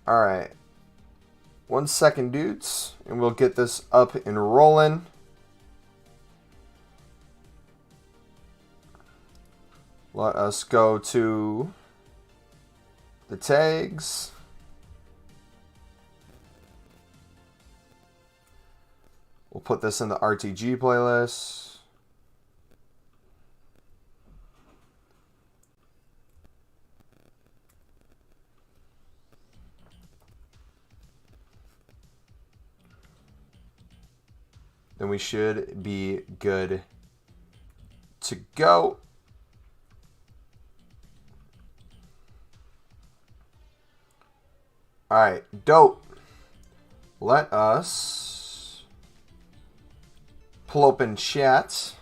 All right. 1 second, dudes, and we'll get this up and rolling. Let us go to the tags. We'll put this in the RTG playlist. Then we should be good to go. All right, dope. Let us pull open chat.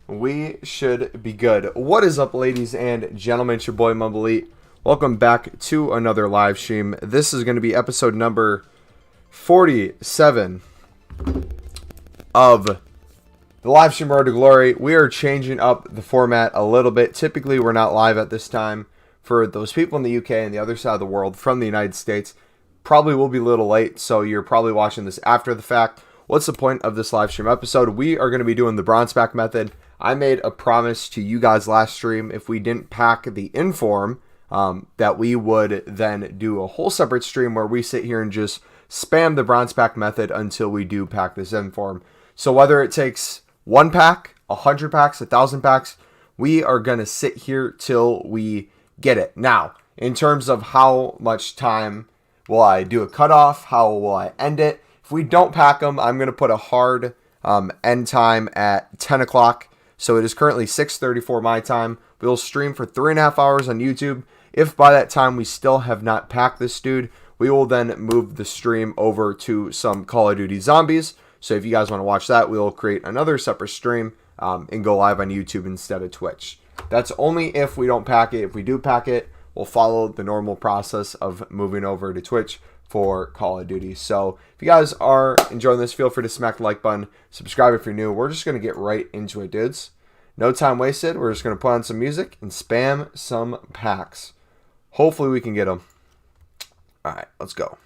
We should be good. What is up, ladies and gentlemen? It's your boy MumboElite. Welcome back to another live stream. This is going to be episode number 47 of the live stream Road to Glory. We are changing up the format a little bit. Typically, we're not live at this time. For those people in the UK and the other side of the world from the United States, probably will be a little late, so you're probably watching this after the fact. What's the point of this live stream episode? We are going to be doing the bronze pack method. I made a promise to you guys last stream if we didn't pack the inform, that we would then do a whole separate stream where we sit here and just spam the bronze pack method until we do pack this inform. So whether it takes 1 pack, 100 packs, 1,000 packs, we are going to sit here till we get it. Now, in terms of how much time will I do a cutoff, how will I end it? If we don't pack them, I'm going to put a hard end time at 10 o'clock. So it is currently 6:34 my time. We'll stream for 3.5 hours on YouTube. If by that time we still have not packed this dude, we will then move the stream over to some Call of Duty Zombies. So if you guys want to watch that, we'll create another separate stream and go live on YouTube instead of Twitch. That's only if we don't pack it. If we do pack it, we'll follow the normal process of moving over to Twitch for Call of Duty. So if you guys are enjoying this, feel free to smack the like button, subscribe if you're new. We're just going to get right into it, dudes. No time wasted. We're just going to put on some music and spam some packs. Hopefully we can get them. All right, let's go.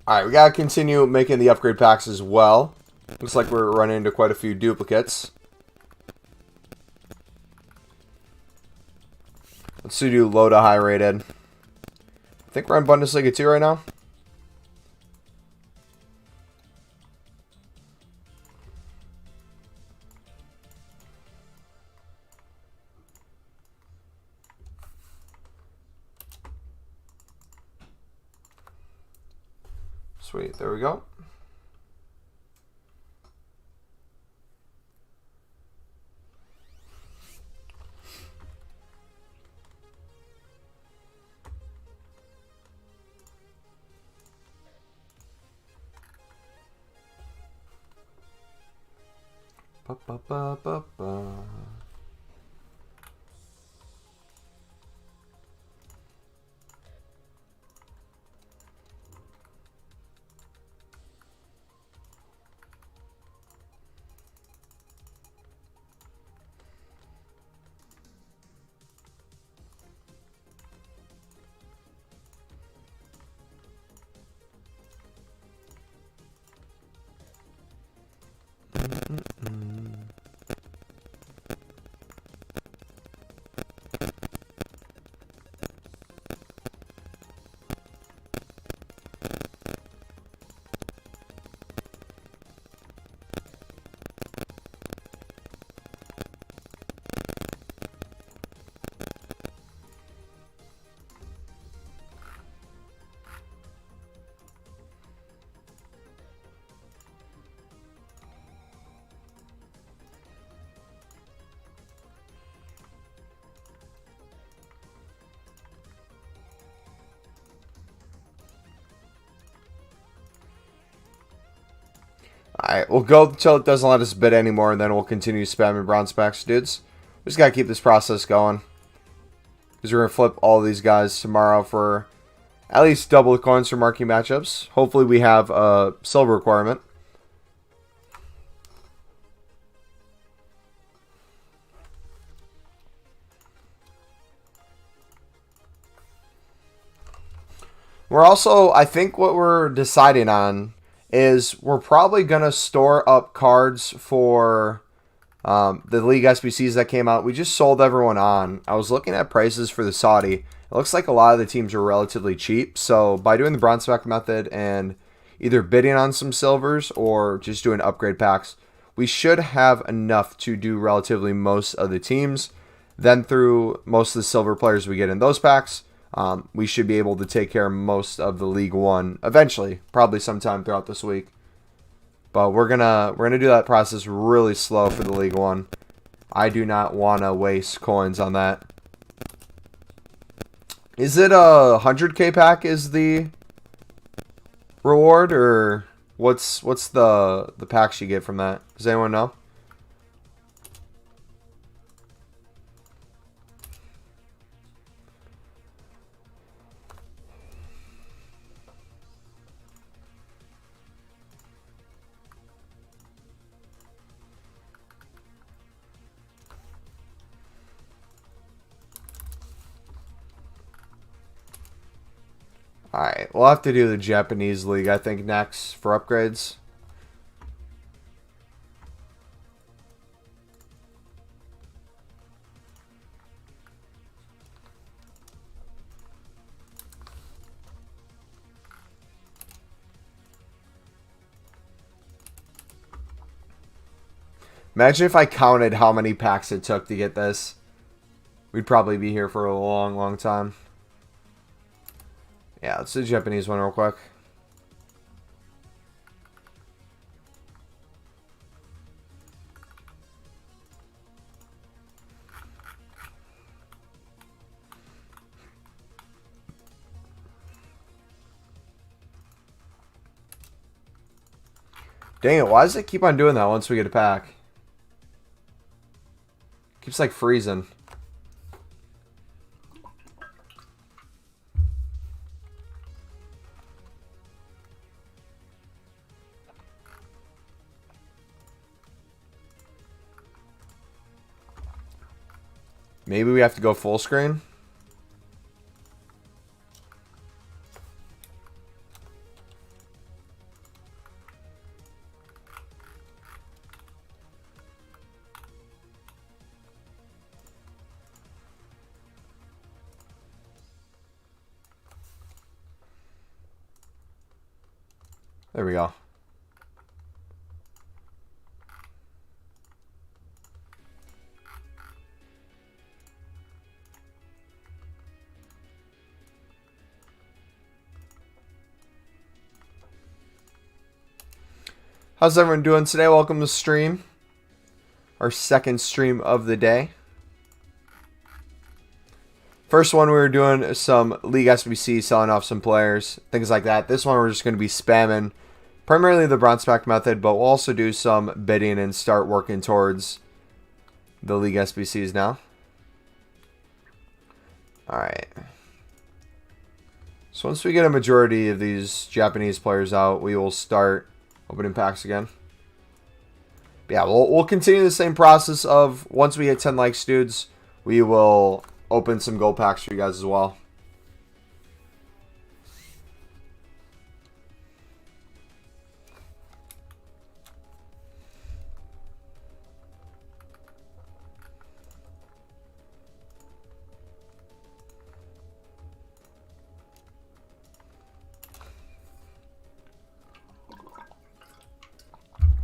Alright, we gotta continue making the upgrade packs as well. Looks like we're running into quite a few duplicates. Let's do low to high rated. I think we're on Bundesliga 2 right now. Sweet, there we go. Ba, ba, ba, ba, ba. Alright, we'll go until it doesn't let us bid anymore, and then we'll continue spamming bronze packs, dudes. We just gotta keep this process going. Because we're gonna flip all these guys tomorrow for at least double the coins for marquee matchups. Hopefully we have a silver requirement. We're also, I think what we're deciding on is we're probably going to store up cards for the League SBCs that came out. We just sold everyone on. I was looking at prices for the Saudi. It looks like a lot of the teams are relatively cheap. So by doing the bronze pack method and either bidding on some silvers or just doing upgrade packs, we should have enough to do relatively most of the teams. Then through most of the silver players we get in those packs, we should be able to take care of most of the League One eventually, probably sometime throughout this week. But we're gonna do that process really slow for the League One. I do not want to waste coins on that. Is it a 100k pack is the reward, or what's the packs you get from that? Does anyone know? Alright, we'll have to do the Japanese League, I think, next for upgrades. Imagine if I counted how many packs it took to get this. We'd probably be here for a long, long time. Yeah, let's do the Japanese one real quick. Dang it, why does it keep on doing that once we get a pack? Keeps like freezing. Maybe we have to go full screen. There we go. How's everyone doing today? Welcome to the stream. Our second stream of the day. First one we were doing some League SBC, selling off some players, things like that. This one we're just going to be spamming primarily the bronze pack method, but we'll also do some bidding and start working towards the League SBCs now. Alright. So once we get a majority of these Japanese players out, we will start opening packs again. But yeah, we'll continue the same process of once we hit 10 likes, dudes, we will open some gold packs for you guys as well.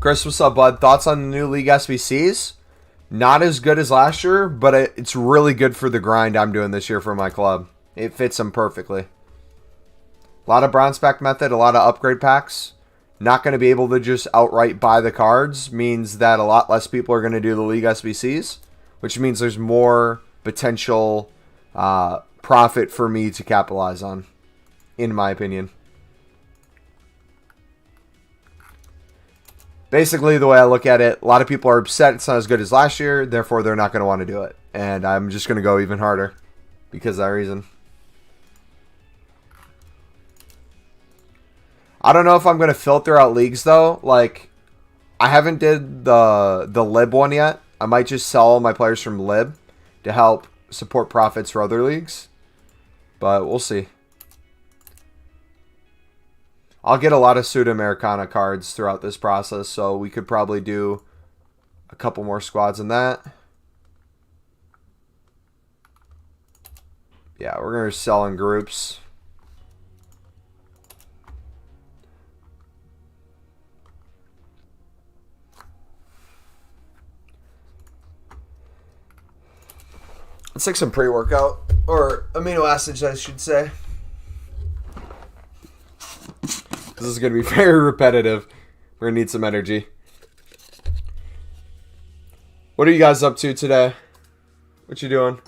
Chris, what's up, bud? Thoughts on the new League SBCs? Not as good as last year, but it's really good for the grind I'm doing this year for my club. It fits them perfectly. A lot of bronze pack method, a lot of upgrade packs. Not going to be able to just outright buy the cards means that a lot less people are going to do the League SBCs, which means there's more potential profit for me to capitalize on, in my opinion. basically, the way I look at it, a lot of people are upset it's not as good as last year, therefore they're not going to want to do it. And I'm just going to go even harder because of that reason. I don't know if I'm going to filter out leagues, though. Like, I haven't did the Lib one yet. I might just sell all my players from Lib to help support profits for other leagues. But we'll see. I'll get a lot of Sudamericana cards throughout this process, so we could probably do a couple more squads in that. Yeah, we're going to sell in groups. Let's take some pre-workout, or amino acids, I should say. This is going to be very repetitive. We're going to need some energy. What are you guys up to today? What you doing?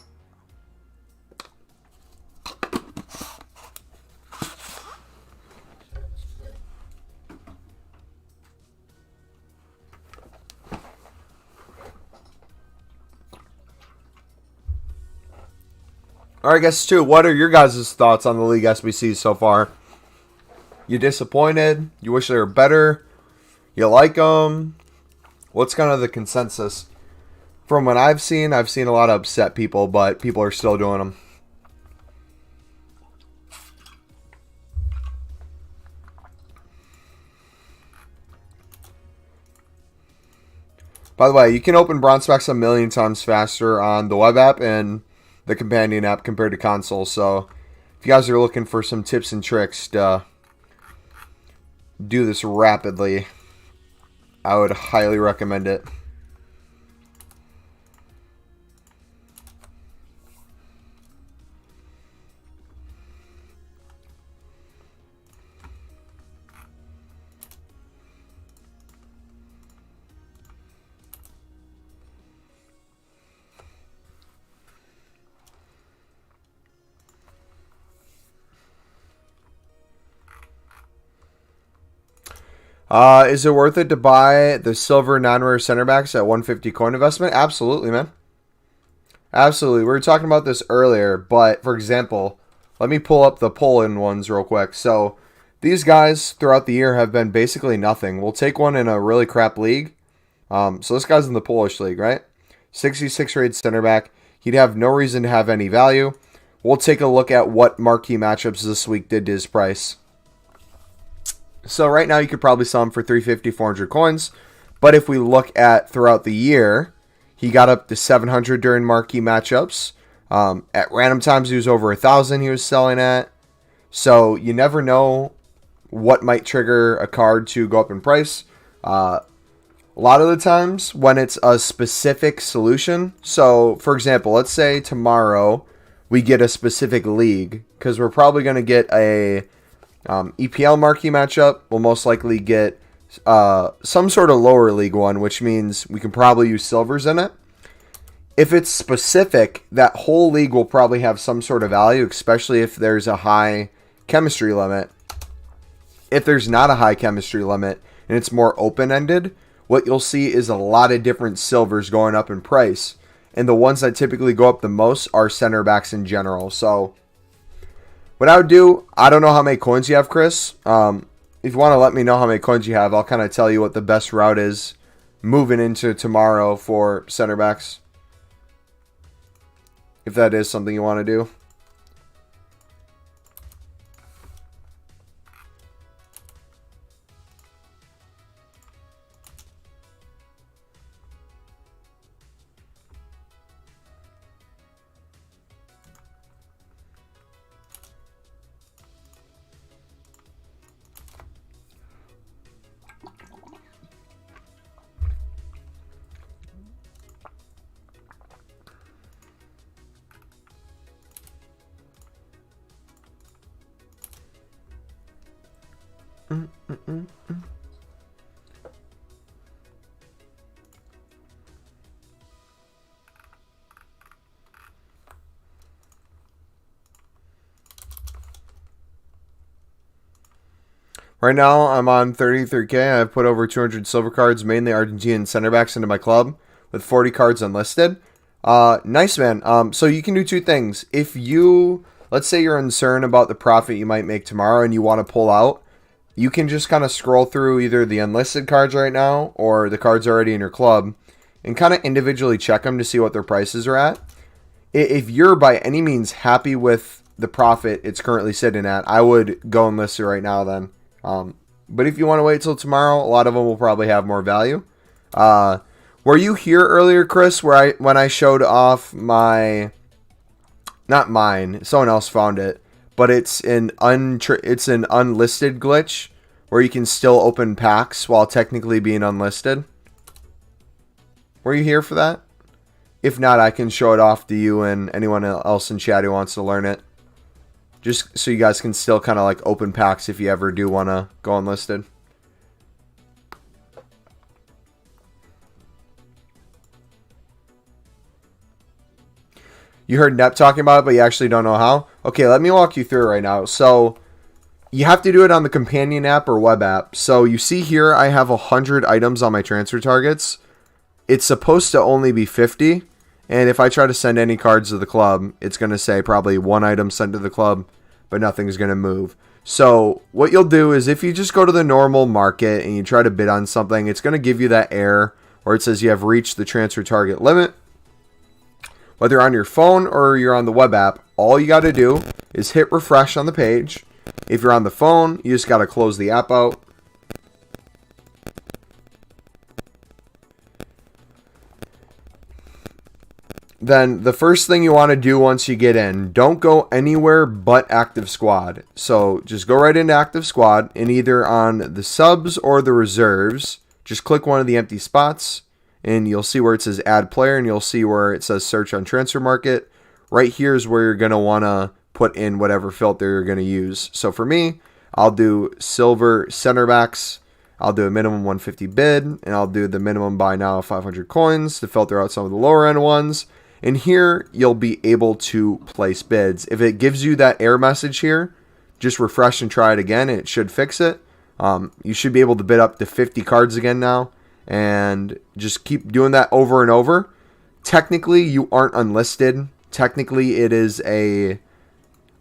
Alright, guys, too, what are your guys' thoughts on the League SBC so far? You disappointed? You wish they were better? You like them? What's kind of the consensus? From what I've seen a lot of upset people, but people are still doing them. By the way, you can open bronze packs a million times faster on the web app and the companion app compared to console. So if you guys are looking for some tips and tricks to do this rapidly, I would highly recommend it. Is it worth it to buy the silver non-rare center backs at 150 coin investment? Absolutely, man. Absolutely. We were talking about this earlier, but for example, let me pull up the pull-in ones real quick. So these guys throughout the year have been basically nothing. We'll take one in a really crap league. So this guy's in the Polish league, right? 66 rated center back. He'd have no reason to have any value. We'll take a look at what marquee matchups this week did to his price. So right now you could probably sell him for 350, 400 coins. But if we look at throughout the year, he got up to 700 during marquee matchups. At random times he was over 1,000 he was selling at. So you never know what might trigger a card to go up in price. A lot of the times when it's a specific solution. So for example, let's say tomorrow we get a specific league, because we're probably going to get a EPL marquee matchup. We'll most likely get some sort of lower league one, which means we can probably use silvers in it. If it's specific, that whole league will probably have some sort of value, especially if there's a high chemistry limit. If there's not a high chemistry limit and it's more open-ended, what you'll see is a lot of different silvers going up in price. And the ones that typically go up the most are center backs in general. So what I would do, I don't know how many coins you have, Chris. If you want to let me know how many coins you have, I'll kind of tell you what the best route is moving into tomorrow for center backs. If that is something you want to do. Right now, I'm on 33K. I've put over 200 silver cards, mainly Argentinian center backs, into my club with 40 cards unlisted. Nice, man. So you can do two things. If you, let's say you're uncertain about the profit you might make tomorrow and you want to pull out, you can just kind of scroll through either the unlisted cards right now or the cards already in your club and kind of individually check them to see what their prices are at. If you're by any means happy with the profit it's currently sitting at, I would go enlist it right now then. But if you want to wait till tomorrow, a lot of them will probably have more value. Were you here earlier, Chris, when I showed off my, not mine, someone else found it, but it's an unlisted glitch where you can still open packs while technically being unlisted? Were you here for that? If not, I can show it off to you and anyone else in chat who wants to learn it. Just so you guys can still kind of like open packs if you ever do want to go unlisted. You heard Nep talking about it, but you actually don't know how? Okay, let me walk you through it right now. So, you have to do it on the companion app or web app. So, you see here, I have 100 items on my transfer targets. It's supposed to only be 50. And if I try to send any cards to the club, it's going to say probably one item sent to the club, but nothing's going to move. So what you'll do is if you just go to the normal market and you try to bid on something, it's going to give you that error where it says you have reached the transfer target limit. Whether you're on your phone or you're on the web app, all you got to do is hit refresh on the page. If you're on the phone, you just got to close the app out. Then the first thing you want to do once you get in, don't go anywhere but active squad. So just go right into active squad and either on the subs or the reserves, just click one of the empty spots and you'll see where it says add player and you'll see where it says search on transfer market. Right here is where you're going to want to put in whatever filter you're going to use. So for me, I'll do silver center backs. I'll do a minimum 150 bid and I'll do the minimum buy now of 500 coins to filter out some of the lower end ones. And here, you'll be able to place bids. If it gives you that error message here, just refresh and try it again, and it should fix it. You should be able to bid up to 50 cards again now, and just keep doing that over and over. Technically, you aren't unlisted. Technically, it is a,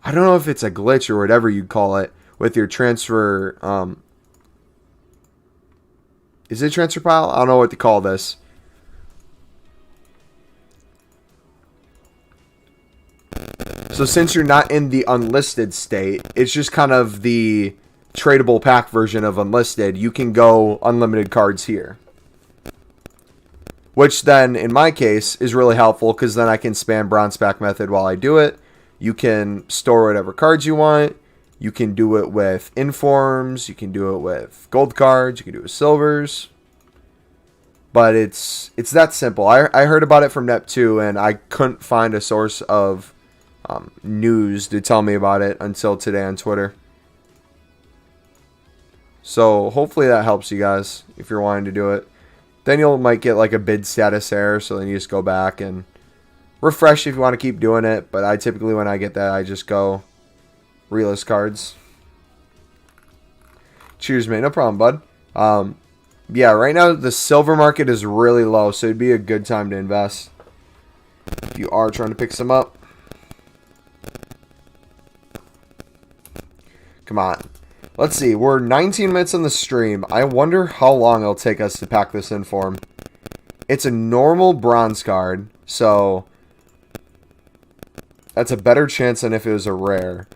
I don't know if it's a glitch or whatever you call it, with your transfer, is it transfer pile? I don't know what to call this. So since you're not in the unlisted state, it's just kind of the tradable pack version of unlisted. You can go unlimited cards here. Which then, in my case, is really helpful because then I can spam bronze pack method while I do it. You can store whatever cards you want. You can do it with informs. You can do it with gold cards. You can do it with silvers. But it's that simple. I heard about it from Nep 2 and I couldn't find a source of news to tell me about it until today on Twitter. So hopefully that helps you guys if you're wanting to do it. Then you might get like a bid status error, so then you just go back and refresh if you want to keep doing it. But I typically, when I get that, I just go relist cards. Cheers, mate. No problem, bud. Yeah, right now the silver market is really low, so it'd be a good time to invest if you are trying to pick some up. Come on. Let's see. We're 19 minutes on the stream. I wonder how long it'll take us to pack this inform. It's a normal bronze card, so that's a better chance than if it was a rare.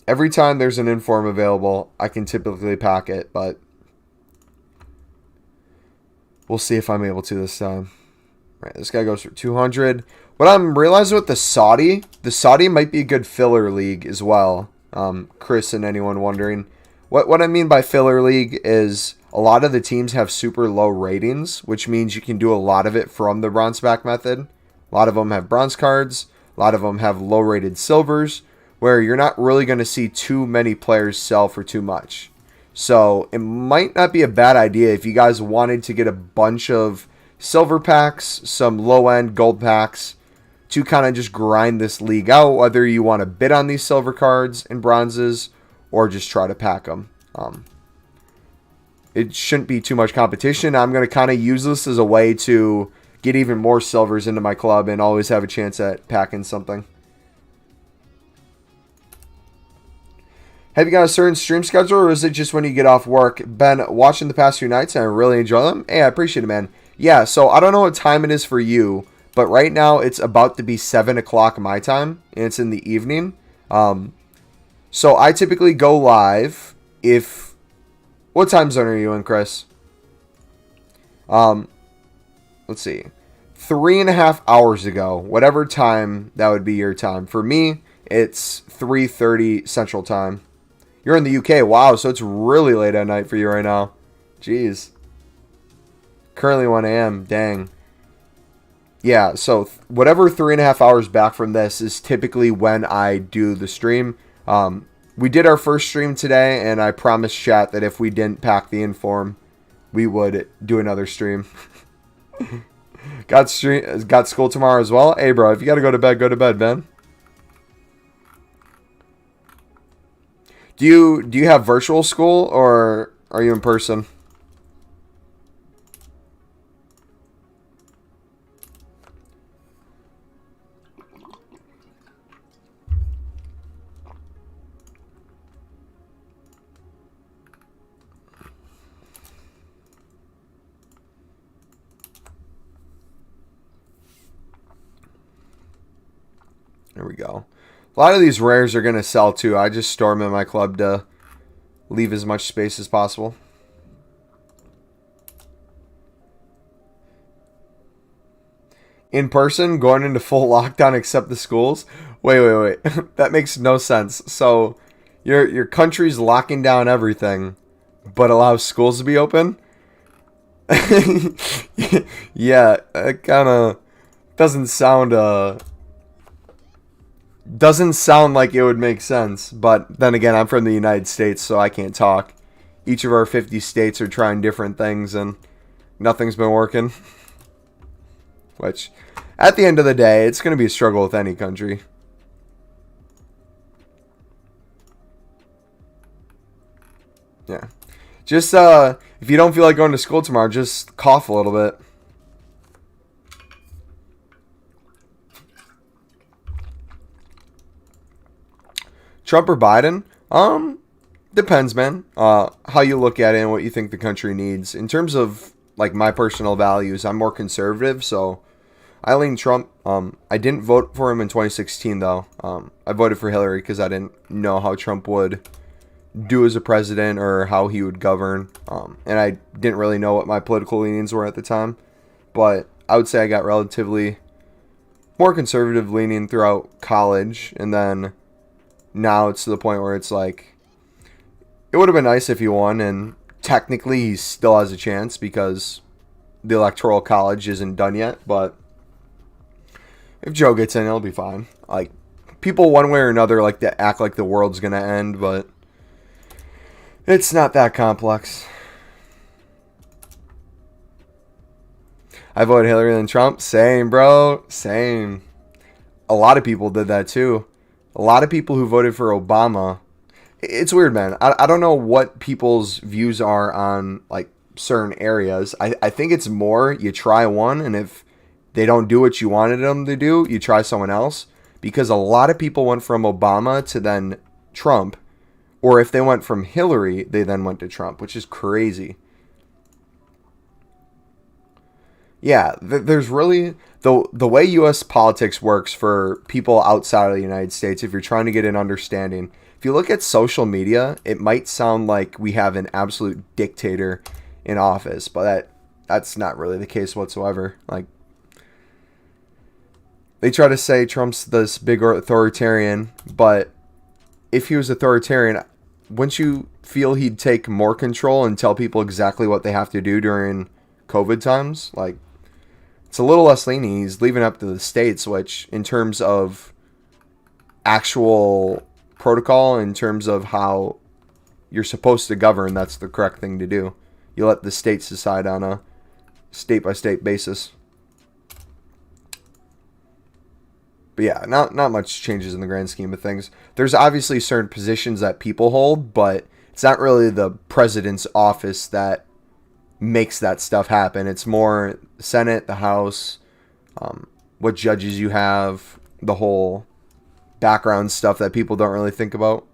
Every time there's an inform available, I can typically pack it, but we'll see if I'm able to this time. Right, this guy goes for 200. What I'm realizing with the Saudi might be a good filler league as well. Chris and anyone wondering. What I mean by filler league is a lot of the teams have super low ratings, which means you can do a lot of it from the bronze back method. A lot of them have bronze cards. A lot of them have low rated silvers, where you're not really going to see too many players sell for too much. So it might not be a bad idea if you guys wanted to get a bunch of silver packs, some low-end gold packs, to kind of just grind this league out, whether you want to bid on these silver cards and bronzes, or just try to pack them. It shouldn't be too much competition. I'm going to kind of use this as a way to get even more silvers into my club and always have a chance at packing something. Have you got a certain stream schedule, or is it just when you get off work? Been watching the past few nights, and I really enjoy them. Hey, I appreciate it, man. Yeah, so I don't know what time it is for you, but right now it's about to be 7 o'clock my time, and it's in the evening. So I typically go live if... What time zone are you in, Chris? Let's see. 3.5 hours ago, whatever time that would be your time. For me, it's 3:30 Central Time. You're in the UK. Wow, so it's really late at night for you right now. Jeez. Currently 1 a.m. Dang. Yeah, so whatever 3.5 hours back from this is typically when I do the stream. We did our first stream today, and I promised chat that if we didn't pack the inform, we would do another stream. Got school tomorrow as well. Hey, bro, if you got to go to bed, man. Do you have virtual school, or are you in person? There we go. A lot of these rares are going to sell too. I just store them in my club to leave as much space as possible. In person, going into full lockdown except the schools? Wait. That makes no sense. So your country's locking down everything, but allows schools to be open? Yeah, it kind of doesn't sound like it would make sense. But then again, I'm from the United States, so I can't talk. Each of our 50 states are trying different things, and nothing's been working. Which, at the end of the day, it's going to be a struggle with any country. Yeah. Just, if you don't feel like going to school tomorrow, just cough a little bit. Trump or Biden? Depends, man. How you look at it and what you think the country needs. In terms of, like, my personal values, I'm more conservative, so I lean Trump. I didn't vote for him in 2016, though. I voted for Hillary because I didn't know how Trump would do as a president or how he would govern. And I didn't really know what my political leanings were at the time. But I would say I got relatively more conservative leaning throughout college. And then now it's to the point where it's like, it would have been nice if he won. And technically he still has a chance because the electoral college isn't done yet. But if Joe gets in, it'll be fine. Like, people one way or another like to act like the world's going to end, but it's not that complex. I voted Hillary than Trump. Same, bro. Same. A lot of people did that too. A lot of people who voted for Obama. It's weird, man. I don't know what people's views are on, like, certain areas. I think it's more you try one, and if they don't do what you wanted them to do, you try someone else. Because a lot of people went from Obama to then Trump. Or if they went from Hillary, they then went to Trump, which is crazy. Yeah, there's really... The way U.S. politics works for people outside of the United States, if you're trying to get an understanding, if you look at social media, it might sound like we have an absolute dictator in office, but that's not really the case whatsoever. Like, they try to say Trump's this big authoritarian, but if he was authoritarian, wouldn't you feel he'd take more control and tell people exactly what they have to do during COVID times? Like, it's a little less lenient. He's leaving up to the states, which in terms of actual protocol, in terms of how you're supposed to govern, that's the correct thing to do. You let the states decide on a state-by-state basis. But yeah, not much changes in the grand scheme of things. There's obviously certain positions that people hold, but it's not really the president's office that makes that stuff happen. It's more Senate, the House, what judges you have, the whole background stuff that people don't really think about.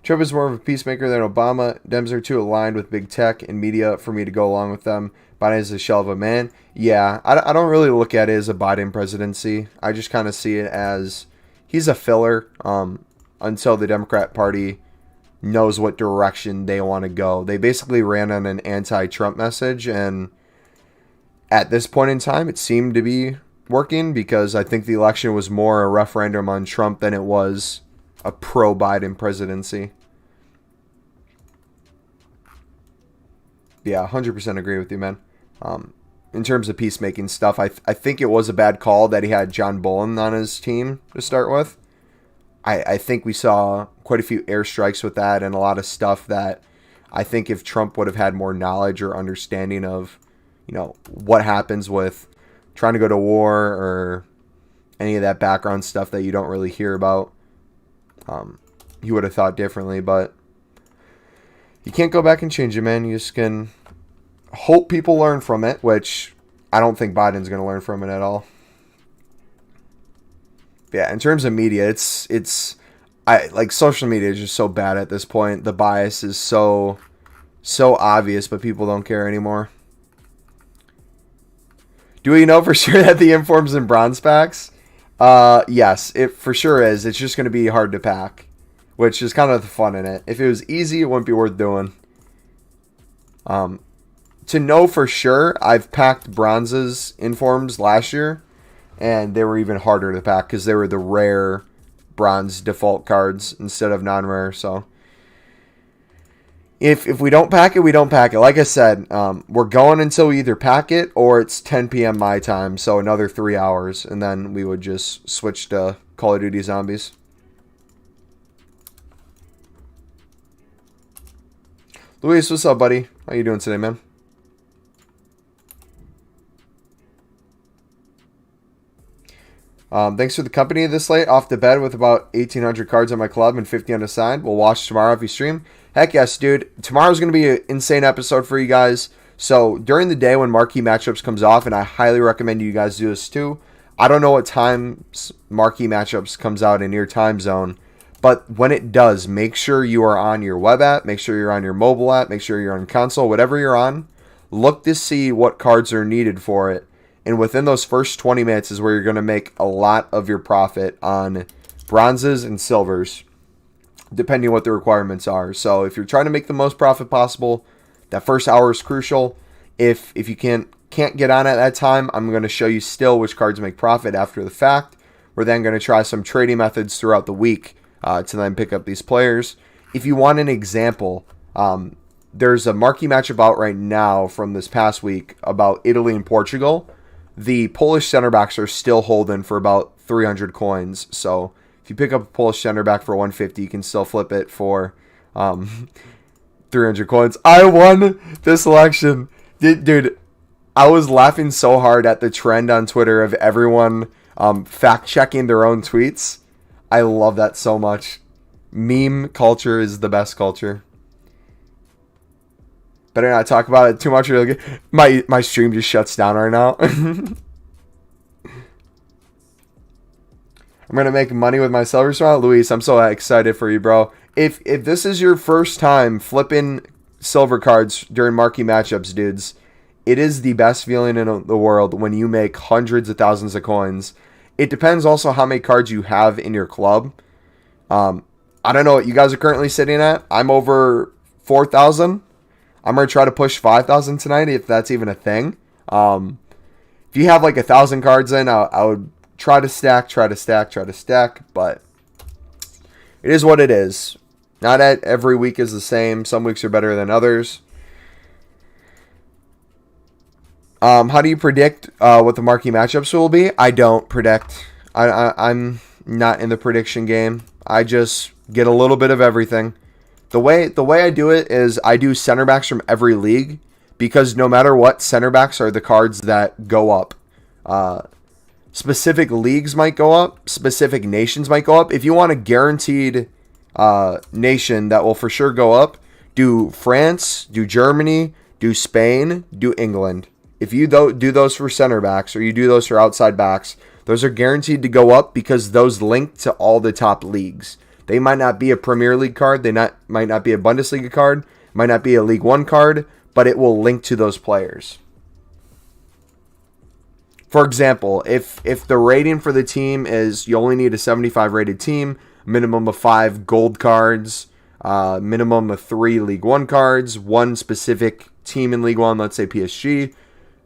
Trump is more of a peacemaker than Obama. Dems are too aligned with big tech and media for me to go along with them. Biden is a shell of a man. Yeah, I don't really look at it as a Biden presidency. I just kind of see it as he's a filler until the Democrat Party knows what direction they want to go. They basically ran on an anti-Trump message, and at this point in time, it seemed to be working because I think the election was more a referendum on Trump than it was a pro-Biden presidency. Yeah, 100% agree with you, man. In terms of peacemaking stuff, I think it was a bad call that he had John Bolton on his team to start with. I think we saw quite a few airstrikes with that and a lot of stuff that I think if Trump would have had more knowledge or understanding of, what happens with trying to go to war or any of that background stuff that you don't really hear about, he would have thought differently. But you can't go back and change it, man. You just can hope people learn from it, which I don't think Biden's going to learn from it at all. Yeah, in terms of media, social media is just so bad at this point. The bias is so obvious, but people don't care anymore. Do we know for sure that the informs in bronze packs? Yes, it for sure is. It's just going to be hard to pack, which is kind of the fun in it. If it was easy, it wouldn't be worth doing. To know for sure, I've packed bronzes informs last year, and they were even harder to pack because they were the rare bronze default cards instead of non-rare. So if we don't pack it, we don't pack it. Like I said, we're going until we either pack it or it's 10 p.m. my time, so another 3 hours, and then we would just switch to Call of Duty Zombies. Luis, what's up, buddy? How you doing today, man? Thanks for the company this late. Off the bed with about 1,800 cards on my club and 50 unassigned. We'll watch tomorrow if you stream. Heck yes, dude. Tomorrow's going to be an insane episode for you guys. So during the day when Marquee Matchups comes off, and I highly recommend you guys do this too. I don't know what time Marquee Matchups comes out in your time zone, but when it does, make sure you are on your web app. Make sure you're on your mobile app. Make sure you're on console. Whatever you're on, look to see what cards are needed for it. And within those first 20 minutes is where you're going to make a lot of your profit on bronzes and silvers, depending on what the requirements are. So if you're trying to make the most profit possible, that first hour is crucial. If you can't get on at that time, I'm going to show you still which cards make profit after the fact. We're then going to try some trading methods throughout the week to then pick up these players. If you want an example, there's a marquee matchup out right now from this past week about Italy and Portugal. The Polish center backs are still holding for about 300 coins. So if you pick up a Polish center back for 150, you can still flip it for 300 coins. I won this election. Dude, I was laughing so hard at the trend on Twitter of everyone fact-checking their own tweets. I love that so much. Meme culture is the best culture. Better not talk about it too much or you'll get... My stream just shuts down right now. I'm going to make money with my silver smile. Luis, I'm so excited for you, bro. If this is your first time flipping silver cards during marquee matchups, dudes, it is the best feeling in the world when you make hundreds of thousands of coins. It depends also how many cards you have in your club. I don't know what you guys are currently sitting at. I'm over 4,000. I'm going to try to push 5,000 tonight if that's even a thing. If you have like 1,000 cards in, I would try to stack, but it is what it is. Not every week is the same. Some weeks are better than others. How do you predict what the marquee matchups will be? I don't predict. I'm not in the prediction game. I just get a little bit of everything. The way I do it is I do center backs from every league, because no matter what, center backs are the cards that go up. Specific leagues might go up. Specific nations might go up. If you want a guaranteed nation that will for sure go up, do France, do Germany, do Spain, do England. If you do those for center backs or you do those for outside backs, those are guaranteed to go up because those link to all the top leagues. They might not be a Premier League card. They might not be a Bundesliga card. Might not be a League One card, but it will link to those players. For example, if the rating for the team is you only need a 75 rated team, minimum of 5 gold cards, minimum of 3 League One cards, 1 specific team in League One, let's say PSG,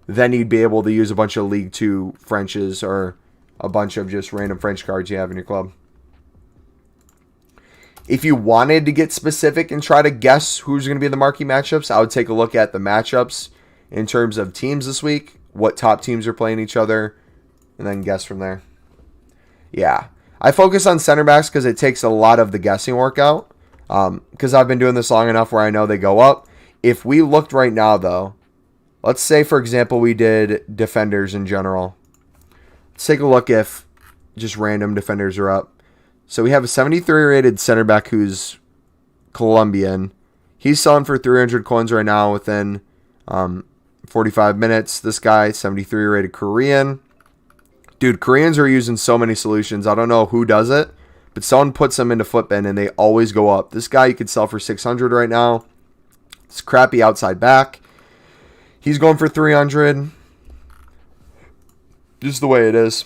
then you'd be able to use a bunch of League Two Frenches or a bunch of just random French cards you have in your club. If you wanted to get specific and try to guess who's going to be the marquee matchups, I would take a look at the matchups in terms of teams this week, what top teams are playing each other, and then guess from there. Yeah. I focus on center backs because it takes a lot of the guessing work out, because I've been doing this long enough where I know they go up. If we looked right now, though, let's say, for example, we did defenders in general. Let's take a look if just random defenders are up. So we have a 73 rated center back who's Colombian. He's selling for 300 coins right now within 45 minutes. This guy, 73 rated Korean. Dude, Koreans are using so many solutions. I don't know who does it, but someone puts them into Footbin and they always go up. This guy you could sell for 600 right now. It's crappy outside back. He's going for 300. Just the way it is.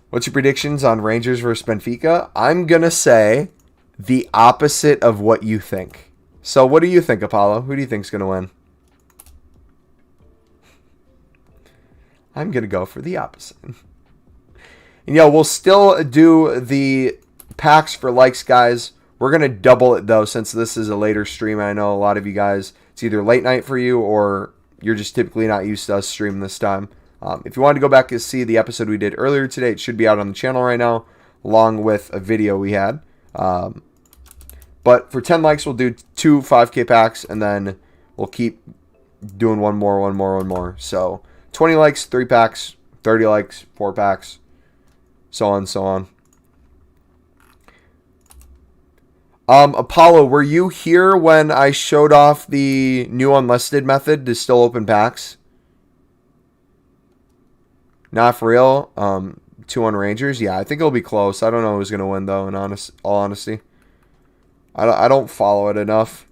What's your predictions on Rangers versus Benfica? I'm going to say the opposite of what you think. So what do you think, Apollo? Who do you think is going to win? I'm going to go for the opposite. And we'll still do the packs for likes, guys. We're going to double it, though, since this is a later stream. I know a lot of you guys, it's either late night for you or you're just typically not used to us streaming this time. If you want to go back and see the episode we did earlier today, it should be out on the channel right now, along with a video we had. But for 10 likes, we'll do 2 5K packs, and then we'll keep doing one more. So 20 likes, 3 packs, 30 likes, 4 packs, so on and so on. Apollo, were you here when I showed off the new unlisted method to still open packs? Not for real. 2-1 Rangers. Yeah, I think it'll be close. I don't know who's going to win, though, in all honesty. I don't follow it enough.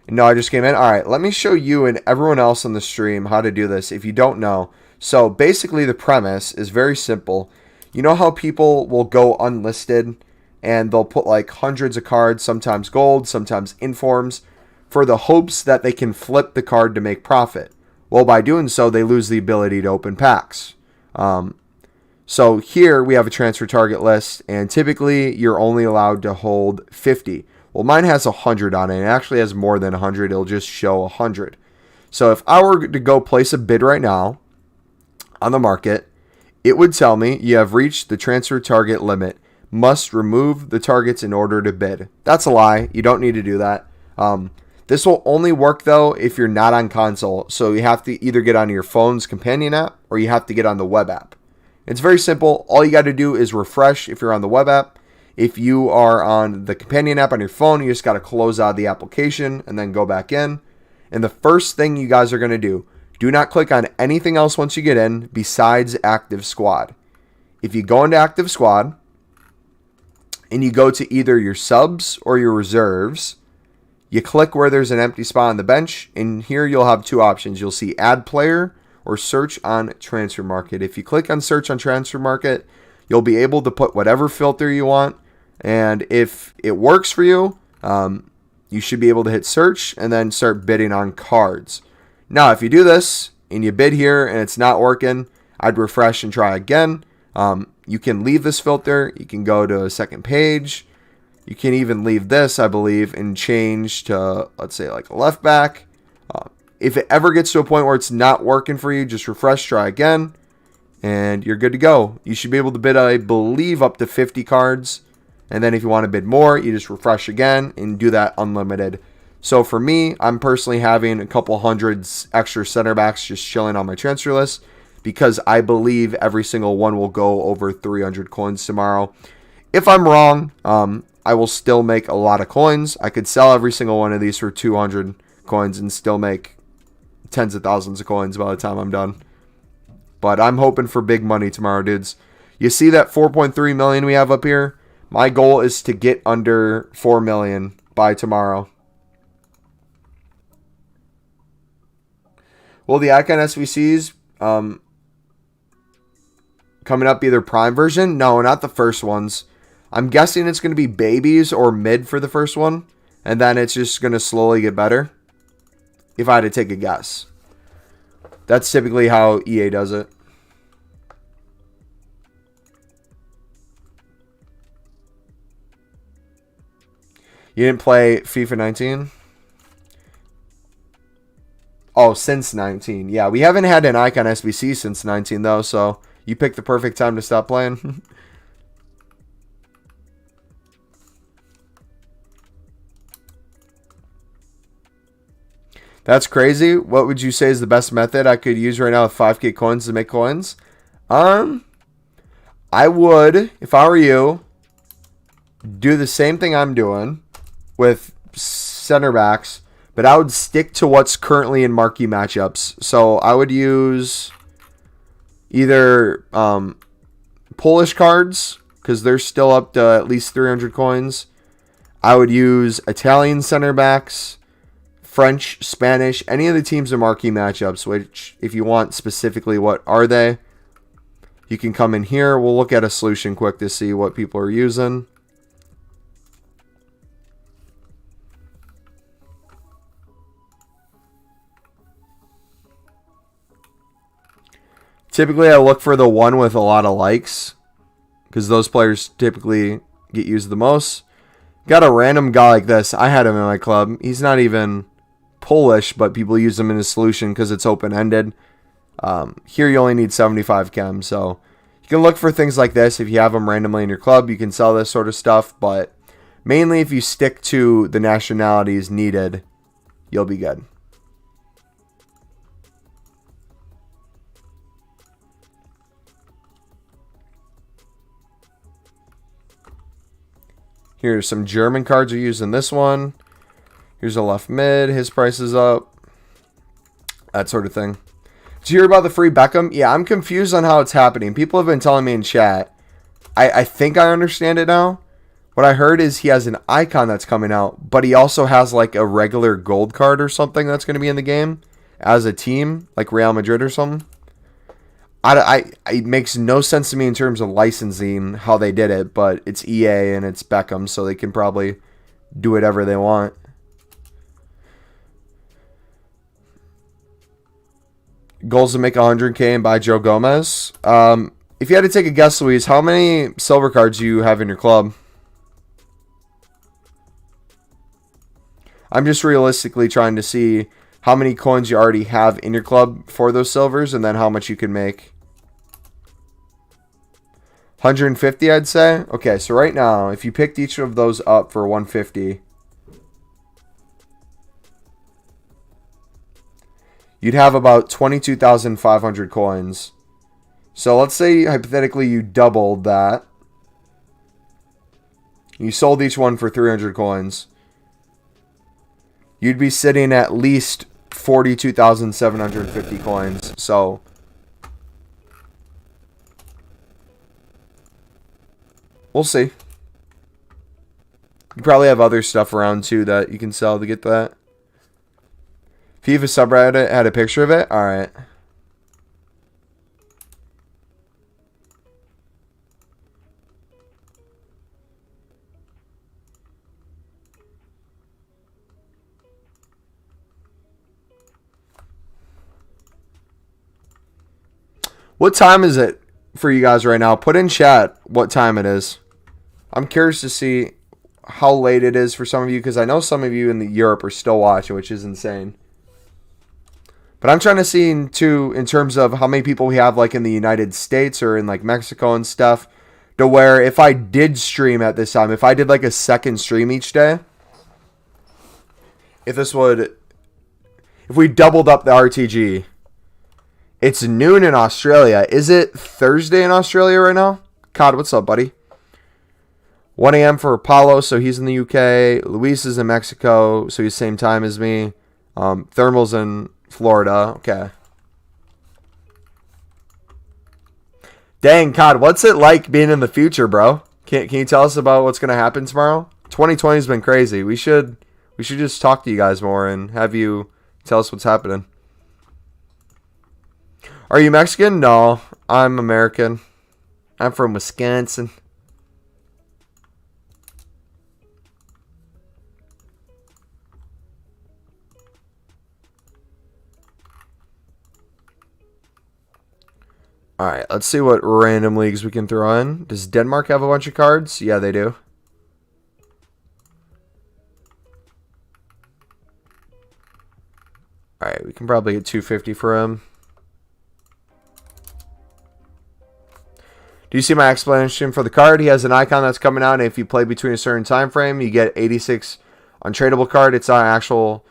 No, I just came in. All right, let me show you and everyone else on the stream how to do this if you don't know. So basically the premise is very simple. You know how people will go unlisted and they'll put like hundreds of cards, sometimes gold, sometimes informs, for the hopes that they can flip the card to make profit. Well, by doing so, they lose the ability to open packs. So here we have a transfer target list, and typically you're only allowed to hold 50. Well, mine has 100 on it. It actually has more than 100. It'll just show 100. So if I were to go place a bid right now on the market, it would tell me you have reached the transfer target limit. Must remove the targets in order to bid. That's a lie. You don't need to do that. This will only work, though, if you're not on console. So you have to either get on your phone's companion app or you have to get on the web app. It's very simple. All you got to do is refresh if you're on the web app. If you are on the companion app on your phone, you just got to close out the application and then go back in. And the first thing you guys are going to do not click on anything else once you get in besides Active Squad. If you go into Active Squad and you go to either your subs or your reserves, you click where there's an empty spot on the bench, and here you'll have 2 options. You'll see Add Player or Search on Transfer Market. If you click on Search on Transfer Market, you'll be able to put whatever filter you want, and if it works for you, you should be able to hit Search and then start bidding on cards. Now, if you do this and you bid here and it's not working, I'd refresh and try again. You can leave this filter. You can go to a second page. You can even leave this, I believe, and change to, let's say, like a left back. If it ever gets to a point where it's not working for you, just refresh, try again, and you're good to go. You should be able to bid, I believe, up to 50 cards. And then if you want to bid more, you just refresh again and do that unlimited. So for me, I'm personally having a couple hundreds extra center backs just chilling on my transfer list because I believe every single one will go over 300 coins tomorrow. If I'm wrong, I will still make a lot of coins. I could sell every single one of these for 200 coins and still make tens of thousands of coins by the time I'm done. But I'm hoping for big money tomorrow, dudes. You see that 4.3 million we have up here? My goal is to get under 4 million by tomorrow. Will the icon SVCs coming up be their prime version? No, not the first ones. I'm guessing it's going to be babies or mid for the first one. And then it's just going to slowly get better. If I had to take a guess. That's typically how EA does it. You didn't play FIFA 19? Oh, since 19. Yeah, we haven't had an icon SBC since 19, though, so you picked the perfect time to stop playing. That's crazy. What would you say is the best method I could use right now with 5k coins to make coins? I would, if I were you, do the same thing I'm doing with center backs, but I would stick to what's currently in marquee matchups. So I would use either Polish cards, because they're still up to at least 300 coins. I would use Italian center backs, French, Spanish, any of the teams in marquee matchups, which if you want specifically what are they, you can come in here. We'll look at a solution quick to see what people are using. Typically, I look for the one with a lot of likes because those players typically get used the most. Got a random guy like this. I had him in my club. He's not even Polish, but people use them in a solution because it's open-ended. Here you only need 75 chem, so you can look for things like this. If you have them randomly in your club, you can sell this sort of stuff, but mainly if you stick to the nationalities needed, you'll be good. Here's some German cards are using this one. Here's a left mid. His price is up. That sort of thing. Did you hear about the free Beckham? Yeah, I'm confused on how it's happening. People have been telling me in chat. I think I understand it now. What I heard is he has an icon that's coming out, but he also has like a regular gold card or something that's going to be in the game as a team, like Real Madrid or something. It makes no sense to me in terms of licensing how they did it, but it's EA and it's Beckham, so they can probably do whatever they want. Goals to make 100k and buy Joe Gomez. If you had to take a guess, Luis, how many silver cards do you have in your club? I'm just realistically trying to see how many coins you already have in your club for those silvers and then how much you can make. 150, I'd say. Okay, so right now, if you picked each of those up for 150, you'd have about 22,500 coins. So let's say, hypothetically, you doubled that. You sold each one for 300 coins. You'd be sitting at least 42,750 coins. So we'll see. You probably have other stuff around too that you can sell to get that. FIFA subreddit had a picture of it? Alright. What time is it for you guys right now? Put in chat what time it is. I'm curious to see how late it is for some of you, because I know some of you in Europe are still watching, which is insane. But I'm trying to see in terms of how many people we have like in the United States or in like Mexico and stuff, to where if I did stream at this time, if I did like a second stream each day, if we doubled up the RTG, it's noon in Australia. Is it Thursday in Australia right now? COD, what's up, buddy? 1 a.m. for Apollo, so he's in the UK. Luis is in Mexico, so he's same time as me. Thermal's in Florida. Okay. Dang, COD, what's it like being in the future, bro? Can you tell us about what's going to happen tomorrow? 2020's been crazy. We should just talk to you guys more and have you tell us what's happening. Are you Mexican? No, I'm American. I'm from Wisconsin. Alright, let's see what random leagues we can throw in. Does Denmark have a bunch of cards? Yeah, they do. Alright, we can probably get 250 for him. Do you see my explanation for the card? He has an icon that's coming out, and if you play between a certain time frame, you get 86 untradeable card. It's not an actual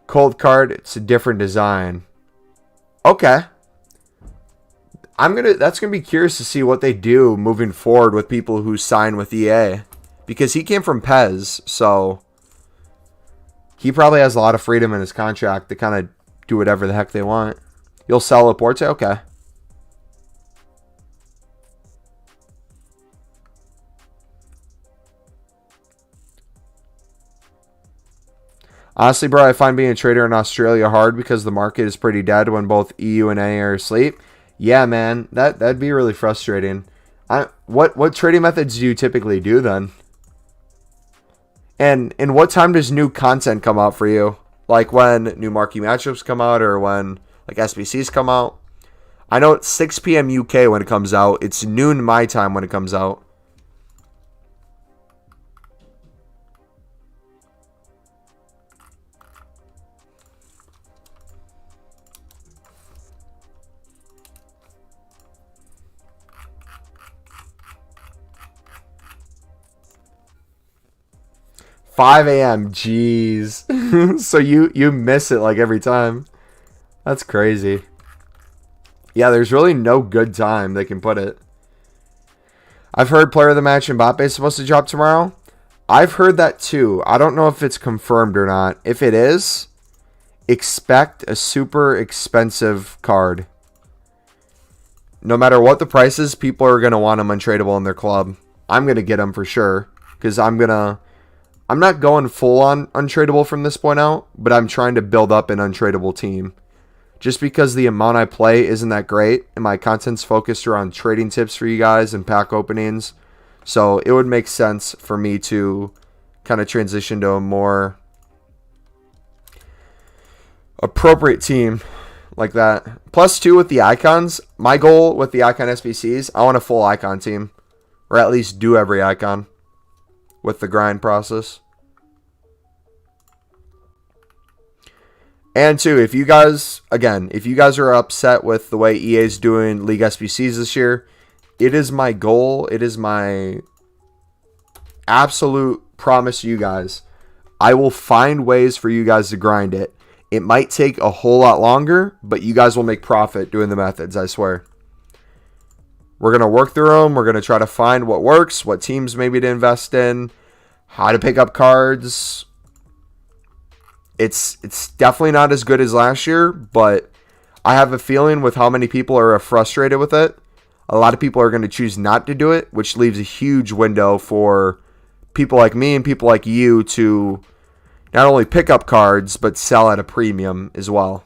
cold card. It's a different design. Okay. That's gonna be curious to see what they do moving forward with people who sign with EA, because he came from PES, so he probably has a lot of freedom in his contract to kind of do whatever the heck they want. You'll sell Laporte? Okay. Honestly, bro, I find being a trader in Australia hard because the market is pretty dead when both EU and A are asleep. Yeah, man, that'd be really frustrating. What trading methods do you typically do then? And what time does new content come out for you? Like when new Marquee Matchups come out, or when like SBCs come out? I know it's 6 p.m. UK when it comes out. It's noon my time when it comes out. $5 a.m. Jeez. So you miss it like every time. That's crazy. Yeah, there's really no good time they can put it. I've heard Player of the Match and Mbappe is supposed to drop tomorrow. I've heard that too. I don't know if it's confirmed or not. If it is, expect a super expensive card. No matter what the price is, people are going to want them untradeable in their club. I'm going to get them for sure, because I'm not going full on untradeable from this point out, but I'm trying to build up an untradeable team. Just because the amount I play isn't that great, and my content's focused around trading tips for you guys and pack openings. So it would make sense for me to kind of transition to a more appropriate team like that. +2 with the icons. My goal with the icon SBCs, I want a full icon team. Or at least do every icon with the grind process. And two, if you guys are upset with the way EA is doing League SBCs this year, it is my goal, it is my absolute promise to you guys. I will find ways for you guys to grind it. It might take a whole lot longer, but you guys will make profit doing the methods, I swear. We're going to work through them. We're going to try to find what works, what teams maybe to invest in, how to pick up cards. It's definitely not as good as last year, but I have a feeling with how many people are frustrated with it, a lot of people are going to choose not to do it, which leaves a huge window for people like me and people like you to not only pick up cards, but sell at a premium as well.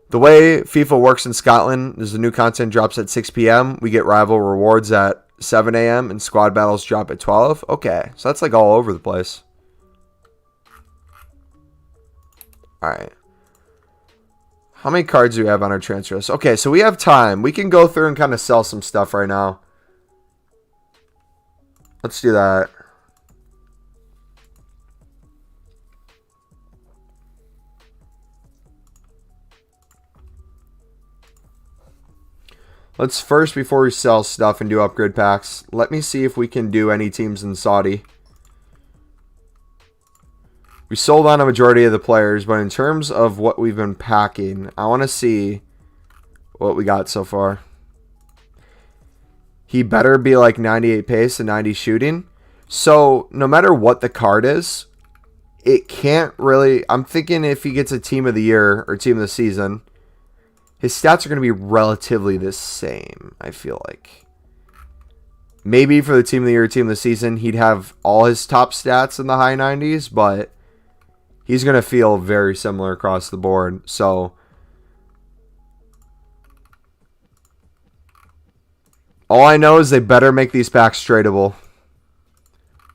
The way FIFA works in Scotland is the new content drops at 6 p.m. We get rival rewards at 7 a.m. and squad battles drop at 12. Okay, so that's like all over the place. Alright. How many cards do we have on our transfer list? Okay, so we have time. We can go through and kind of sell some stuff right now. Let's do that. Let's first, before we sell stuff and do upgrade packs, let me see if we can do any teams in Saudi. We sold on a majority of the players, but in terms of what we've been packing, I want to see what we got so far. He better be like 98 pace and 90 shooting. So no matter what the card is, it can't really... I'm thinking if he gets a team of the year or team of the season, his stats are going to be relatively the same, I feel like. Maybe for the team of the year, team of the season, he'd have all his top stats in the high 90s, but he's going to feel very similar across the board. So all I know is they better make these packs tradable.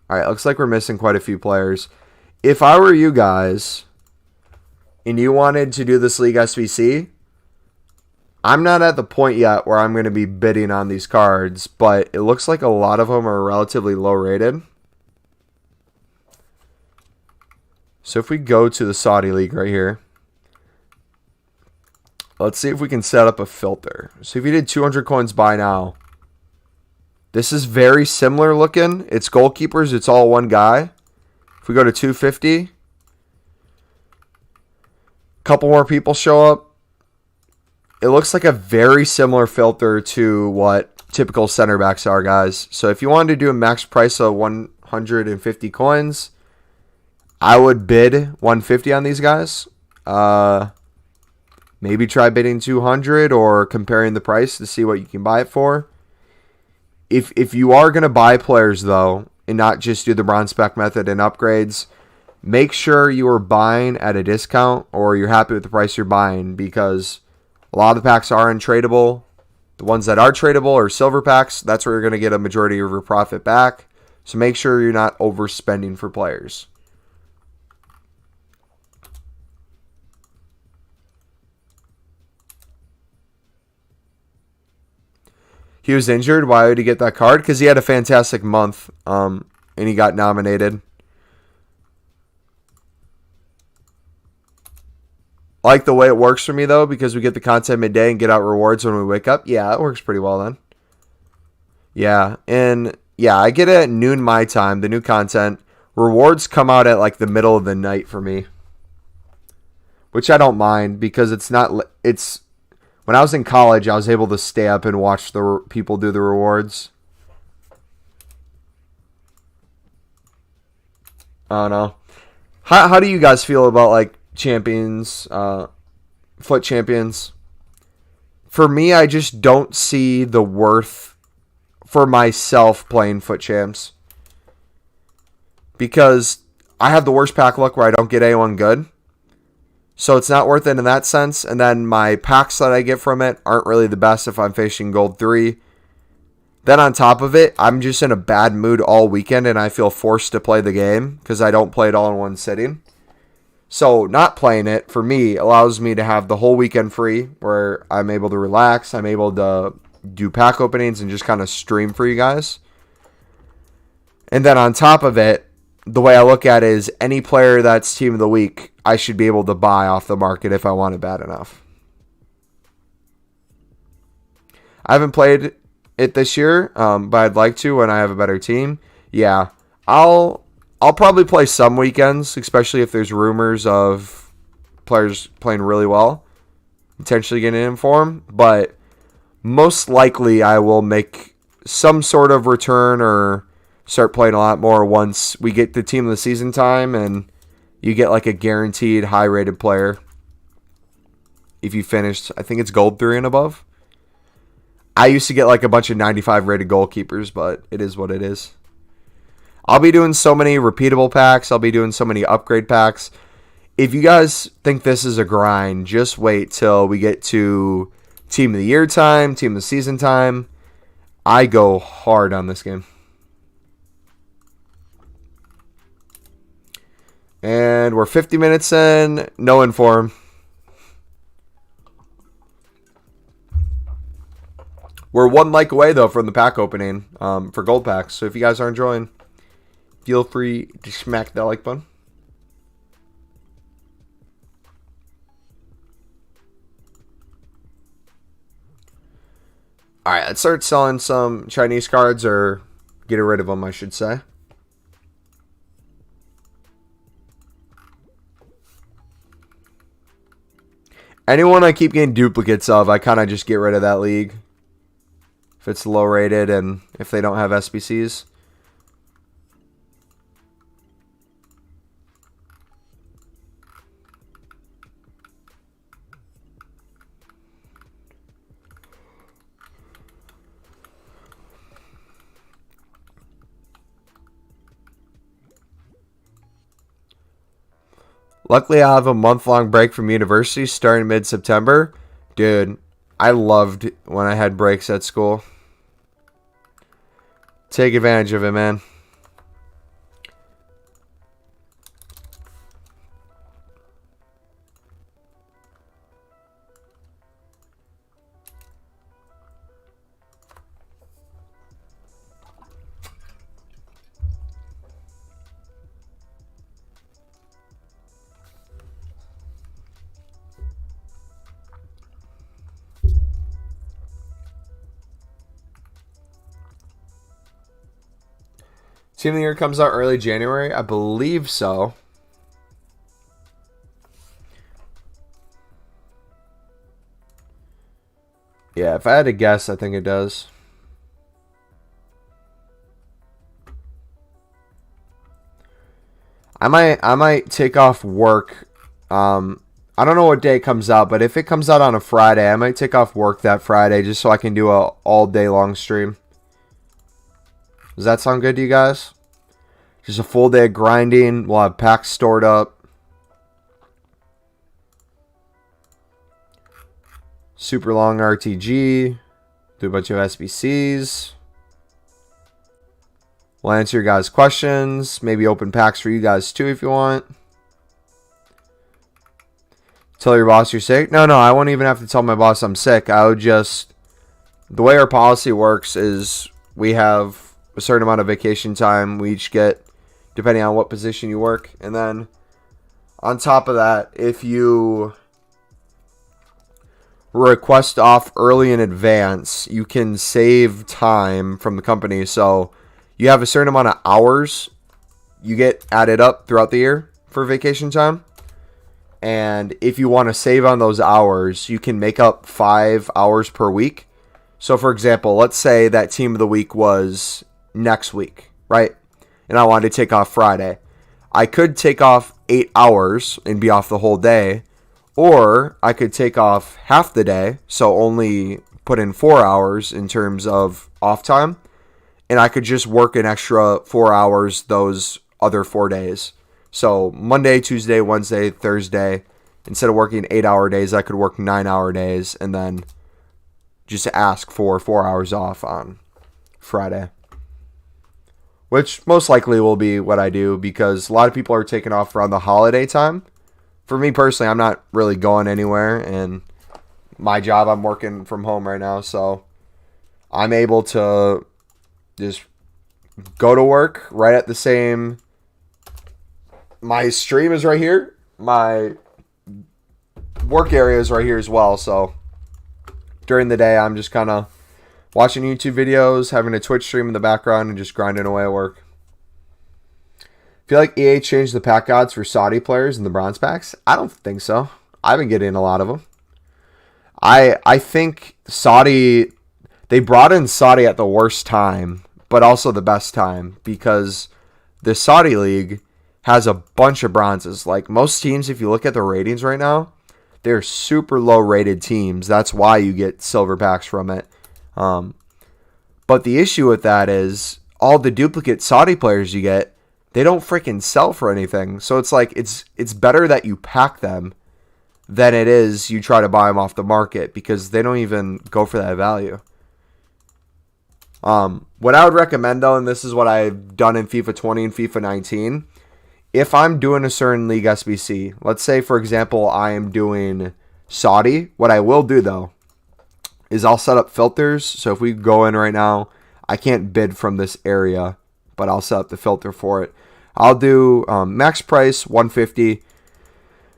All right, looks like we're missing quite a few players. If I were you guys and you wanted to do this league SBC, I'm not at the point yet where I'm going to be bidding on these cards, but it looks like a lot of them are relatively low rated. So if we go to the Saudi League right here, let's see if we can set up a filter. So if you did 200 coins buy now, this is very similar looking. It's goalkeepers. It's all one guy. If we go to 250, a couple more people show up. It looks like a very similar filter to what typical center backs are, guys. So if you wanted to do a max price of 150 coins, I would bid 150 on these guys. Maybe try bidding 200 or comparing the price to see what you can buy it for. If you are going to buy players, though, and not just do the bronze spec method and upgrades, make sure you are buying at a discount or you're happy with the price you're buying, because a lot of the packs are untradeable. The ones that are tradable are silver packs. That's where you're going to get a majority of your profit back. So make sure you're not overspending for players. He was injured. Why would he get that card? Because he had a fantastic month, and he got nominated. I like the way it works for me, though, because we get the content midday and get out rewards when we wake up. Yeah, it works pretty well then. Yeah, and yeah, I get it at noon my time, the new content. Rewards come out at like the middle of the night for me, which I don't mind, because it's not... When I was in college, I was able to stay up and watch the people do the rewards. I don't know. How do you guys feel about like champions, foot champions? For me, I just don't see the worth for myself playing foot champs, because I have the worst pack luck where I don't get anyone good. So it's not worth it in that sense. And then my packs that I get from it aren't really the best if I'm fishing gold 3. Then on top of it, I'm just in a bad mood all weekend and I feel forced to play the game because I don't play it all in one sitting. So not playing it, for me, allows me to have the whole weekend free where I'm able to relax. I'm able to do pack openings and just kind of stream for you guys. And then on top of it, the way I look at it is any player that's team of the week, I should be able to buy off the market if I want it bad enough. I haven't played it this year, but I'd like to when I have a better team. Yeah, I'll probably play some weekends, especially if there's rumors of players playing really well, potentially getting in form. But most likely I will make some sort of return or start playing a lot more once we get the team of the season time and you get like a guaranteed high rated player. If you finished, I think it's gold 3 and above. I used to get like a bunch of 95 rated goalkeepers, but it is what it is. I'll be doing so many repeatable packs. I'll be doing so many upgrade packs. If you guys think this is a grind, just wait till we get to team of the year time, team of the season time. I go hard on this game. And we're 50 minutes in. No inform. We're 1 like away, though, from the pack opening for gold packs. So if you guys are enjoying, feel free to smack that like button. All right, let's start selling some Chinese cards, or getting rid of them, I should say. Anyone I keep getting duplicates of, I kind of just get rid of that league. If it's low rated and if they don't have SBCs. Luckily, I have a month-long break from university starting mid-September. Dude, I loved when I had breaks at school. Take advantage of it, man. Team of the Year comes out early January. I believe so. Yeah, if I had to guess, I think it does. I might take off work. I don't know what day it comes out, but if it comes out on a Friday, I might take off work that Friday just so I can do a all day long stream. Does that sound good to you guys? Just a full day of grinding. We'll have packs stored up. Super long RTG. Do a bunch of SBCs. We'll answer your guys' questions. Maybe open packs for you guys too if you want. Tell your boss you're sick. No, I won't even have to tell my boss I'm sick. I would just... The way our policy works is we have a certain amount of vacation time we each get, depending on what position you work. And then on top of that, if you request off early in advance, you can save time from the company. So you have a certain amount of hours you get added up throughout the year for vacation time. And if you want to save on those hours, you can make up 5 hours per week. So for example, let's say that team of the week was next week, right? And I wanted to take off Friday. I could take off 8 hours and be off the whole day, or I could take off half the day, so only put in 4 hours in terms of off time, and I could just work an extra 4 hours those other 4 days. So Monday, Tuesday, Wednesday, Thursday, instead of working 8-hour days, I could work 9-hour days and then just ask for 4 hours off on Friday. Which most likely will be what I do because a lot of people are taking off around the holiday time. For me personally, I'm not really going anywhere, and my job, I'm working from home right now, so I'm able to just go to work right at the same... My stream is right here. My work area is right here as well, so during the day, I'm just kind of watching YouTube videos, having a Twitch stream in the background, and just grinding away at work. Feel like EA changed the pack odds for Saudi players in the bronze packs? I don't think so. I've been getting a lot of them. I think Saudi, they brought in Saudi at the worst time, but also the best time, because the Saudi league has a bunch of bronzes. Like most teams, if you look at the ratings right now, they're super low rated teams. That's why you get silver packs from it. But the issue with that is all the duplicate Saudi players you get, they don't freaking sell for anything. So it's like it's better that you pack them than it is you try to buy them off the market, because they don't even go for that value. What I would recommend though, and this is what I've done in FIFA 20 and FIFA 19, if I'm doing a certain league SBC, let's say for example I am doing Saudi, what I will do though is I'll set up filters. So if we go in right now, I can't bid from this area, but I'll set up the filter for it. I'll do max price 150.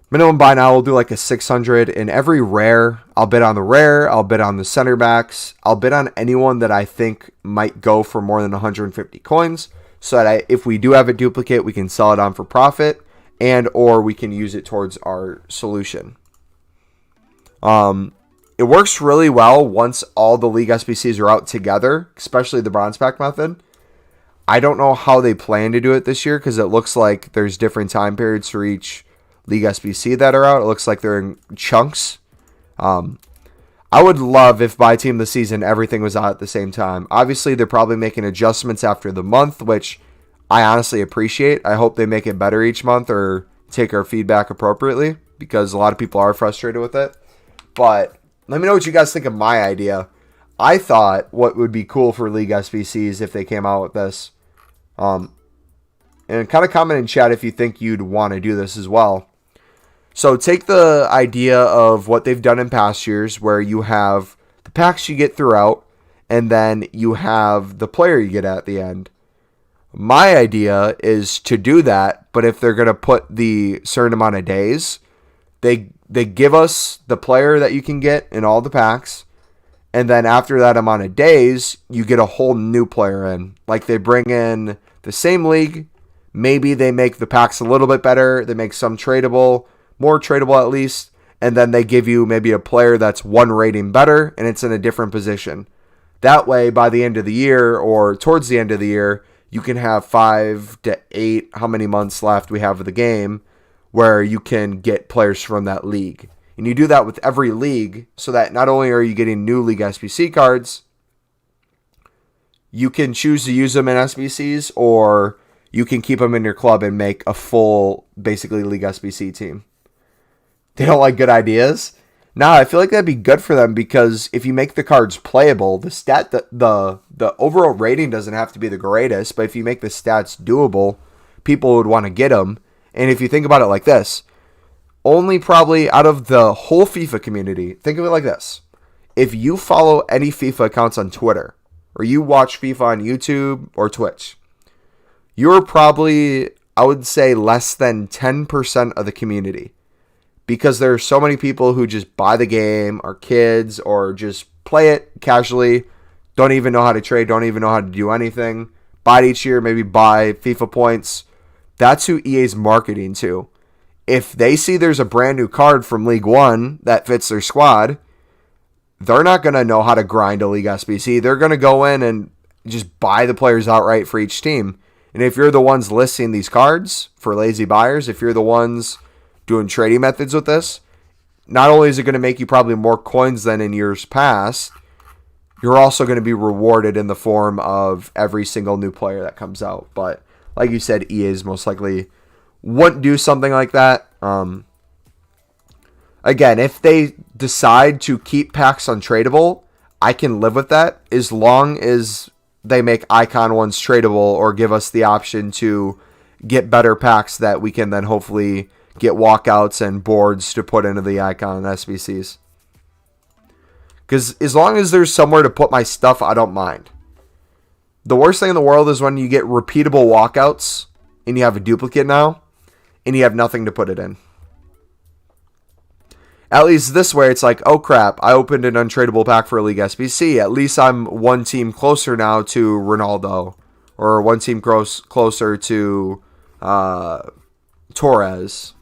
Minimum buy now, we'll do like a 600. And every rare, I'll bid on the rare. I'll bid on the center backs. I'll bid on anyone that I think might go for more than 150 coins. So that if we do have a duplicate, we can sell it on for profit. And or we can use it towards our solution. It works really well once all the League SBCs are out together, especially the bronze pack method. I don't know how they plan to do it this year because it looks like there's different time periods for each League SBC that are out. It looks like they're in chunks. I would love if by team of the season everything was out at the same time. Obviously, they're probably making adjustments after the month, which I honestly appreciate. I hope they make it better each month or take our feedback appropriately because a lot of people are frustrated with it. But let me know what you guys think of my idea. I thought what would be cool for League SBCs if they came out with this. And kind of comment in chat if you think you'd want to do this as well. So take the idea of what they've done in past years where you have the packs you get throughout and then you have the player you get at the end. My idea is to do that, but if they're going to put the certain amount of days, they give us the player that you can get in all the packs, and then after that amount of days, you get a whole new player in. Like they bring in the same league, maybe they make the packs a little bit better, they make some tradable, more tradable at least, and then they give you maybe a player that's one rating better, and it's in a different position. That way, by the end of the year, or towards the end of the year, you can have 5 to 8, how many months left we have of the game, where you can get players from that league. And you do that with every league so that not only are you getting new League SBC cards, you can choose to use them in SBCs or you can keep them in your club and make a full, basically, League SBC team. They don't like good ideas? Nah, I feel like that'd be good for them because if you make the cards playable, the overall rating doesn't have to be the greatest, but if you make the stats doable, people would want to get them. And if you think about it like this, only probably out of the whole FIFA community, think of it like this. If you follow any FIFA accounts on Twitter, or you watch FIFA on YouTube or Twitch, you're probably, I would say, less than 10% of the community. Because there are so many people who just buy the game, are kids, or just play it casually, don't even know how to trade, don't even know how to do anything, buy it each year, maybe buy FIFA points. That's who EA's marketing to. If they see there's a brand new card from League One that fits their squad, they're not going to know how to grind a League SBC. They're going to go in and just buy the players outright for each team. And if you're the ones listing these cards for lazy buyers, if you're the ones doing trading methods with this, not only is it going to make you probably more coins than in years past, you're also going to be rewarded in the form of every single new player that comes out. But like you said, EA's most likely wouldn't do something like that. Again, if they decide to keep packs untradeable, I can live with that as long as they make icon ones tradable or give us the option to get better packs that we can then hopefully get walkouts and boards to put into the icon SBCs. Because as long as there's somewhere to put my stuff, I don't mind. The worst thing in the world is when you get repeatable walkouts and you have a duplicate now and you have nothing to put it in. At least this way, it's like, oh crap, I opened an untradeable pack for a League SBC. At least I'm one team closer now to Ronaldo, or one team closer to Torres.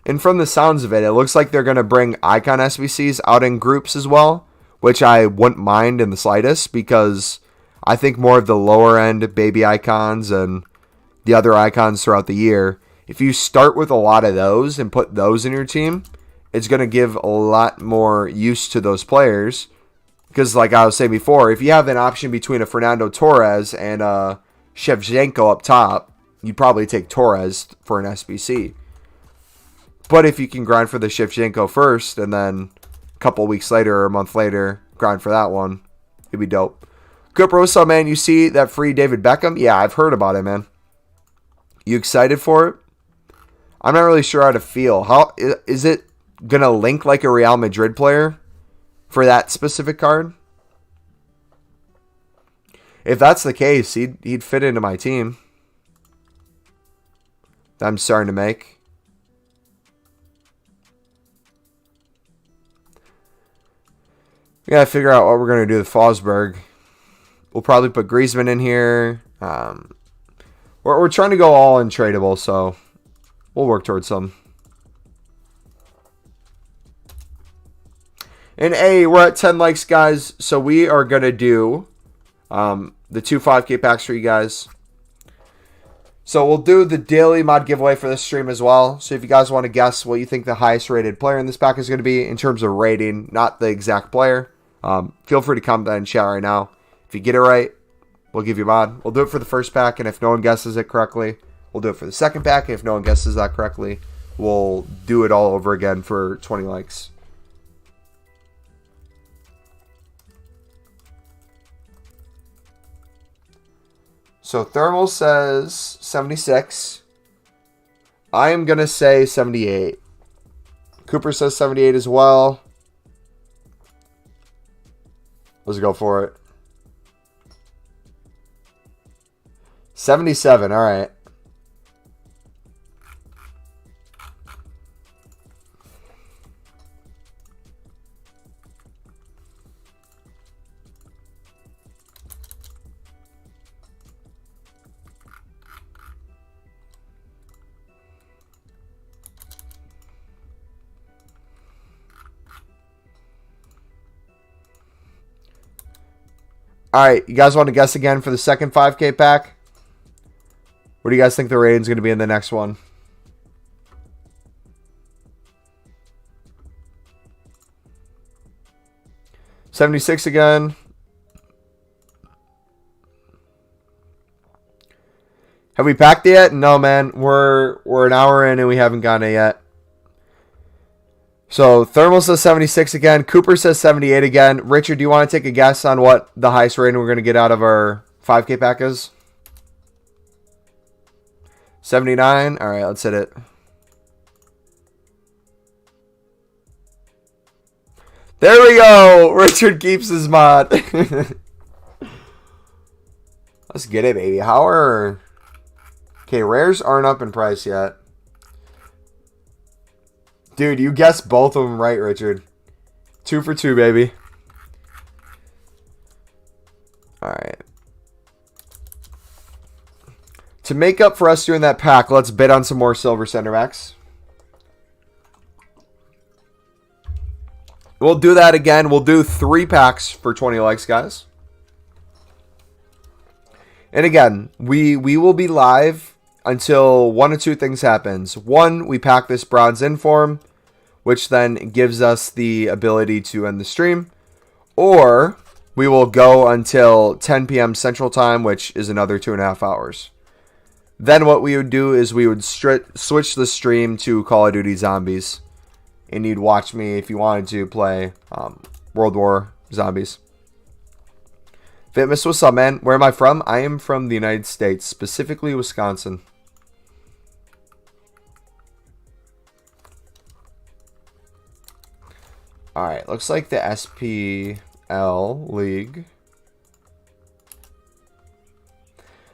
And from the sounds of it, it looks like they're going to bring icon SBCs out in groups as well, which I wouldn't mind in the slightest, because I think more of the lower end baby icons and the other icons throughout the year, if you start with a lot of those and put those in your team, it's going to give a lot more use to those players. Because like I was saying before, if you have an option between a Fernando Torres and a Shevchenko up top, you'd probably take Torres for an SBC. But if you can grind for the Shevchenko first and then a couple weeks later or a month later, grind for that one, it'd be dope. Good Rosa, man, you see that free David Beckham? Yeah, I've heard about it, man. You excited for it? I'm not really sure how to feel. How is it going to link like a Real Madrid player for that specific card. If that's the case, he'd fit into my team that I'm starting to make. We got to figure out what we're going to do with Fosberg. We'll probably put Griezmann in here. We're trying to go all untradeable, so we'll work towards some. And A, we're at 10 likes, guys, so we are going to do the 2 5K packs for you guys. So we'll do the daily mod giveaway for this stream as well. So if you guys want to guess what you think the highest rated player in this pack is going to be in terms of rating, not the exact player, feel free to comment that in chat right now. If you get it right, we'll give you a mod. We'll do it for the first pack, and if no one guesses it correctly, we'll do it for the second pack. And if no one guesses that correctly, we'll do it all over again for 20 likes. So Thermal says 76. I am going to say 78. Cooper says 78 as well. Let's go for it. 77, all right. All right, you guys want to guess again for the second 5K pack? What do you guys think the rating's going to be in the next one? $76 again. Have we packed it yet? No, man. We're an hour in and we haven't gotten it yet. So Thermal says 76 again. Cooper says 78 again. Richard, do you want to take a guess on what the highest rating we're going to get out of our 5K pack is? 79. All right, let's hit it. There we go. Richard keeps his mod. Let's get it, baby. How are... Okay, rares aren't up in price yet. Dude, you guessed both of them right, Richard. 2 for 2, baby. All right. To make up for us doing that pack, let's bid on some more silver center backs. We'll do that again. We'll do 3 packs for 20 likes, guys. And again, we will be live until one of two things happens. One, we pack this bronze inform, which then gives us the ability to end the stream. Or we will go until 10 p.m. Central Time, which is another 2.5 hours. Then what we would do is we would switch the stream to Call of Duty Zombies. And you'd watch me if you wanted to play World War Zombies. Fitness, what's up, man? Where am I from? I am from the United States, specifically Wisconsin. Alright, looks like the SPL League.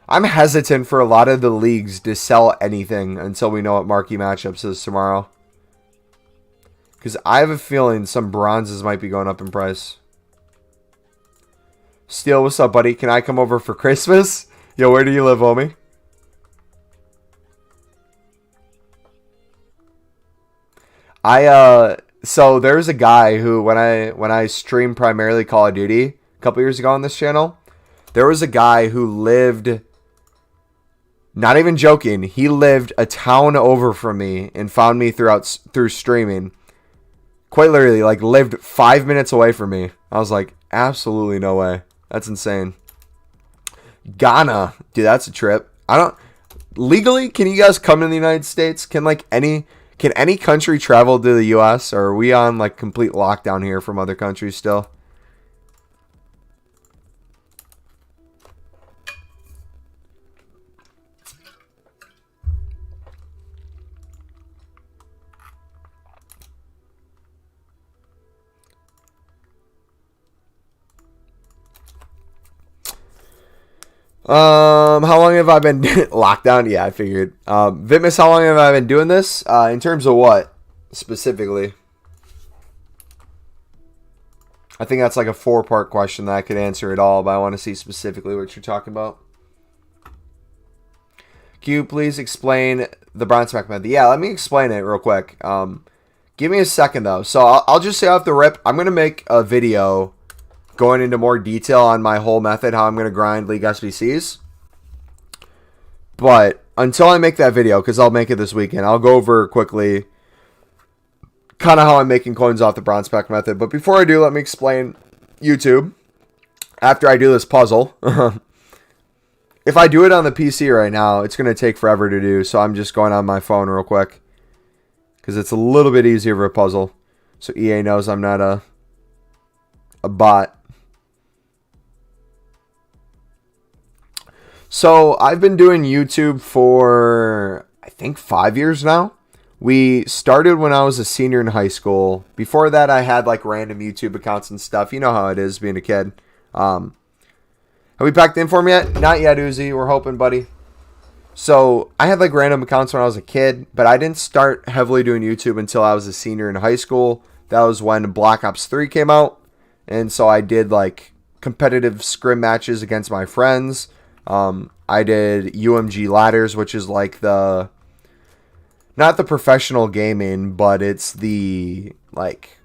I'm hesitant for a lot of the leagues to sell anything until we know what Marquee Matchups is tomorrow. Because I have a feeling some bronzes might be going up in price. Steel, what's up, buddy? Can I come over for Christmas? Yo, where do you live, homie? So there's a guy who, when I streamed primarily Call of Duty a couple years ago on this channel, there was a guy who lived, not even joking, he lived a town over from me and found me through streaming. Quite literally, like, lived 5 minutes away from me. I was like, absolutely no way. That's insane. Ghana. Dude, that's a trip. Legally, can you guys come to the United States? Can any country travel to the U.S.? Or are we on, like, complete lockdown here from other countries still? How long have I been locked down? Yeah, I figured. Vitmus, how long have I been doing this? In terms of what specifically? I think that's like a 4-part question that I could answer it all, but I want to see specifically what you're talking about. Can you please explain the bronze pack method? Yeah, let me explain it real quick. Give me a second though. So I'll just say off the rip, I'm gonna make a video going into more detail on my whole method, how I'm going to grind League SBCs. But until I make that video, because I'll make it this weekend, I'll go over quickly kind of how I'm making coins off the bronze pack method. But before I do, let me explain YouTube after I do this puzzle. If I do it on the PC right now, it's going to take forever to do, so I'm just going on my phone real quick because it's a little bit easier of a puzzle. So EA knows I'm not a bot. So I've been doing YouTube for, I think, 5 years now. We started when I was a senior in high school. Before that, I had like random YouTube accounts and stuff. You know how it is being a kid. Have we packed the inform yet? Not yet, Uzi. We're hoping, buddy. So I had like random accounts when I was a kid, but I didn't start heavily doing YouTube until I was a senior in high school. That was when Black Ops 3 came out. And so I did like competitive scrim matches against my friends. I did UMG ladders, which is like the, not the professional gaming, but it's the, like,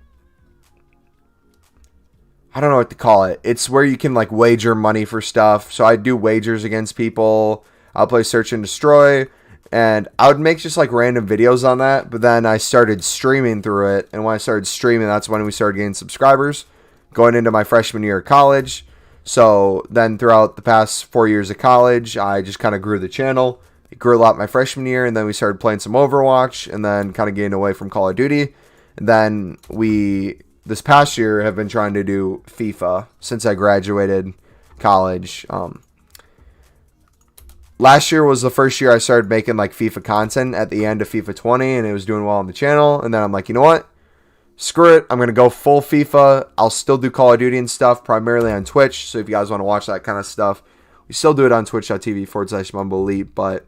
I don't know what to call it. It's where you can like wager money for stuff. So I do wagers against people. I'll play Search and Destroy, and I would make just like random videos on that. But then I started streaming through it. And when I started streaming, that's when we started getting subscribers going into my freshman year of college. So then throughout the past 4 years of college, I just kind of grew the channel. It grew a lot my freshman year, and then we started playing some Overwatch, and then kind of getting away from Call of Duty. And then this past year, have been trying to do FIFA since I graduated college. Last year was the first year I started making like FIFA content at the end of FIFA 20, and it was doing well on the channel. And then I'm like, you know what? Screw it. I'm going to go full FIFA. I'll still do Call of Duty and stuff, primarily on Twitch. So if you guys want to watch that kind of stuff, we still do it on twitch.tv/MumboElite. But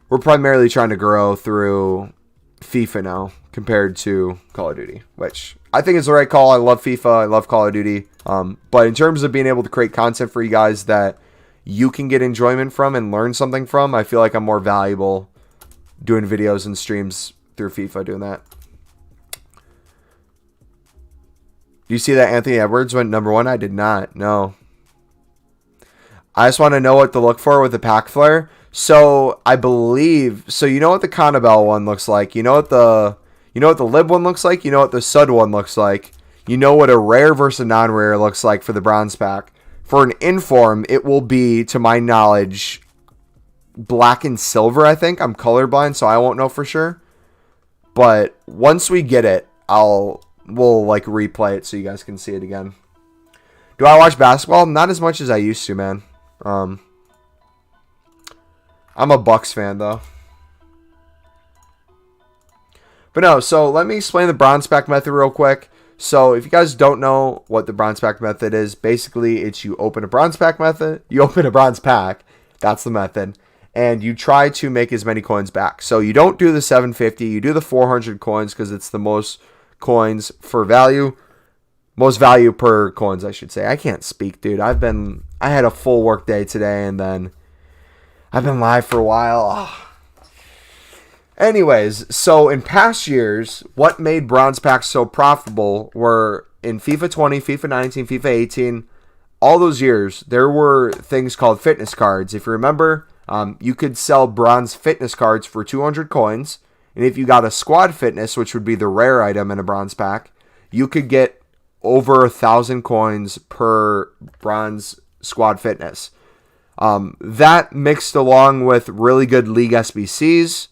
we're primarily trying to grow through FIFA now compared to Call of Duty, which I think is the right call. I love FIFA. I love Call of Duty. But in terms of being able to create content for you guys that you can get enjoyment from and learn something from, I feel like I'm more valuable doing videos and streams through FIFA doing that. Do you see that Anthony Edwards went #1? I did not. No. I just want to know what to look for with the pack flare. So I believe, so you know what the Cannibal one looks like. You know what the Lib one looks like. You know what the Sud one looks like. You know what a rare versus non-rare looks like for the bronze pack. For an inform, it will be, to my knowledge, black and silver, I think. I'm colorblind, so I won't know for sure. But once we get it, we'll like replay it so you guys can see it again. Do I watch basketball? Not as much as I used to, man. I'm a Bucks fan though. But no, so let me explain the bronze pack method real quick. So if you guys don't know what the bronze pack method is, basically it's you open a bronze pack method, you open a bronze pack, that's the method, and you try to make as many coins back. So you don't do the 750, you do the 400 coins because it's the most coins for value, most value per coins, I should say. I can't speak, dude. I had a full work day today, and then I've been live for a while. Oh. Anyways, so in past years, what made bronze packs so profitable were in FIFA 20, FIFA 19, FIFA 18, all those years, there were things called fitness cards. If you remember, you could sell bronze fitness cards for 200 coins. And if you got a squad fitness, which would be the rare item in a bronze pack, you could get over 1,000 coins per bronze squad fitness. That mixed along with really good league SBCs.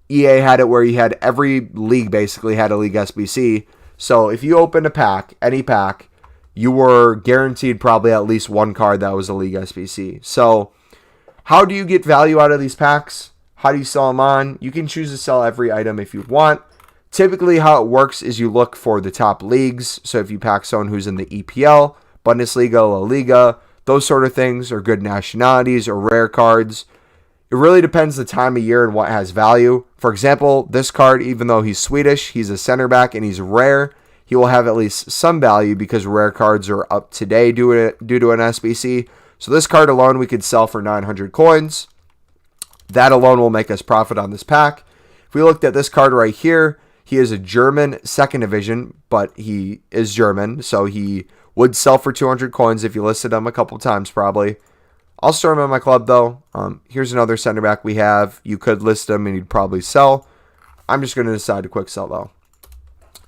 EA had it where you had every league basically had a league SBC. So if you opened a pack, any pack, you were guaranteed probably at least one card that was a league SBC. So how do you get value out of these packs? How do you sell them on? You can choose to sell every item if you want. Typically how it works is you look for the top leagues. So if you pack someone who's in the EPL, Bundesliga, La Liga, those sort of things, or good nationalities or rare cards. It really depends the time of year and what has value. For example, this card, even though he's Swedish, he's a center back and he's rare, he will have at least some value because rare cards are up today due to an SBC. So this card alone we could sell for 900 coins. That alone will make us profit on this pack. If we looked at this card right here, he is a German second division, but he is German, so he would sell for 200 coins if you listed him a couple times probably. I'll store him in my club though. Here's another center back we have. You could list him and he'd probably sell. I'm just going to decide to quick sell though.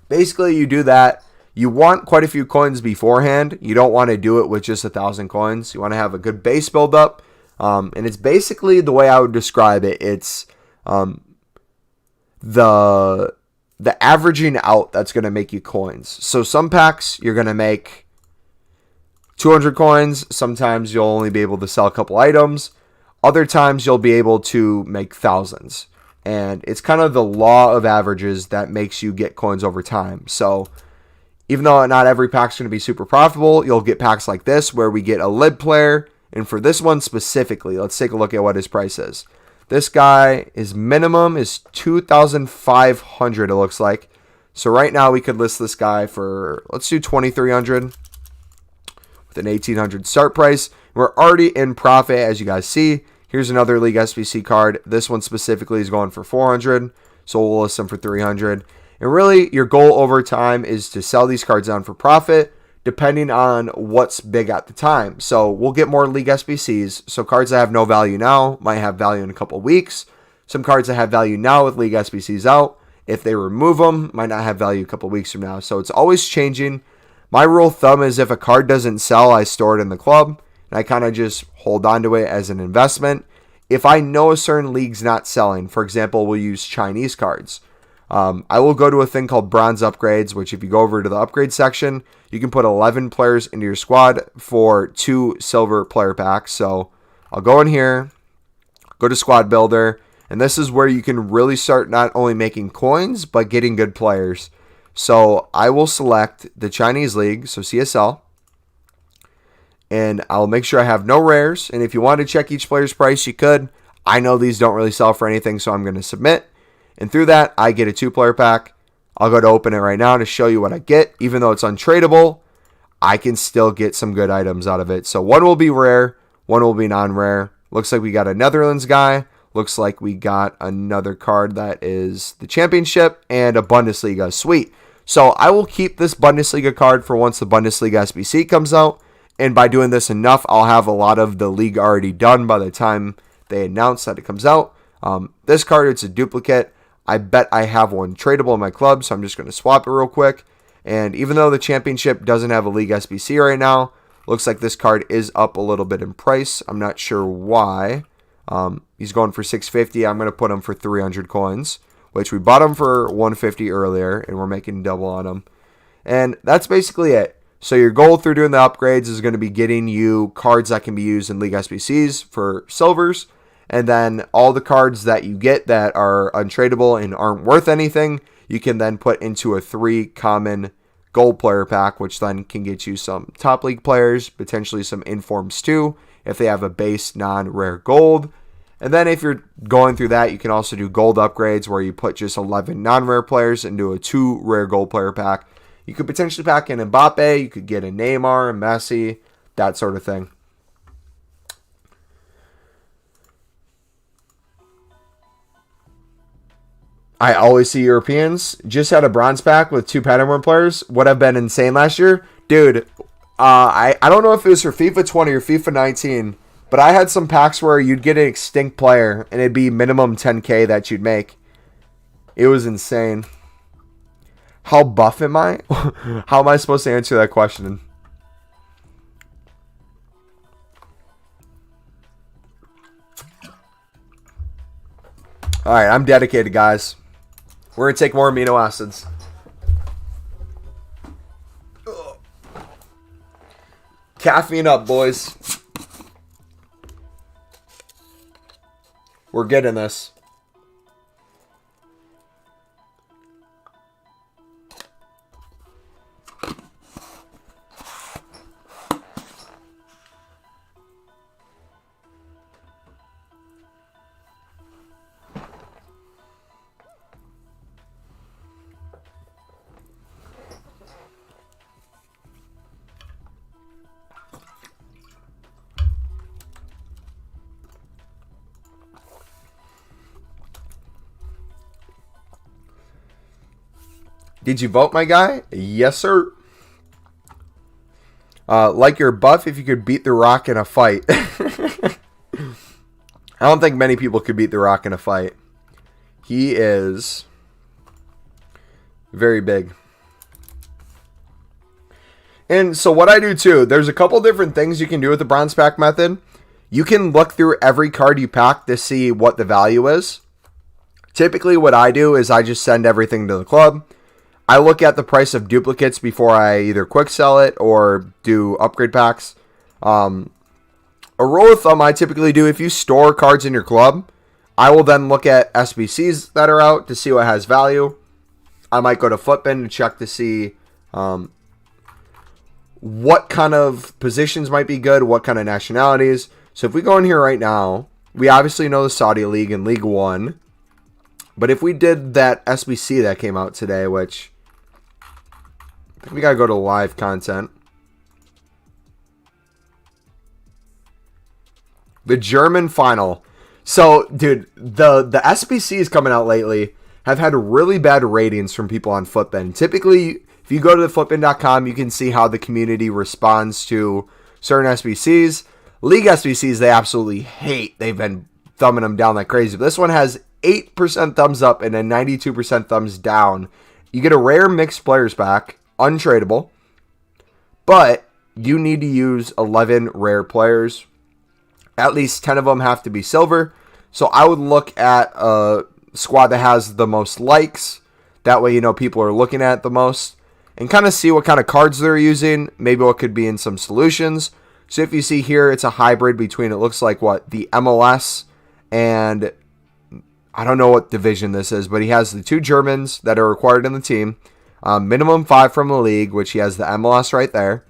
Basically, you do that. You want quite a few coins beforehand. You don't want to do it with just 1,000 coins. You want to have a good base build up. And it's basically the way I would describe it. It's the averaging out that's going to make you coins. So some packs you're going to make 200 coins. Sometimes you'll only be able to sell a couple items. Other times you'll be able to make thousands. And it's kind of the law of averages that makes you get coins over time. So even though not every pack's going to be super profitable, you'll get packs like this where we get a lid player. And for this one specifically, let's take a look at what his price is. This guy, his minimum is 2,500, it looks like. So right now we could list this guy for, let's do 2,300 with an 1,800 start price. We're already in profit, as you guys see. Here's another League SBC card. This one specifically is going for 400, so we'll list them for 300. And really, your goal over time is to sell these cards down for profit, depending on what's big at the time. So we'll get more League SBCs. So cards that have no value now might have value in a couple weeks. Some cards that have value now with League SBCs out, if they remove them, might not have value a couple weeks from now. So it's always changing. My rule of thumb is if a card doesn't sell, I store it in the club. And I kind of just hold on to it as an investment. If I know a certain league's not selling, for example, we'll use Chinese cards. I will go to a thing called bronze upgrades, which if you go over to the upgrade section, you can put 11 players into your squad for 2 silver player packs. So I'll go in here, go to squad builder, and this is where you can really start not only making coins, but getting good players. So I will select the Chinese league, so CSL, and I'll make sure I have no rares. And if you want to check each player's price, you could. I know these don't really sell for anything, so I'm going to submit. And through that, I get a 2-player pack. I'll go to open it right now to show you what I get. Even though it's untradeable, I can still get some good items out of it. So one will be rare, one will be non-rare. Looks like we got a Netherlands guy. Looks like we got another card that is the championship and a Bundesliga. Sweet. So I will keep this Bundesliga card for once the Bundesliga SBC comes out. And by doing this enough, I'll have a lot of the league already done by the time they announce that it comes out. This card, it's a duplicate. I bet I have one tradable in my club, so I'm just going to swap it real quick. And even though the championship doesn't have a League SBC right now, looks like this card is up a little bit in price. I'm not sure why. He's going for 650. I'm going to put him for 300 coins, which we bought him for 150 earlier, and we're making double on him. And that's basically it. So your goal through doing the upgrades is going to be getting you cards that can be used in League SBCs for silvers. And then all the cards that you get that are untradeable and aren't worth anything, you can then put into a 3 common gold player pack, which then can get you some top league players, potentially some informs too, if they have a base non-rare gold. And then if you're going through that, you can also do gold upgrades where you put just 11 non-rare players into a 2 rare gold player pack. You could potentially pack in Mbappe, you could get a Neymar, Messi, that sort of thing. I always see Europeans. Just had a bronze pack with 2 Paderborn players. Would have been insane last year. Dude, I don't know if it was for FIFA 20 or FIFA 19, but I had some packs where you'd get an extinct player, and it'd be minimum 10K that you'd make. It was insane. How buff am I? How am I supposed to answer that question? Alright, I'm dedicated, guys. We're going to take more amino acids. Ugh. Caffeine up, boys. We're getting this. Did you vote, my guy? Yes, sir. Like your buff if you could beat The Rock in a fight. I don't think many people could beat The Rock in a fight. He is very big. And so what I do too, there's a couple different things you can do with the bronze pack method. You can look through every card you pack to see what the value is. Typically what I do is I just send everything to the club. I look at the price of duplicates before I either quick sell it or do upgrade packs. A rule of thumb I typically do, if you store cards in your club, I will then look at SBCs that are out to see what has value. I might go to Footbin to check to see what kind of positions might be good, what kind of nationalities. So if we go in here right now, we obviously know the Saudi League and League One. But if we did that SBC that came out today, which I think we got to go to live content. The German final. So, dude, the SBCs coming out lately have had really bad ratings from people on Footbin. Typically, if you go to the footbin.com, you can see how the community responds to certain SBCs. League SBCs, they absolutely hate. They've been thumbing them down like crazy. But this one has 8% thumbs up and a 92% thumbs down. You get a rare mixed players pack, untradeable, but you need to use 11 rare players. At least 10 of them have to be silver. So I would look at a squad that has the most likes. That way, you know, people are looking at it the most. And kind of see what kind of cards they're using. Maybe what could be in some solutions. So if you see here, it's a hybrid between, it looks like what, the MLS and I don't know what division this is, but he has the 2 Germans that are required in the team. Minimum 5 from the league, which he has the MLS right there.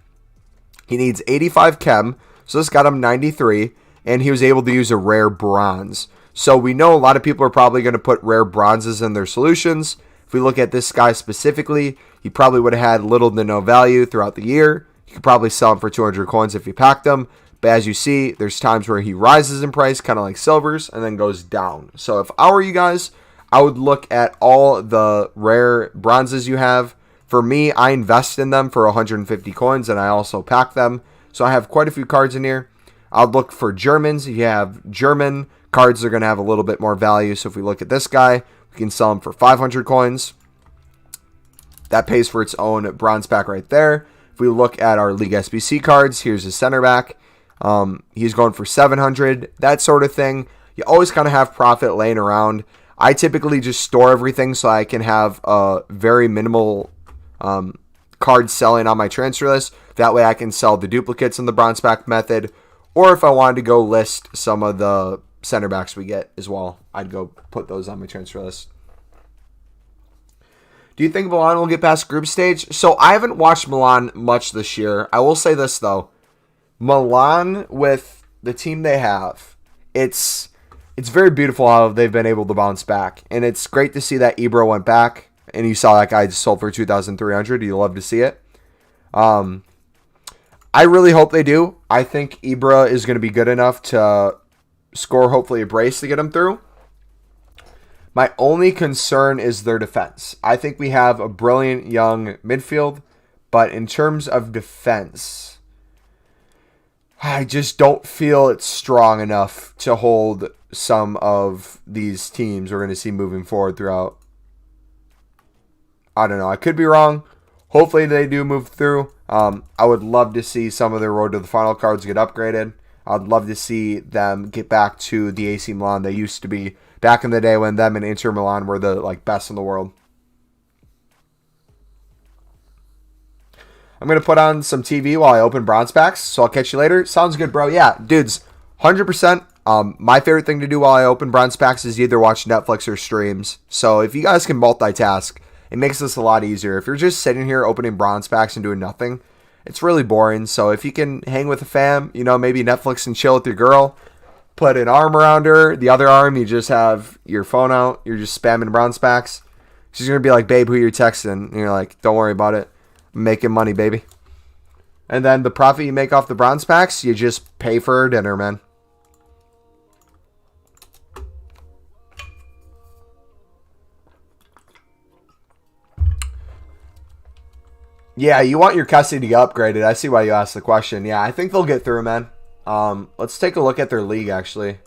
He needs 85 chem, so this got him 93, and he was able to use a rare bronze. So we know a lot of people are probably going to put rare bronzes in their solutions. If we look at this guy specifically, he probably would have had little to no value throughout the year. You could probably sell him for 200 coins if you packed them. But as you see, there's times where he rises in price, kind of like silvers, and then goes down. So if I were you guys, I would look at all the rare bronzes you have. For me, I invest in them for 150 coins, and I also pack them. So I have quite a few cards in here. I'll look for Germans. If you have German cards, they're going to have a little bit more value. So if we look at this guy, we can sell him for 500 coins. That pays for its own bronze pack right there. If we look at our League SBC cards, here's his center back. He's going for 700, that sort of thing. You always kind of have profit laying around. I typically just store everything so I can have a very minimal card selling on my transfer list. That way I can sell the duplicates in the bronze pack method. Or if I wanted to go list some of the center backs we get as well, I'd go put those on my transfer list. Do you think Milan will get past group stage? So I haven't watched Milan much this year. I will say this though. Milan, with the team they have, it's very beautiful how they've been able to bounce back. And it's great to see that Ibra went back. And you saw that guy just sold for 2,300. You love to see it. I really hope they do. I think Ibra is going to be good enough to score hopefully a brace to get him through. My only concern is their defense. I think we have a brilliant young midfield. But in terms of defense, I just don't feel it's strong enough to hold some of these teams we're going to see moving forward throughout. I don't know. I could be wrong. Hopefully they do move through. I would love to see some of their road to the final cards get upgraded. I'd love to see them get back to the AC Milan they used to be back in the day when them and Inter Milan were the best in the world. I'm going to put on some TV while I open bronze packs, so I'll catch you later. Sounds good, bro. Yeah, dudes, 100%. My favorite thing to do while I open bronze packs is either watch Netflix or streams. So if you guys can multitask, it makes this a lot easier. If you're just sitting here opening bronze packs and doing nothing, it's really boring. So if you can hang with a fam, maybe Netflix and chill with your girl, put an arm around her, the other arm, you just have your phone out, you're just spamming bronze packs. She's going to be like, babe, who you're texting? And you're like, don't worry about it. I'm making money, baby. And then the profit you make off the bronze packs, you just pay for her dinner, man. Yeah, you want your Kessie to get upgraded. I see why you asked the question. Yeah, I think they'll get through, man. Let's take a look at their league, actually.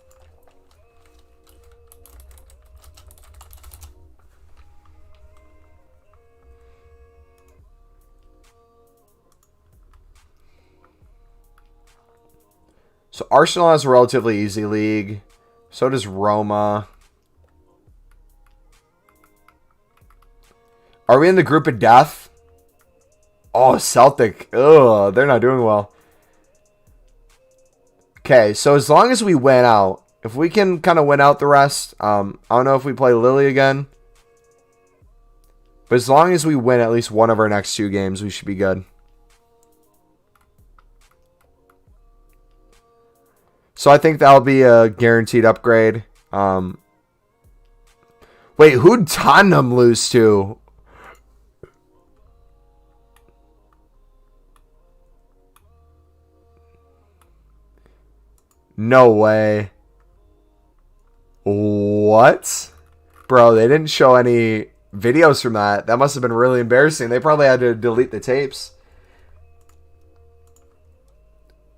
So Arsenal has a relatively easy league. So does Roma. Are we in the group of death? Oh, Celtic. Ugh, they're not doing well. Okay, so as long as we win out, if we can kind of win out the rest, I don't know if we play Lily again. But as long as we win at least one of our next 2 games, we should be good. So I think that'll be a guaranteed upgrade. Wait, who'd Tottenham lose to? No way. What? Bro, they didn't show any videos from that. That must have been really embarrassing. They probably had to delete the tapes.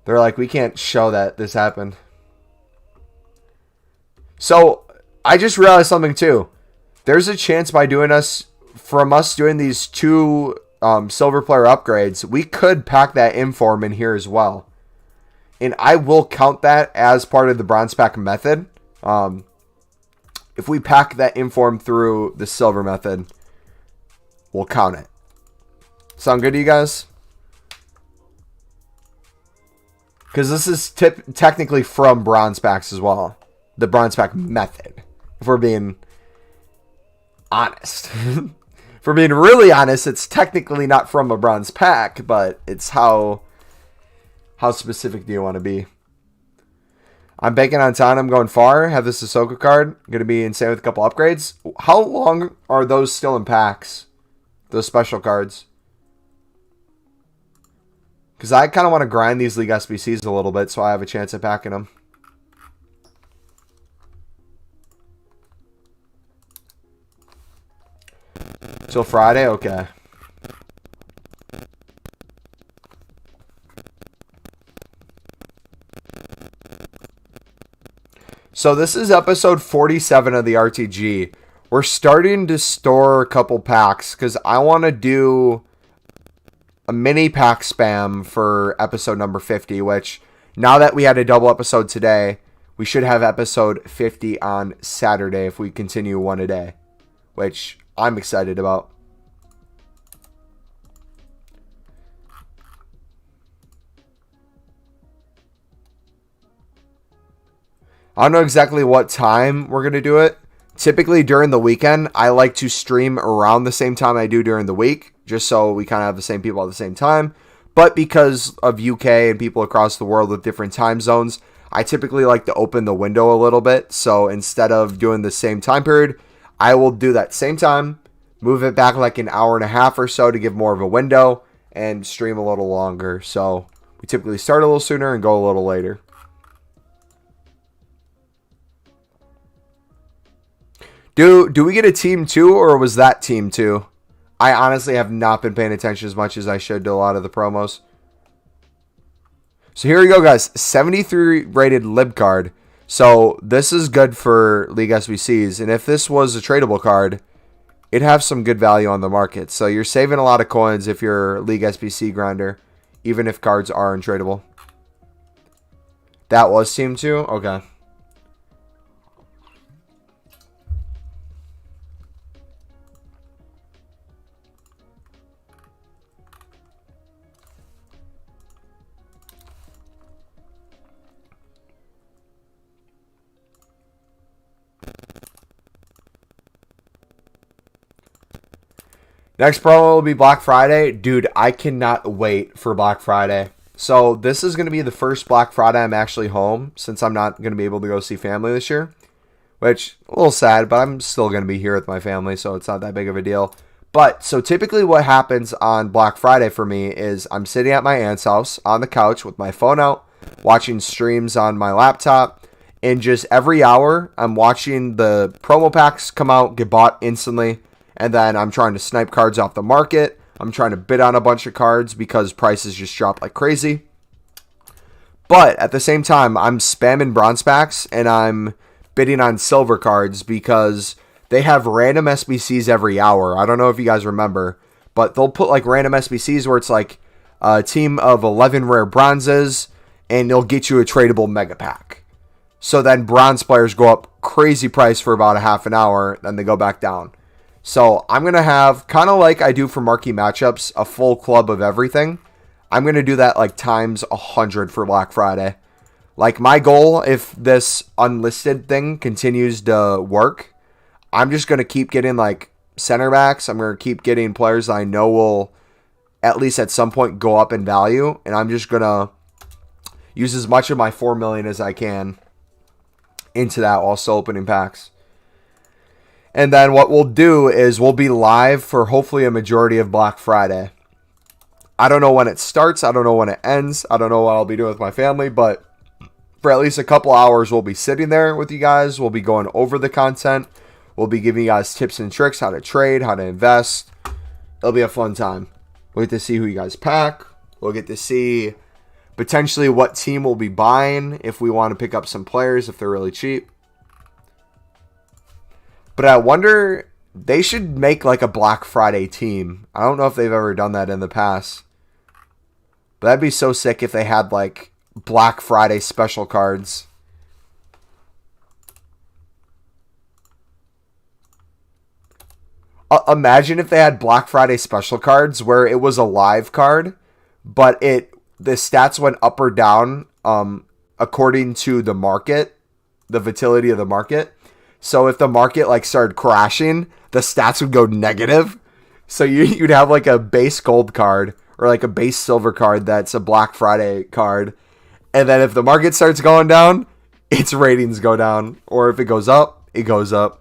They're like, we can't show that this happened. So, I just realized something too. There's a chance by doing us doing these 2 silver player upgrades, we could pack that inform in here as well. And I will count that as part of the bronze pack method. If we pack that inform through the silver method, we'll count it. Sound good to you guys? Because this is technically from bronze packs as well. The bronze pack method. If we're being honest. If we're being really honest, it's technically not from a bronze pack, but it's how specific do you want to be? I'm banking on Tottenham going far. Have the Sissoko card. Going to be insane with a couple upgrades. How long are those still in packs? Those special cards. Because I kind of want to grind these League SBCs a little bit so I have a chance at packing them. Till Friday? Okay. So this is episode 47 of the RTG. We're starting to store a couple packs because I want to do a mini pack spam for episode number 50, which now that we had a double episode today, we should have episode 50 on Saturday if we continue one a day, which I'm excited about. I don't know exactly what time we're going to do it. Typically during the weekend, I like to stream around the same time I do during the week, just so we kind of have the same people at the same time. But because of UK and people across the world with different time zones, I typically like to open the window a little bit. So instead of doing the same time period, I will do that same time, move it back like an hour and a half or so to give more of a window, and stream a little longer. So we typically start a little sooner and go a little later. Do we get a team 2 or was that team 2? I honestly have not been paying attention as much as I should to a lot of the promos. So here we go, guys. 73 rated lib card. So this is good for League SBCs. And if this was a tradable card, it'd have some good value on the market. So you're saving a lot of coins if you're a League SBC grinder, even if cards are untradeable. That was team 2? Okay. Next promo will be Black Friday. Dude, I cannot wait for Black Friday. So this is going to be the first Black Friday I'm actually home since I'm not going to be able to go see family this year. Which, a little sad, but I'm still going to be here with my family, so it's not that big of a deal. But, so typically what happens on Black Friday for me is I'm sitting at my aunt's house on the couch with my phone out, watching streams on my laptop, and just every hour I'm watching the promo packs come out, get bought instantly. And then I'm trying to snipe cards off the market. I'm trying to bid on a bunch of cards because prices just drop like crazy. But at the same time, I'm spamming bronze packs and I'm bidding on silver cards because they have random SBCs every hour. I don't know if you guys remember, but they'll put like random SBCs where it's like a team of 11 rare bronzes and they'll get you a tradable mega pack. So then bronze players go up crazy price for about a half an hour, then they go back down. So I'm going to have, kind of like I do for marquee matchups, a full club of everything. I'm going to do that like times 100 for Black Friday. Like my goal, if this unlisted thing continues to work, I'm just going to keep getting like center backs. I'm going to keep getting players that I know will at least at some point go up in value. And I'm just going to use as much of my 4 million as I can into that while still opening packs. And then what we'll do is we'll be live for hopefully a majority of Black Friday. I don't know when it starts. I don't know when it ends. I don't know what I'll be doing with my family, but for at least a couple hours, we'll be sitting there with you guys. We'll be going over the content. We'll be giving you guys tips and tricks, how to trade, how to invest. It'll be a fun time. We'll get to see who you guys pack. We'll get to see potentially what team we'll be buying if we want to pick up some players if they're really cheap. But I wonder, they should make like a Black Friday team. I don't know if they've ever done that in the past. But that'd be so sick if they had like Black Friday special cards. Imagine if they had Black Friday special cards where it was a live card, but the stats went up or down according to the market, the volatility of the market. So if the market like started crashing, the stats would go negative. So you'd have like a base gold card or like a base silver card that's a Black Friday card. And then if the market starts going down, its ratings go down. Or if it goes up, it goes up.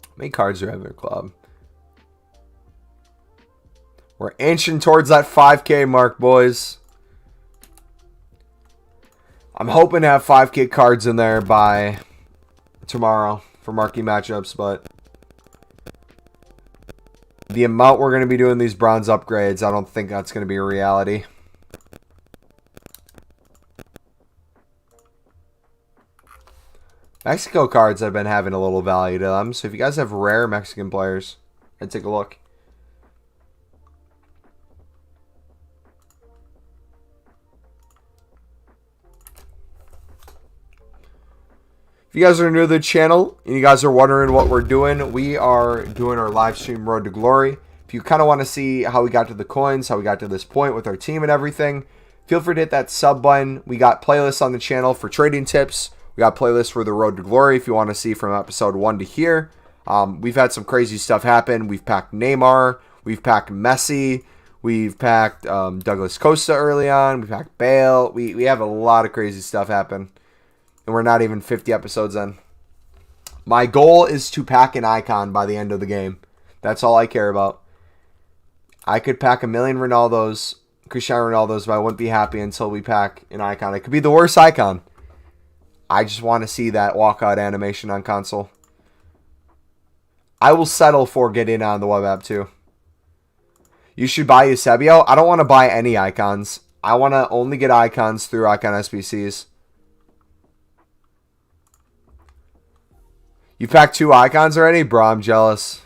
How many cards do I have in your club? We're inching towards that 5K mark, boys. I'm hoping to have 5K cards in there by tomorrow for marquee matchups, but the amount we're going to be doing these bronze upgrades, I don't think that's going to be a reality. Mexico cards have been having a little value to them, so if you guys have rare Mexican players, I'd take a look. If you guys are new to the channel and you guys are wondering what we're doing, we are doing our live stream Road to Glory. If you kind of want to see how we got to the coins, how we got to this point with our team and everything, feel free to hit that sub button. We got playlists on the channel for trading tips. We got playlists for the Road to Glory if you want to see from episode 1 to here. We've had some crazy stuff happen. We've packed Neymar. We've packed Messi. We've packed Douglas Costa early on. We packed Bale. We have a lot of crazy stuff happen. And we're not even 50 episodes in. My goal is to pack an icon by the end of the game. That's all I care about. I could pack a million Ronaldos, Cristiano Ronaldos, but I wouldn't be happy until we pack an icon. It could be the worst icon. I just want to see that walkout animation on console. I will settle for getting on the web app too. You should buy Eusebio. I don't want to buy any icons. I want to only get icons through Icon SBCs. You packed 2 icons already? Bro, I'm jealous.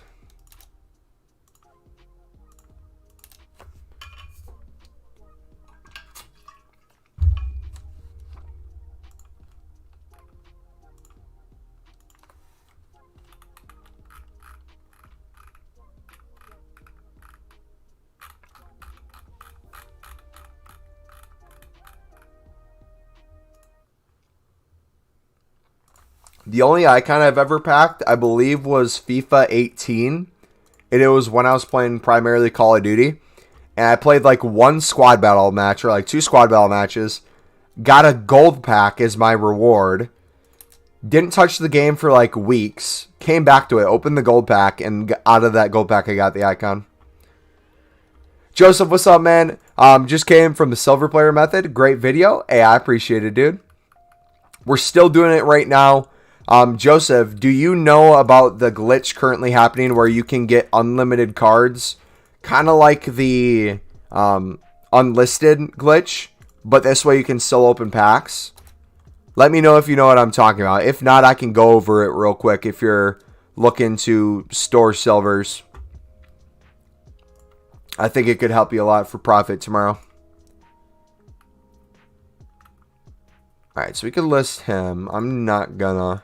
The only icon I've ever packed, I believe, was FIFA 18. And it was when I was playing primarily Call of Duty. And I played like 1 squad battle match, or like 2 squad battle matches. Got a gold pack as my reward. Didn't touch the game for like weeks. Came back to it, opened the gold pack, and out of that gold pack I got the icon. Joseph, what's up, man? Just came from the silver player method. Great video. Hey, I appreciate it, dude. We're still doing it right now. Joseph, do you know about the glitch currently happening where you can get unlimited cards? Kind of like the unlisted glitch, but this way you can still open packs. Let me know if you know what I'm talking about. If not, I can go over it real quick if you're looking to store silvers. I think it could help you a lot for profit tomorrow. Alright, so we could list him. I'm not gonna.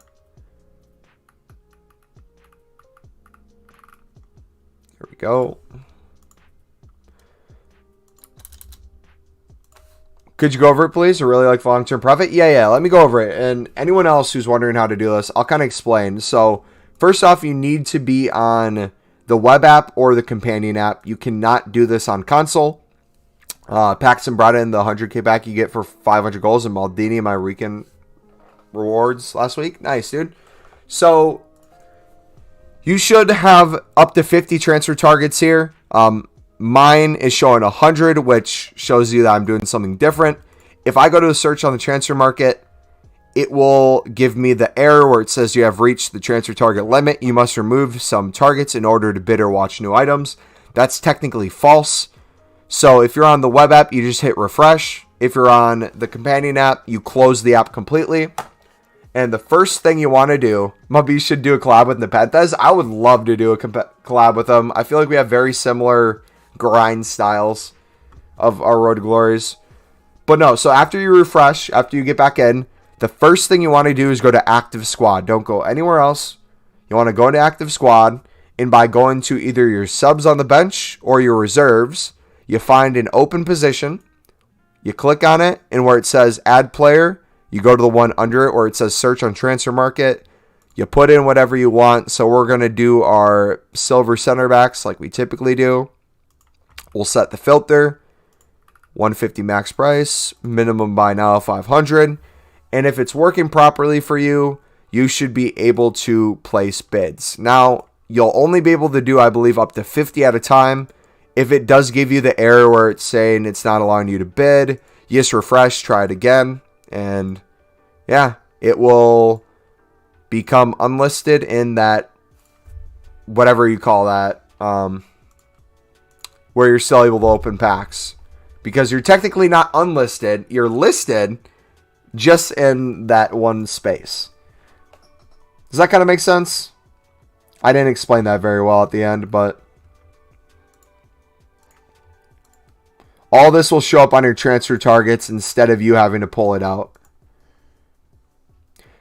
Here we go. Could you go over it, please? I really like long-term profit. Yeah, let me go over it. And anyone else who's wondering how to do this, I'll kind of explain. So, first off, you need to be on the web app or the companion app. You cannot do this on console. Paxton brought in the 100k back you get for 500 goals, and Maldini, my weekend rewards last week. Nice, dude. So, you should have up to 50 transfer targets here. Mine is showing 100, which shows you that I'm doing something different. If I go to a search on the transfer market, it will give me the error where it says you have reached the transfer target limit. You must remove some targets in order to bid or watch new items. That's technically false. So if you're on the web app, you just hit refresh. If you're on the companion app, you close the app completely. And the first thing you want to do, Mubby should do a collab with Nepenthes. I would love to do a collab with them. I feel like we have very similar grind styles of our Road to Glories. But no, so after you refresh, after you get back in, the first thing you want to do is go to Active Squad. Don't go anywhere else. You want to go into Active Squad, and by going to either your subs on the bench or your reserves, you find an open position. You click on it, and where it says Add Player, you go to the one under it where it says Search on Transfer Market. You put in whatever you want. So we're going to do our silver center backs like we typically do. We'll set the filter, 150 max price, minimum buy now 500. And if it's working properly for you, you should be able to place bids. Now, you'll only be able to do, I believe, up to 50 at a time. If it does give you the error where it's saying it's not allowing you to bid, you just refresh, try it again, and yeah, it will become unlisted in that, whatever you call that, where you're still able to open packs. Because you're technically not unlisted, you're listed just in that one space. Does that kind of make sense? I didn't explain that very well at the end, but all this will show up on your transfer targets instead of you having to pull it out.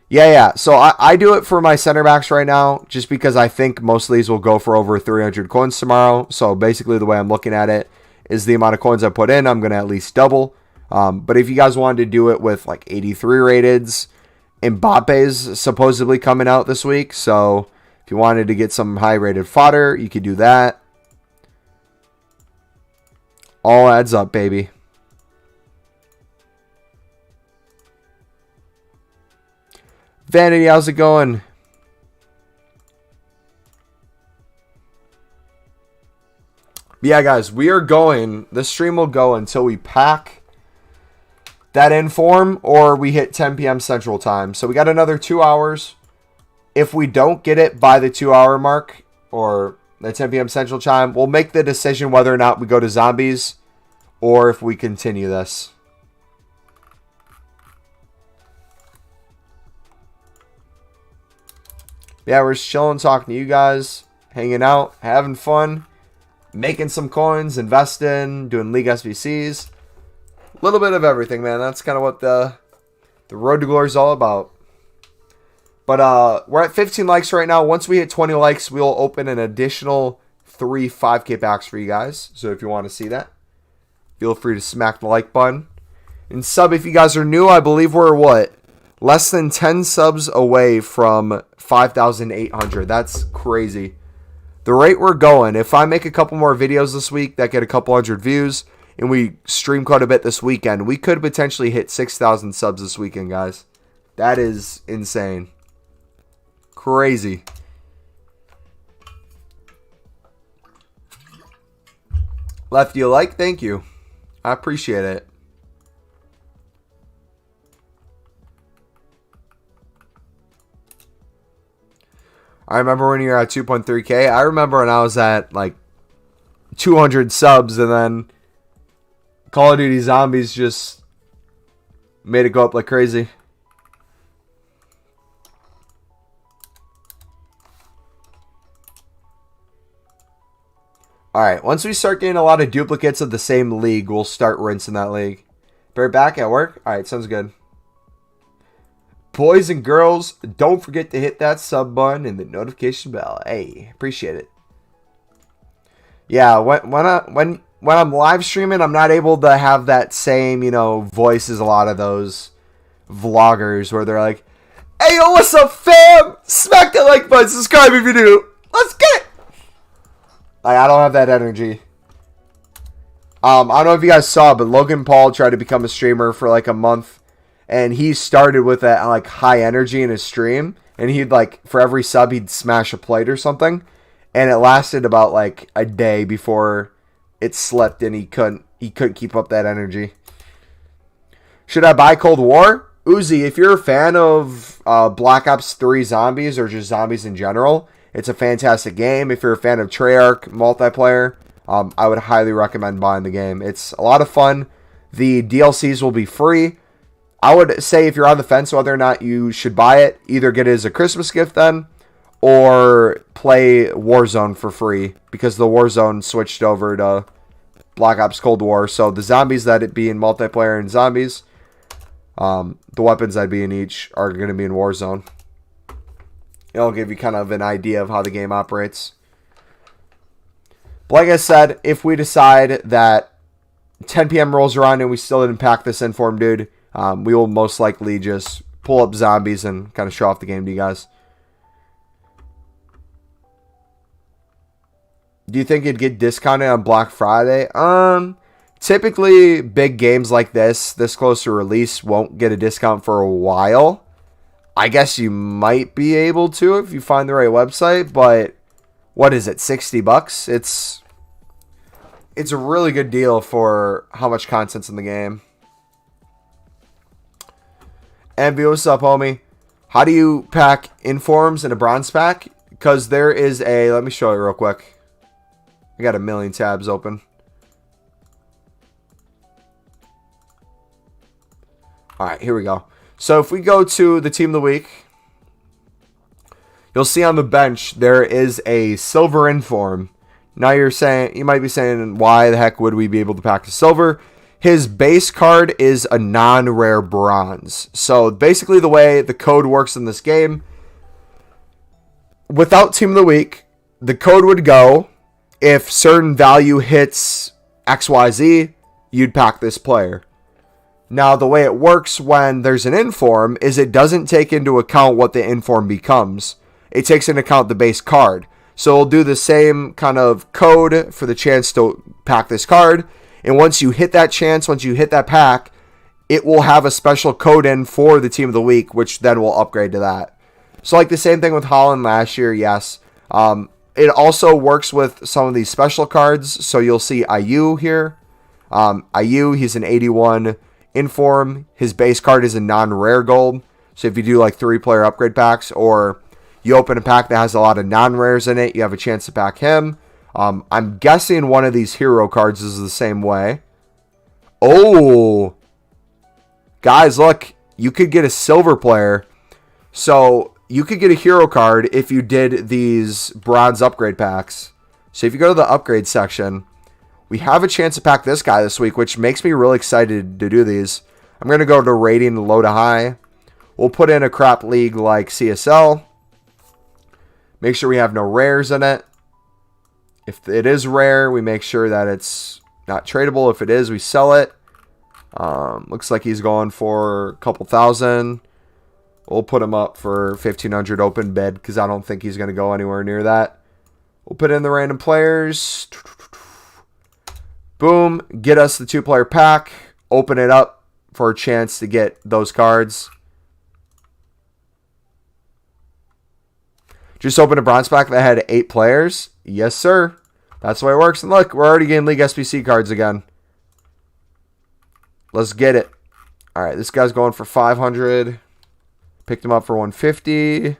Yeah. So I do it for my center backs right now just because I think most of these will go for over 300 coins tomorrow. So basically the way I'm looking at it is the amount of coins I put in, I'm going to at least double. But if you guys wanted to do it with like 83 rateds, Mbappe's supposedly coming out this week. So if you wanted to get some high rated fodder, you could do that. All adds up, baby. Vanity, how's it going? Yeah, guys, we are going. This stream will go until we pack that in form or we hit 10 p.m. Central Time. So we got another 2 hours. If we don't get it by the 2 hour mark or the 10 p.m. Central Time, we'll make the decision whether or not we go to zombies or if we continue this. Yeah, we're just chilling, talking to you guys, hanging out, having fun, making some coins, investing, doing League SBCs. A little bit of everything, man. That's kind of what the Road to Glory is all about. But we're at 15 likes right now. Once we hit 20 likes, we'll open an additional 3 5K packs for you guys. So if you want to see that, feel free to smack the like button. And sub if you guys are new. I believe we're what? Less than 10 subs away from 5,800. That's crazy. The rate we're going, if I make a couple more videos this week that get a couple hundred views, and we stream quite a bit this weekend, we could potentially hit 6,000 subs this weekend, guys. That is insane. Crazy. Left you a like? Thank you. I appreciate it. I remember when you were at 2.3K. I remember when I was at like 200 subs and then Call of Duty Zombies just made it go up like crazy. Alright, once we start getting a lot of duplicates of the same league, we'll start rinsing that league. Bear back at work? Alright, sounds good. Boys and girls, don't forget to hit that sub button and the notification bell. Hey, appreciate it. Yeah, when I'm live streaming, I'm not able to have that same, voice as a lot of those vloggers where they're like, "Hey, yo, what's up, fam? Smack that like button, subscribe if you do. Let's get it." I don't have that energy. I don't know if you guys saw, but Logan Paul tried to become a streamer for like a month. And he started with that like high energy in his stream. And he'd like, for every sub, he'd smash a plate or something. And it lasted about like a day before it slipped and he couldn't keep up that energy. Should I buy Cold War? Uzi, if you're a fan of Black Ops 3 zombies or just zombies in general, it's a fantastic game. If you're a fan of Treyarch multiplayer, I would highly recommend buying the game. It's a lot of fun. The DLCs will be free. I would say if you're on the fence whether or not you should buy it, either get it as a Christmas gift then, or play Warzone for free, because the Warzone switched over to Black Ops Cold War. So the zombies that it be in multiplayer and zombies, the weapons that be in each are going to be in Warzone. It'll give you kind of an idea of how the game operates. But like I said, if we decide that 10 p.m. rolls around and we still didn't pack this inform, dude, we will most likely just pull up zombies and kind of show off the game to you guys. Do you think it'd get discounted on Black Friday? Typically, big games like this close to release, won't get a discount for a while. I guess you might be able to if you find the right website, but what is it, $60? It's a really good deal for how much content's in the game. Envy, what's up, homie? How do you pack informs in a bronze pack? Because there is a... Let me show you real quick. I got a million tabs open. Alright, here we go. So if we go to the team of the week, you'll see on the bench there is a silver inform. Now you might be saying, why the heck would we be able to pack a silver? His base card is a non-rare bronze. So basically the way the code works in this game, without team of the week, the code would go, if certain value hits XYZ, you'd pack this player. Now the way it works when there's an inform is it doesn't take into account what the inform becomes. It takes into account the base card. So it'll do the same kind of code for the chance to pack this card. And once you hit that chance, once you hit that pack, it will have a special code in for the team of the week, which then will upgrade to that. So like the same thing with Holland last year, yes. It also works with some of these special cards. So you'll see Ayew here. Ayew, he's an 81 inform. His base card is a non-rare gold. So if you do like 3-player upgrade packs, or you open a pack that has a lot of non-rares in it, you have a chance to pack him. I'm guessing one of these hero cards is the same way. Oh, guys, look, you could get a silver player. So you could get a hero card if you did these bronze upgrade packs. So if you go to the upgrade section, we have a chance to pack this guy this week, which makes me really excited to do these. I'm going to go to rating low to high. We'll put in a crap league like CSL. Make sure we have no rares in it. If it is rare, we make sure that it's not tradable. If it is, we sell it. Looks like he's going for a couple thousand. We'll put him up for 1,500 open bid because I don't think he's going to go anywhere near that. We'll put in the random players. Boom. Get us the 2-player pack. Open it up for a chance to get those cards. Just opened a bronze pack that had 8 players. Yes, sir. That's the way it works. And look, we're already getting League SBC cards again. Let's get it. All right, this guy's going for 500. Picked him up for 150.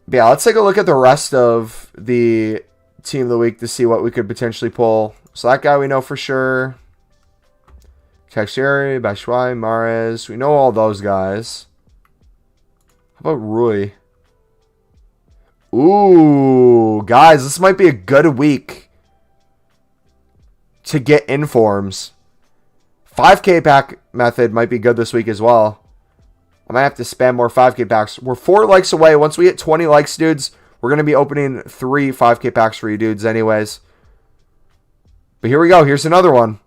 But yeah, let's take a look at the rest of the team of the week to see what we could potentially pull. So that guy we know for sure. Texeri, Batshuayi, Mahrez. We know all those guys. How about Rui? Ooh, guys, this might be a good week to get informs. 5K pack method might be good this week as well. I might have to spam more 5K packs. We're 4 likes away. Once we hit 20 likes, dudes, we're going to be opening 3 5K packs for you dudes anyways. But here we go. Here's another one.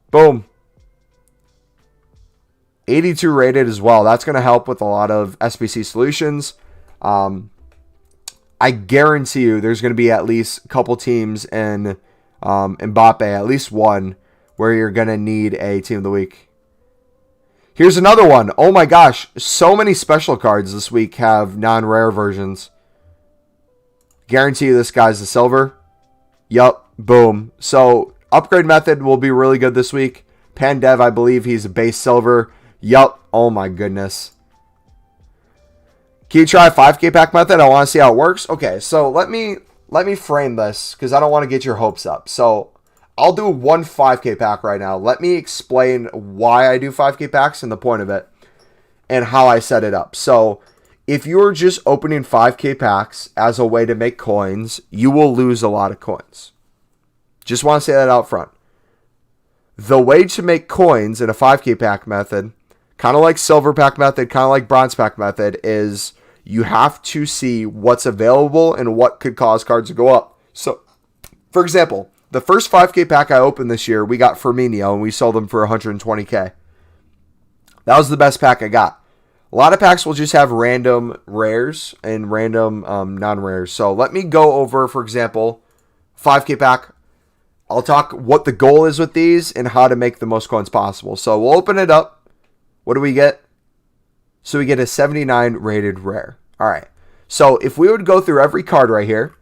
Boom. 82 rated as well. That's going to help with a lot of SBC solutions. I guarantee you there's going to be at least a couple teams in Mbappe, at least one, where you're going to need a team of the week. Here's another one. Oh my gosh. So many special cards this week have non-rare versions. Guarantee you this guy's a silver. Yup. Boom. So upgrade method will be really good this week. Pandev, I believe he's a base silver. Yup. Oh my goodness. Can you try a 5K pack method? I want to see how it works. Okay, so let me frame this because I don't want to get your hopes up. So I'll do one 5K pack right now. Let me explain why I do 5K packs and the point of it and how I set it up. So if you're just opening 5K packs as a way to make coins, you will lose a lot of coins. Just want to say that out front. The way to make coins in a 5K pack method, kind of like silver pack method, kind of like bronze pack method, is you have to see what's available and what could cause cards to go up. So, for example, the first 5K pack I opened this year, we got Firmino, and we sold them for 120K. That was the best pack I got. A lot of packs will just have random rares and random non-rares. So let me go over, for example, 5K pack. I'll talk what the goal is with these and how to make the most coins possible. So we'll open it up. What do we get? So we get a 79 rated rare. All right. So if we would go through every card right here,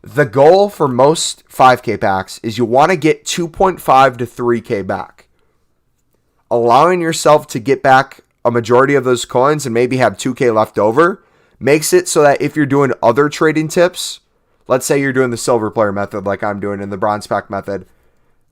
the goal for most 5K packs is you want to get 2.5 to 3K back. Allowing yourself to get back a majority of those coins and maybe have 2K left over makes it so that if you're doing other trading tips, let's say you're doing the silver player method like I'm doing in the bronze pack method,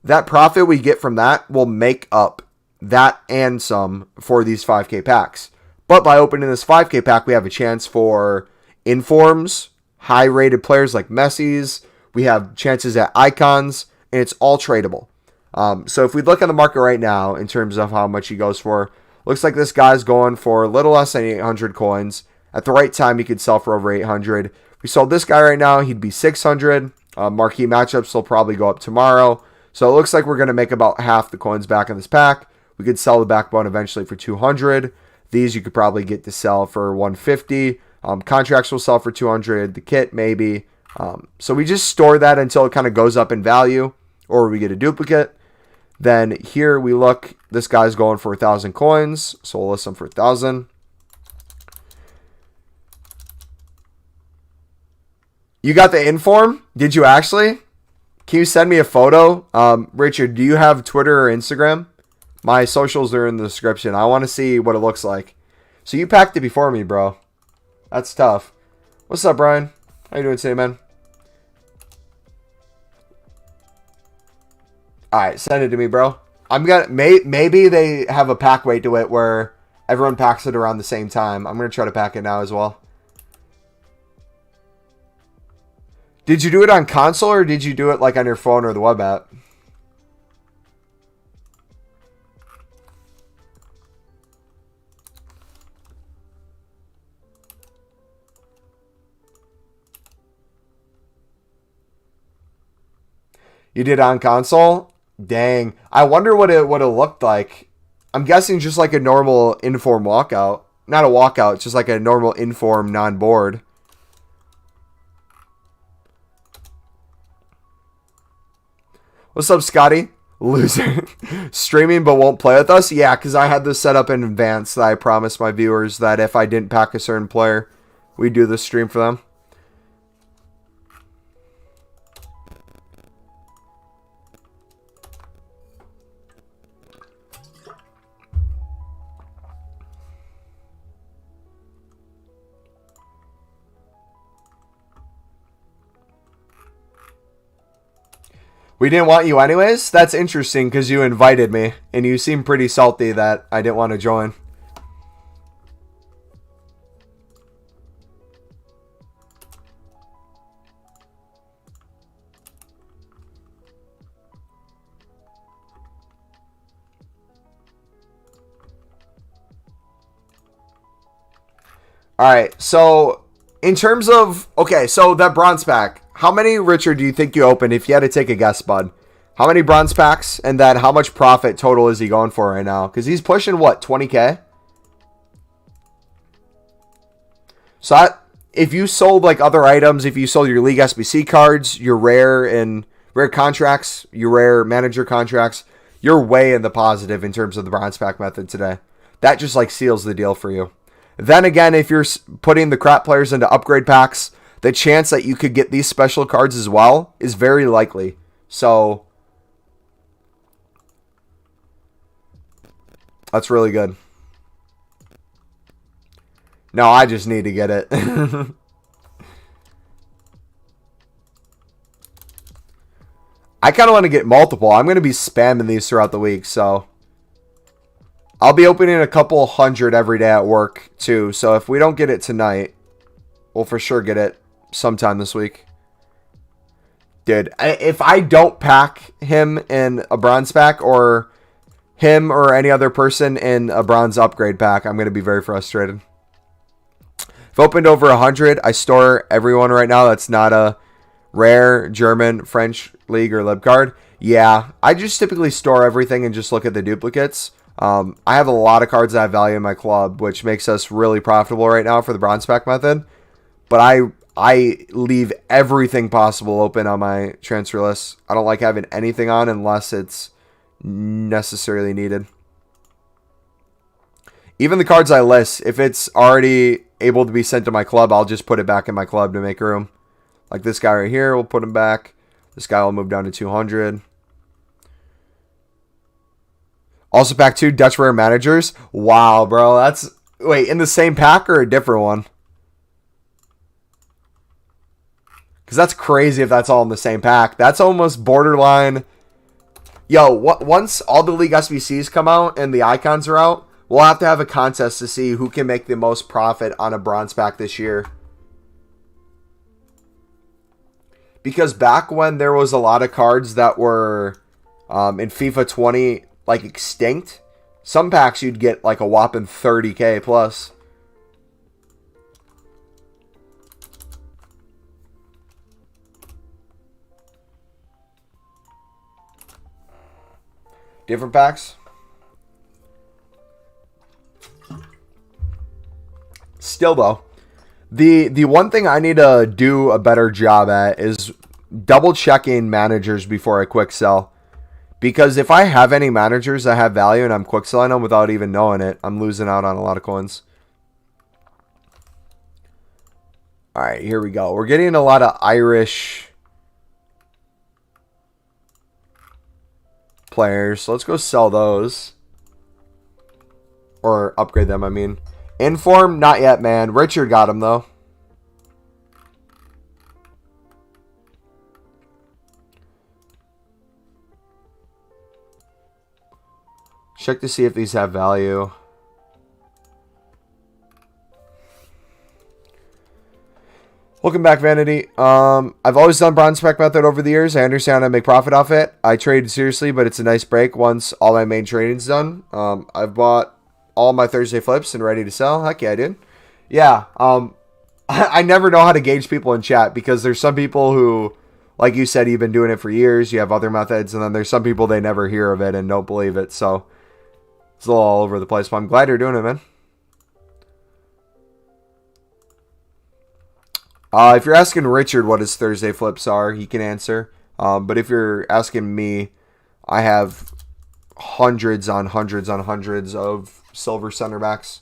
that profit we get from that will make up that and some for these 5K packs. But by opening this 5K pack, we have a chance for informs, high-rated players like Messi's. We have chances at icons, and it's all tradable. So if we look at the market right now in terms of how much he goes for, looks like this guy's going for a little less than 800 coins. At the right time, he could sell for over 800. If we sold this guy right now, he'd be 600. Marquee Matchups will probably go up tomorrow. So it looks like we're going to make about half the coins back in this pack. We could sell the backbone eventually for 200. These you could probably get to sell for 150. Contracts will sell for 200. The kit maybe. So we just store that until it kind of goes up in value, or we get a duplicate. Then here we look. This guy's going for 1,000 coins, so we'll list him for 1,000. You got the inform? Did you actually? Can you send me a photo? Richard, do you have Twitter or Instagram? My socials are in the description. I want to see what it looks like. So you packed it before me, bro. That's tough. What's up, Brian? How you doing today, man? Alright, send it to me, bro. I'm gonna maybe they have a pack weight to it where everyone packs it around the same time. I'm gonna try to pack it now as well. Did you do it on console or did you do it like on your phone or the web app? You did on console? Dang. I wonder what it looked like. I'm guessing just like a normal inform walkout. Not a walkout, just like a normal inform non-board. What's up, Scotty? Loser. Streaming but won't play with us? Yeah, because I had this set up in advance that I promised my viewers that if I didn't pack a certain player, we'd do the stream for them. We didn't want you anyways? That's interesting because you invited me, and you seem pretty salty that I didn't want to join. Alright, so in terms of... Okay, so that bronze pack. How many, Richard, do you think you opened if you had to take a guess, bud? How many bronze packs? And then how much profit total is he going for right now? Because he's pushing, what, 20K? So if you sold like other items, if you sold your League SBC cards, your rare and rare contracts, your rare manager contracts, you're way in the positive in terms of the bronze pack method today. That just like seals the deal for you. Then again, if you're putting the crap players into upgrade packs, the chance that you could get these special cards as well is very likely. So that's really good. No, I just need to get it. I kind of want to get multiple. I'm going to be spamming these throughout the week, so I'll be opening a couple hundred every day at work too. So if we don't get it tonight, we'll for sure get it sometime this week. Dude, if I don't pack him in a bronze pack or him or any other person in a bronze upgrade pack, I'm going to be very frustrated. If opened over 100, I store everyone right now that's not a rare, German, French league or lib card. Yeah, I just typically store everything and just look at the duplicates. I have a lot of cards that I value in my club, which makes us really profitable right now for the bronze pack method. But I leave everything possible open on my transfer list. I don't like having anything on unless it's necessarily needed. Even the cards I list, if it's already able to be sent to my club, I'll just put it back in my club to make room. Like this guy right here, we'll put him back. This guy will move down to 200. Also pack 2 Dutch Rare Managers. Wow, bro. That's... Wait, in the same pack or a different one? Because that's crazy if that's all in the same pack. That's almost borderline... Yo, once all the League SBCs come out and the icons are out, we'll have to have a contest to see who can make the most profit on a bronze pack this year. Because back when there was a lot of cards that were in FIFA 20 like extinct, some packs you'd get like a whopping 30K plus. Different packs. Still though, the one thing I need to do a better job at is double checking managers before I quick sell. Because if I have any managers that have value and I'm quick selling them without even knowing it, I'm losing out on a lot of coins. Alright, here we go. We're getting a lot of Irish players. So let's go sell those. Or upgrade them, I mean. Inform, not yet, man. Richard got him, though. Check to see if these have value. Welcome back, Vanity. I've always done bronze spec method over the years. I understand how to make profit off it. I trade seriously, but it's a nice break once all my main trading's done. I've bought all my Thursday flips and ready to sell. Heck yeah, I did. Yeah, I never know how to gauge people in chat because there's some people who, like you said, you've been doing it for years. You have other methods, and then there's some people, they never hear of it and don't believe it. So it's a little all over the place, but I'm glad you're doing it, man. If you're asking Richard what his Thursday flips are, he can answer. But if you're asking me, I have hundreds on hundreds on hundreds of silver center backs.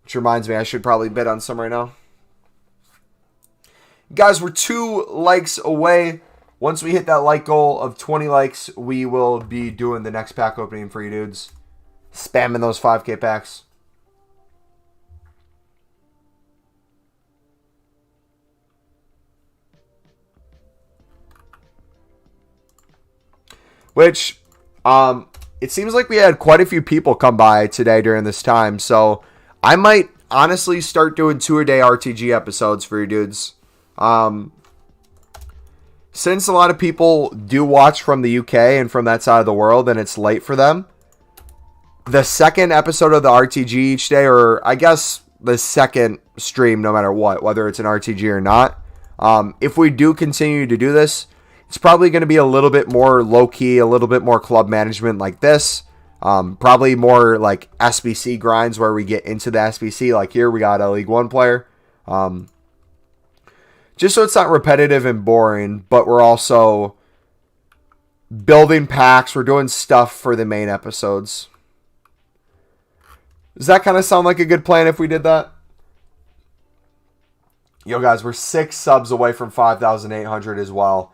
Which reminds me, I should probably bid on some right now. Guys, we're 2 likes away. Once we hit that like goal of 20 likes, we will be doing the next pack opening for you dudes. Spamming those 5K packs. Which, it seems like we had quite a few people come by today during this time. So, I might honestly start doing 2-a-day RTG episodes for you dudes. Since a lot of people do watch from the UK and from that side of the world and it's late for them, the second episode of the RTG each day, or I guess the second stream no matter what, whether it's an RTG or not, if we do continue to do this, it's probably going to be a little bit more low-key, a little bit more club management like this. Probably more like SBC grinds where we get into the SBC. Like here, we got a League One player. Just so it's not repetitive and boring, but we're also building packs. We're doing stuff for the main episodes. Does that kind of sound like a good plan if we did that? Yo, guys, we're 6 subs away from 5,800 as well.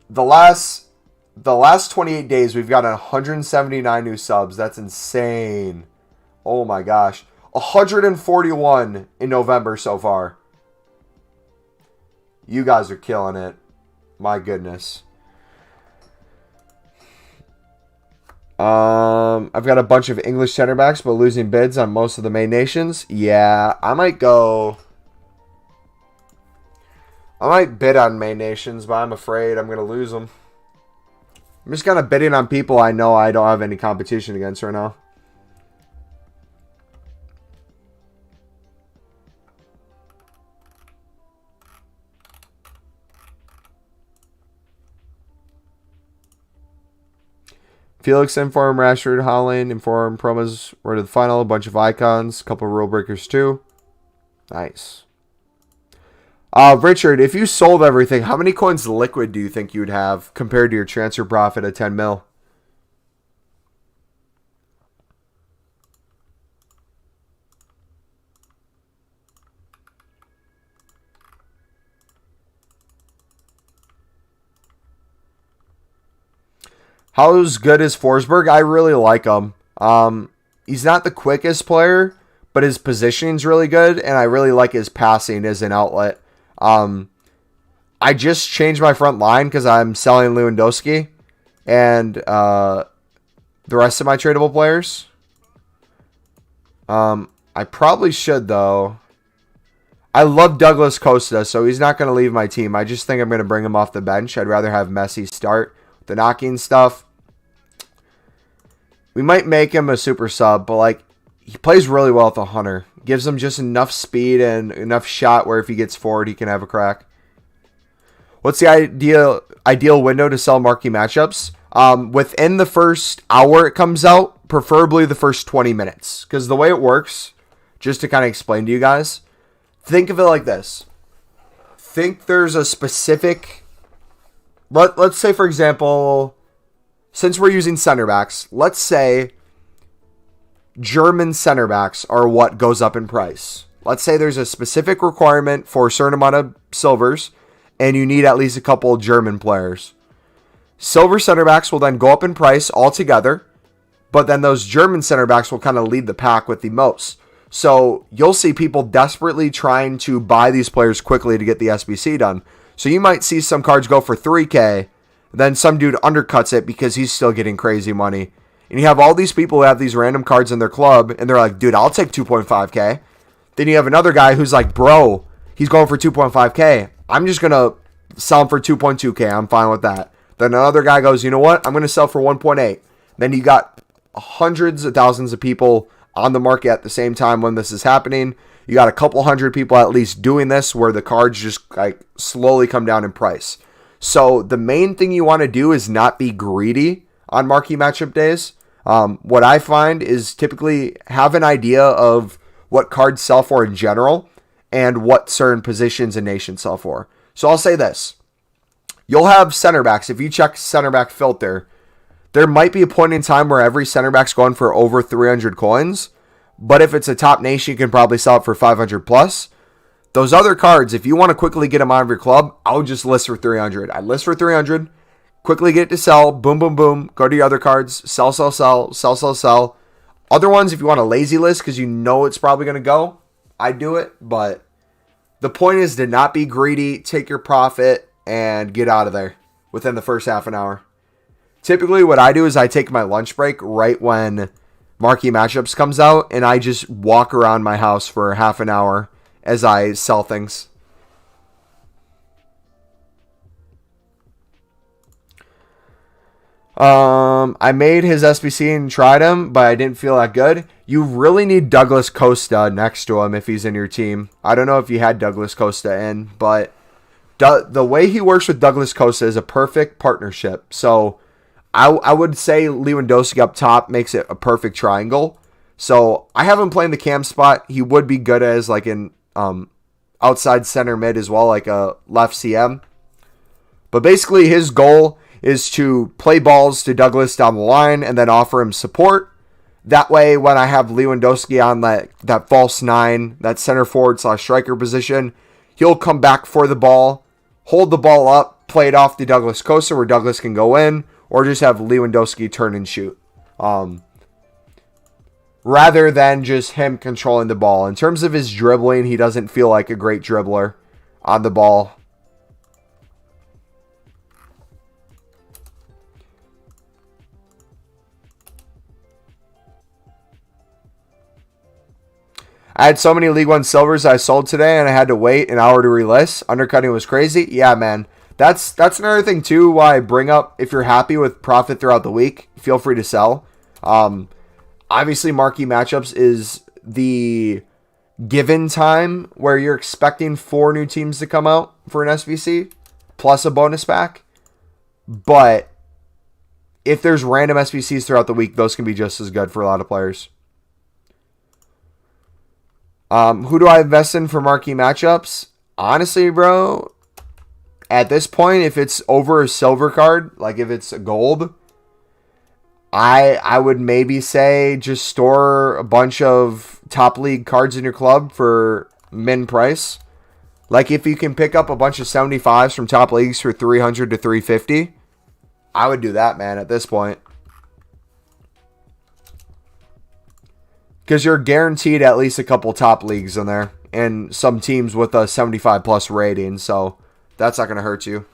The last 28 days, we've got 179 new subs. That's insane. Oh my gosh. 141 in November so far. You guys are killing it. My goodness. I've got a bunch of English center backs, but losing bids on most of the main nations. Yeah, I might bid on main nations, but I'm afraid I'm going to lose them. I'm just kind of bidding on people I know I don't have any competition against right now. Felix inform, Rashford, Holland, inform, promos, were to the final, a bunch of icons, a couple of rule breakers too. Nice. Richard, if you sold everything, how many coins liquid do you think you would have compared to your transfer profit of 10 mil? How's good is Forsberg? I really like him. He's not the quickest player, but his positioning's really good, and I really like his passing as an outlet. I just changed my front line because I'm selling Lewandowski and the rest of my tradable players. I probably should, though. I love Douglas Costa, so he's not going to leave my team. I just think I'm going to bring him off the bench. I'd rather have Messi start the knocking stuff. We might make him a super sub, but like he plays really well with the Hunter. Gives him just enough speed and enough shot where if he gets forward, he can have a crack. What's the ideal window to sell marquee matchups? Within the first hour it comes out, preferably the first 20 minutes. Because the way it works, just to kind of explain to you guys, think of it like this. Think there's a specific... Let's say, for example, since we're using center backs, let's say German center backs are what goes up in price. Let's say there's a specific requirement for a certain amount of silvers, and you need at least a couple of German players. Silver center backs will then go up in price altogether, but then those German center backs will kind of lead the pack with the most. So you'll see people desperately trying to buy these players quickly to get the SBC done. So you might see some cards go for 3K, then some dude undercuts it because he's still getting crazy money. And you have all these people who have these random cards in their club, and they're like, dude, I'll take 2.5K. Then you have another guy who's like, bro, he's going for 2.5K. I'm just going to sell him for 2.2K. I'm fine with that. Then another guy goes, you know what? I'm going to sell for 1.8. Then you got hundreds of thousands of people on the market at the same time when this is happening. You got a couple hundred people at least doing this where the cards just like slowly come down in price. So the main thing you want to do is not be greedy on marquee matchup days. What I find is typically have an idea of what cards sell for in general and what certain positions and nations sell for. So I'll say this. You'll have center backs. If you check center back filter, There might be a point in time where every center back's going for over 300 coins, but if it's a top nation, you can probably sell it for 500 plus. Those other cards, if you want to quickly get them out of your club, I would just list for 300. I'd list for 300, quickly get it to sell, boom, boom, boom, go to your other cards, sell, sell, sell, sell, sell, sell. Other ones, if you want a lazy list because you know it's probably going to go, I'd do it, but the point is to not be greedy, take your profit, and get out of there within the first half an hour. Typically, what I do is I take my lunch break right when Marquee Matchups comes out, and I just walk around my house for half an hour as I sell things. I made his SBC and tried him, but I didn't feel that good. You really need Douglas Costa next to him if he's in your team. I don't know if you had Douglas Costa in, but the way he works with Douglas Costa is a perfect partnership. So I would say Lewandowski up top makes it a perfect triangle. So I have him playing the cam spot. He would be good as like an outside center mid as well, like a left CM. But basically his goal is to play balls to Douglas down the line and then offer him support. That way, when I have Lewandowski on that false nine, that center forward / striker position, he'll come back for the ball, hold the ball up, play it off to Douglas Costa where Douglas can go in, or just have Lewandowski turn and shoot. Rather than just him controlling the ball. In terms of his dribbling, he doesn't feel like a great dribbler on the ball. I had so many League One silvers I sold today, and I had to wait an hour to relist. Undercutting was crazy. Yeah, man. That's another thing, too, why I bring up, if you're happy with profit throughout the week, feel free to sell. Obviously, Marquee Matchups is the given time where you're expecting 4 new teams to come out for an SBC, plus a bonus pack. But if there's random SBCs throughout the week, those can be just as good for a lot of players. Who do I invest in for Marquee Matchups? Honestly, bro, at this point, if it's over a silver card, like if it's a gold, I would maybe say just store a bunch of top league cards in your club for min price. Like if you can pick up a bunch of 75s from top leagues for 300 to 350, I would do that, man, at this point. Because you're guaranteed at least a couple top leagues in there. And some teams with a 75 plus rating. So that's not going to hurt you.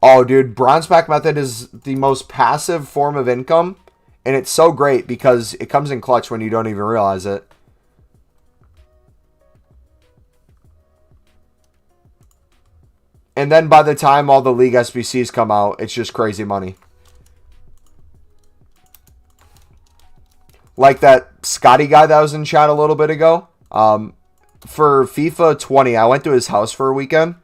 Oh, dude. Bronze pack method is the most passive form of income. And it's so great because it comes in clutch when you don't even realize it. And then by the time all the league SBCs come out, it's just crazy money. Like that Scotty guy that was in chat a little bit ago. For FIFA 20, I went to his house for a weekend.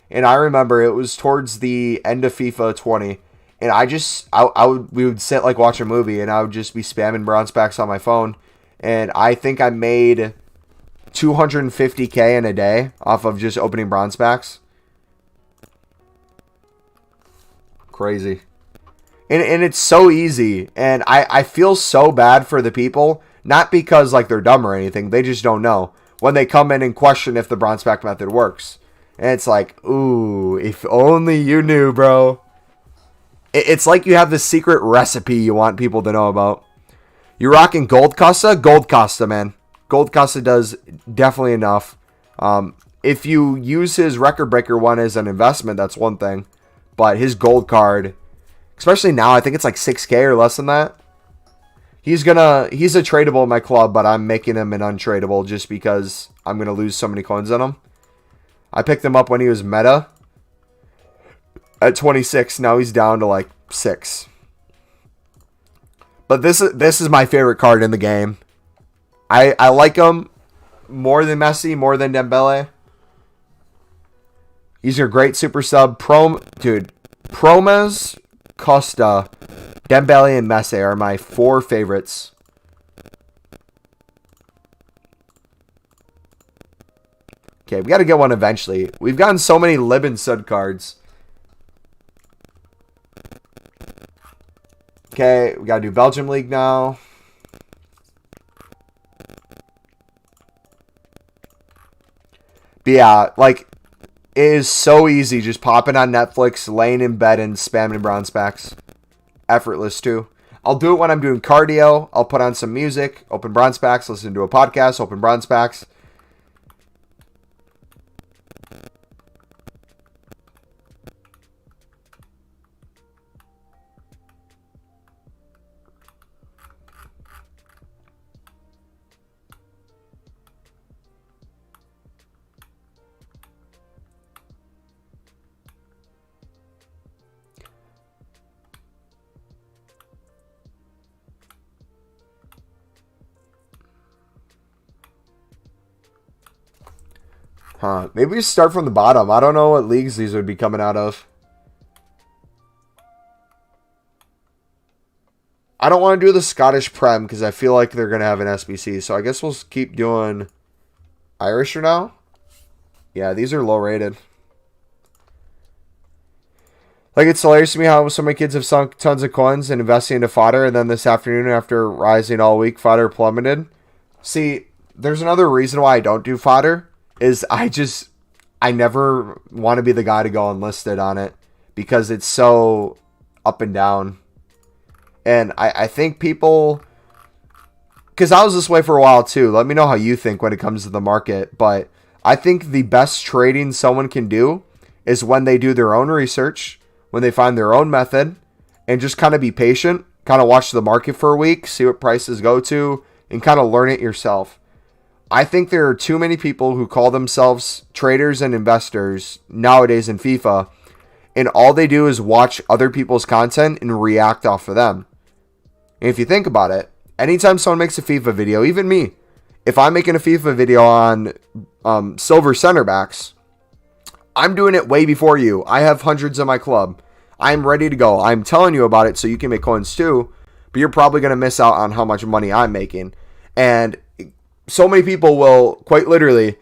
And I remember it was towards the end of FIFA 20. And we would sit like watch a movie. And I would just be spamming bronze packs on my phone. And I think I made 250K in a day off of just opening bronze packs. Crazy. And it's so easy. And I feel so bad for the people. Not because like they're dumb or anything. They just don't know. When they come in and question if the bronze pack method works. And it's like, ooh, if only you knew, bro. It's like you have this secret recipe you want people to know about. You're rocking Gold Costa? Gold Costa, man. Gold Costa does definitely enough. If you use his record breaker one as an investment, that's one thing. But his gold card... Especially now, I think it's like 6K or less than that. He's a tradable in my club, but I'm making him an untradeable just because I'm going to lose so many coins on him. I picked him up when he was meta at 26. Now he's down to like 6. But this is my favorite card in the game. I like him more than Messi, more than Dembele. He's a great super sub. Promes, Costa, Dembele, and Messi are my 4 favorites. Okay, we got to get one eventually. We've gotten so many Lib and Sud cards. Okay, we got to do Belgium League now. But yeah, like, it is so easy just popping on Netflix, laying in bed, and spamming bronze packs. Effortless, too. I'll do it when I'm doing cardio. I'll put on some music, open bronze packs, listen to a podcast, open bronze packs. Maybe we start from the bottom. I don't know what leagues these would be coming out of. I don't want to do the Scottish Prem because I feel like they're going to have an SBC. So I guess we'll keep doing Irish for now. Yeah, these are low rated. Like, it's hilarious to me how so many kids have sunk tons of coins and investing into fodder. And then this afternoon, after rising all week, fodder plummeted. See, there's another reason why I don't do fodder. Is I never want to be the guy to go unlisted on it because it's so up and down. And I think people, because I was this way for a while too. Let me know how you think when it comes to the market. But I think the best trading someone can do is when they do their own research, when they find their own method, and just kind of be patient, kind of watch the market for a week, see what prices go to, and kind of learn it yourself. I think there are too many people who call themselves traders and investors nowadays in FIFA, and all they do is watch other people's content and react off of them. And if you think about it, anytime someone makes a FIFA video, even me, if I'm making a FIFA video on silver center backs, I'm doing it way before you. I have hundreds in my club. I'm ready to go. I'm telling you about it so you can make coins too, but you're probably going to miss out on how much money I'm making. And so many people will quite literally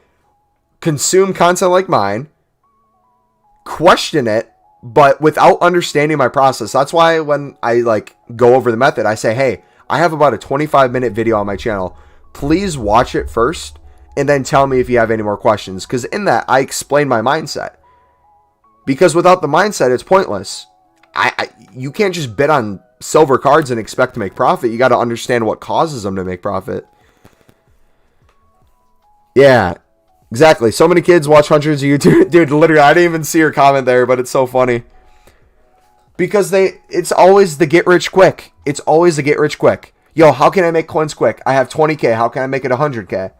consume content like mine, question it, but without understanding my process. That's why when I go over the method, I say, hey, I have about a 25-minute video on my channel. Please watch it first and then tell me if you have any more questions. Because in that, I explain my mindset. Because without the mindset, it's pointless. You can't just bet on silver cards and expect to make profit. You got to understand what causes them to make profit. Yeah, exactly. So many kids watch hundreds of YouTube. Dude, literally, I didn't even see your comment there, but it's so funny. Because it's always the get rich quick. It's always the get rich quick. Yo, how can I make coins quick? I have 20K. How can I make it 100K?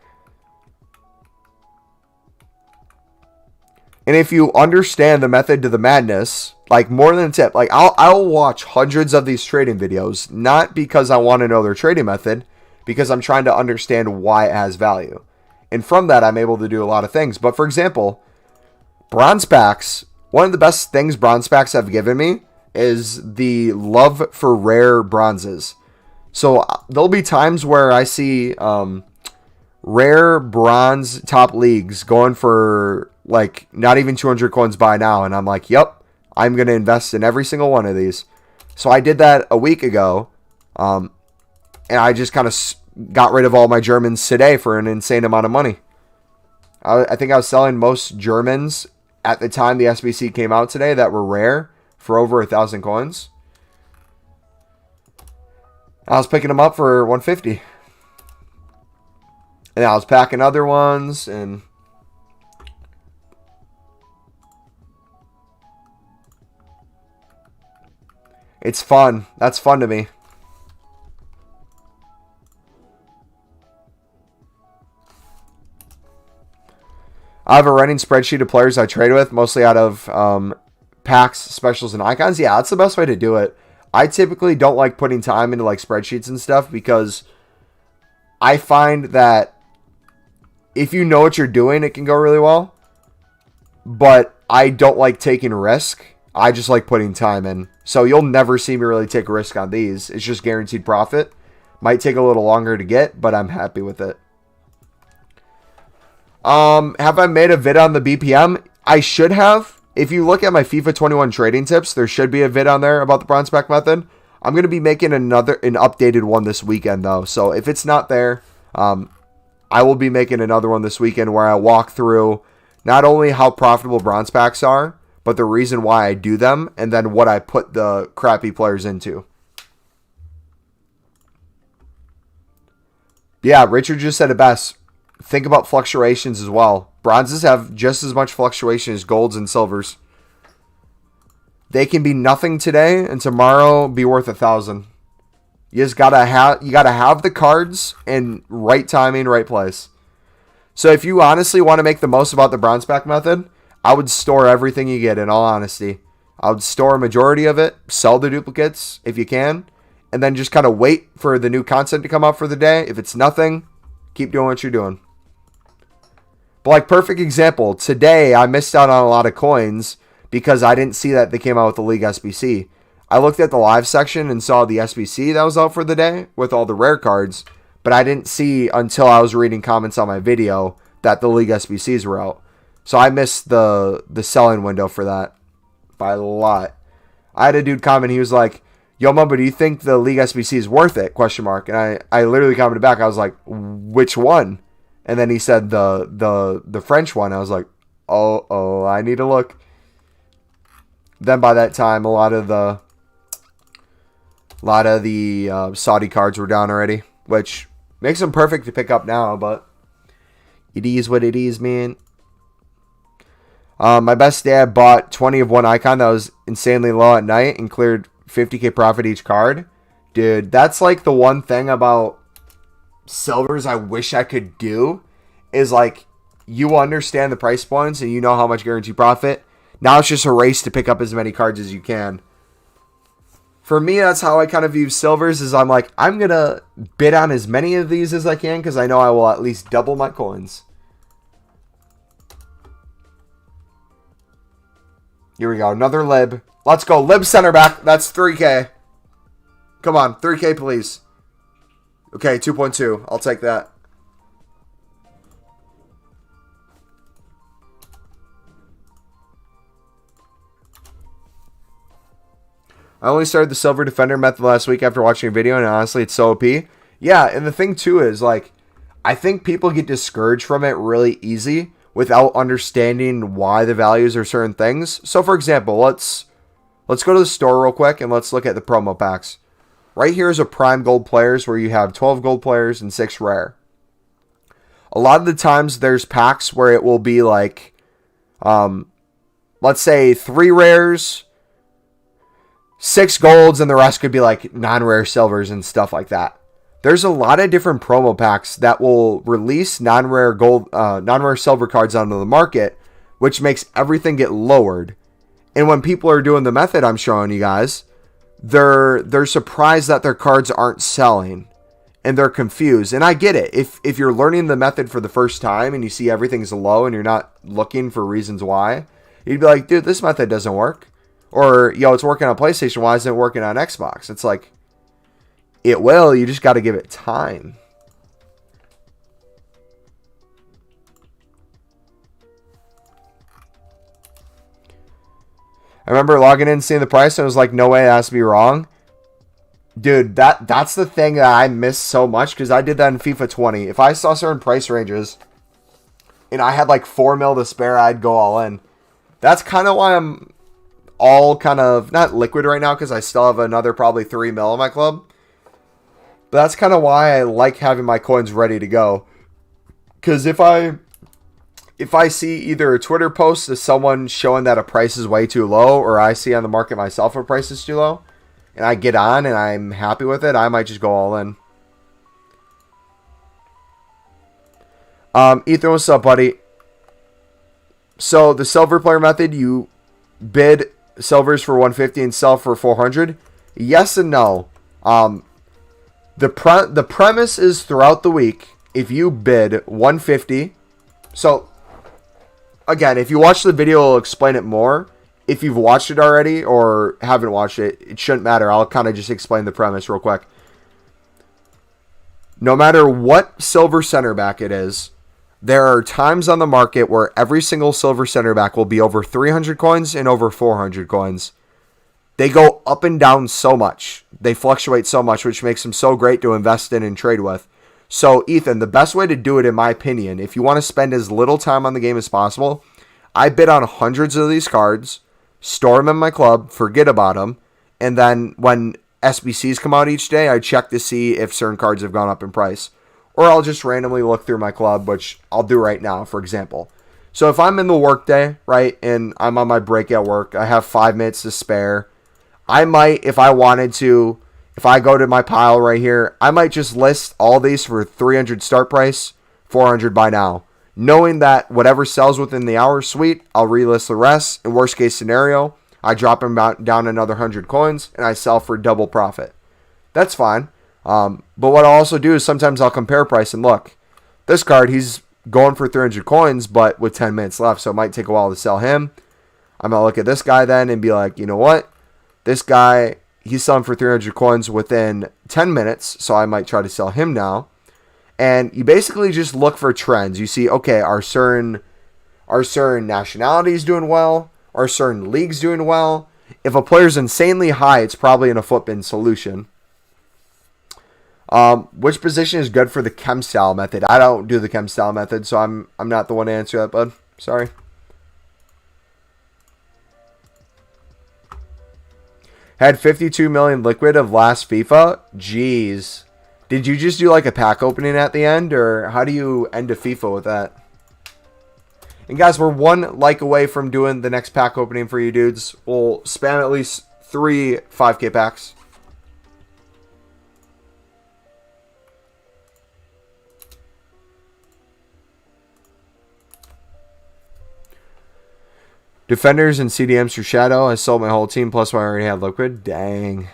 And if you understand the method to the madness, like more than a tip, like I'll watch hundreds of these trading videos, not because I want to know their trading method, because I'm trying to understand why it has value. And from that, I'm able to do a lot of things. But for example, bronze packs, one of the best things bronze packs have given me is the love for rare bronzes. So there'll be times where I see rare bronze top leagues going for like not even 200 coins by now. And I'm like, yep, I'm going to invest in every single one of these. So I did that a week ago. And I just kind of got rid of all my Germans today for an insane amount of money. I think I was selling most Germans at the time the SBC came out today that were rare for over 1,000 coins. I was picking them up for 150. And I was packing other ones and it's fun. That's fun to me. I have a running spreadsheet of players I trade with, mostly out of packs, specials, and icons. Yeah, that's the best way to do it. I typically don't like putting time into like spreadsheets and stuff because I find that if you know what you're doing, it can go really well. But I don't like taking risk. I just like putting time in. So you'll never see me really take a risk on these. It's just guaranteed profit. Might take a little longer to get, but I'm happy with it. Have I made a vid on the BPM? I should have. If you look at my FIFA 21 trading tips, there should be a vid on there about the bronze pack method. I'm going to be making an updated one this weekend, though. So if it's not there, I will be making another one this weekend where I walk through not only how profitable bronze packs are, but the reason why I do them, and then what I put the crappy players into. Yeah, Richard just said it best. Think about fluctuations as well. Bronzes have just as much fluctuation as golds and silvers. They can be nothing today and tomorrow be worth 1,000. You just gotta have the cards and right timing, right place. So if you honestly want to make the most about the bronze pack method, I would store everything you get. In all honesty, I would store a majority of it, sell the duplicates if you can, and then just kind of wait for the new content to come up for the day. If it's nothing, keep doing what you're doing. But like, perfect example, today I missed out on a lot of coins because I didn't see that they came out with the League SBC. I looked at the live section and saw the SBC that was out for the day with all the rare cards, but I didn't see until I was reading comments on my video that the League SBCs were out. So I missed the selling window for that by a lot. I had a dude comment, he was like, "Yo, Mumbo, do you think the League SBC is worth it?" Question mark. And I literally commented back, I was like, "Which one?" And then he said the French one. I was like, oh, I need to look. Then by that time, a lot of the Saudi cards were down already, which makes them perfect to pick up now, but it is what it is, man. My best day, I bought 20 of one icon that was insanely low at night and cleared 50k profit each card. Dude, that's like the one thing about silvers I wish I could do, is like, you understand the price points and you know how much guaranteed profit. Now it's just a race to pick up as many cards as you can. For me, that's how I kind of view silvers, is I'm like, I'm going to bid on as many of these as I can because I know I will at least double my coins. Here we go. Another lib. Let's go. Lib center back. That's 3K. Come on. 3K, please. Okay, 2.2. I'll take that. I only started the silver defender method last week after watching a video, and honestly, it's so OP. Yeah, and the thing too is, like, I think people get discouraged from it really easy without understanding why the values are certain things. So, for example, let's go to the store real quick and let's look at the promo packs. Right here is a prime gold players where you have 12 gold players and 6 rare. A lot of the times there's packs where it will be like, let's say 3 rares, 6 golds, and the rest could be like non-rare silvers and stuff like that. There's a lot of different promo packs that will release non-rare gold, non-rare silver cards onto the market, which makes everything get lowered. And when people are doing the method I'm showing you guys, they're surprised that their cards aren't selling, and they're confused. And I get it. If you're learning the method for the first time and you see everything's low and you're not looking for reasons why, you'd be like, dude, this method doesn't work. Or, yo, it's working on PlayStation. Why isn't it working on Xbox? It's like, it will. You just got to give it time. I remember logging in, seeing the price, and I was like, no way, it has to be wrong. Dude, that's the thing that I miss so much, because I did that in FIFA 20. If I saw certain price ranges and I had like 4 mil to spare, I'd go all in. That's kind of why I'm all kind of, not liquid right now, because I still have another probably 3 mil in my club. But that's kind of why I like having my coins ready to go. Because if I see either a Twitter post of someone showing that a price is way too low, or I see on the market myself a price is too low, and I get on and I'm happy with it, I might just go all in. Ethan, what's up, buddy? So the silver player method, you bid silvers for 150 and sell for 400. Yes and no. The premise is throughout the week, if you bid 150, so again, if you watch the video, I'll explain it more. If you've watched it already or haven't watched it, it shouldn't matter. I'll kind of just explain the premise real quick. No matter what silver center back it is, there are times on the market where every single silver center back will be over 300 coins and over 400 coins. They go go up and down so much. They fluctuate so much, which makes them so great to invest in and trade with. So, Ethan, the best way to do it, in my opinion, if you want to spend as little time on the game as possible, I bid on hundreds of these cards, store them in my club, forget about them, and then when SBCs come out each day, I check to see if certain cards have gone up in price. Or I'll just randomly look through my club, which I'll do right now, for example. So if I'm in the workday, right, and I'm on my break at work, I have 5 minutes to spare, I might, if I wanted to, if I go to my pile right here, I might just list all these for 300 start price, 400 buy now. Knowing that whatever sells within the hour, sweet, I'll relist the rest. In worst case scenario, I drop them down another 100 coins, and I sell for double profit. That's fine. But what I'll also do is sometimes I'll compare price and look. This card, he's going for 300 coins, but with 10 minutes left, so it might take a while to sell him. I'm going to look at this guy then and be like, you know what? This guy, he's selling for 300 coins within 10 minutes, so I might try to sell him now. And you basically just look for trends. You see, okay, are certain nationalities doing well? Are certain leagues doing well? If a player's insanely high, it's probably in a footbin solution. Which position is good for the chem style method? I don't do the chem style method, so I'm not the one to answer that, bud. Sorry. Had 52 million liquid of last FIFA. Jeez. Did you just do like a pack opening at the end, or how do you end a FIFA with that? And guys, we're 1 like away from doing the next pack opening for you dudes. We'll spam at least 3 5K packs. Defenders and CDMs for Shadow. I sold my whole team, plus I already had liquid. Dang.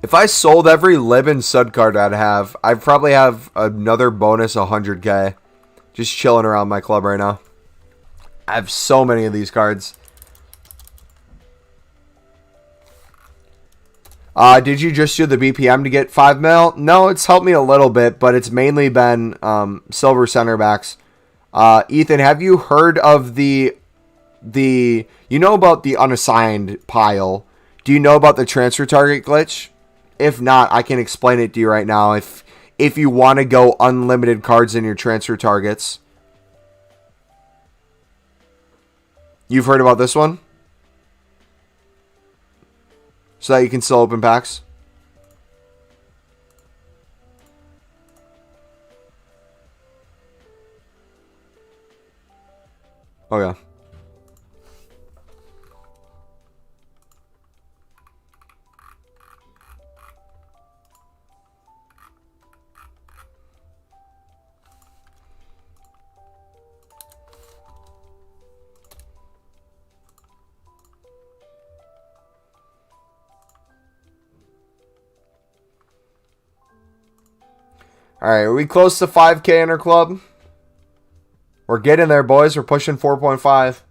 If I sold every Lib and Sud card I'd probably have another bonus 100K. Just chilling around my club right now. I have so many of these cards. Did you just do the BPM to get 5 mil? No, it's helped me a little bit, but it's mainly been silver center backs. Ethan, have you heard of you know about the unassigned pile? Do you know about the transfer target glitch? If not, I can explain it to you right now. If you want to go unlimited cards in your transfer targets. You've heard about this one? So that you can still open packs? Okay. Alright, are we close to 5K in our club? We're getting there, boys. We're pushing 4.5.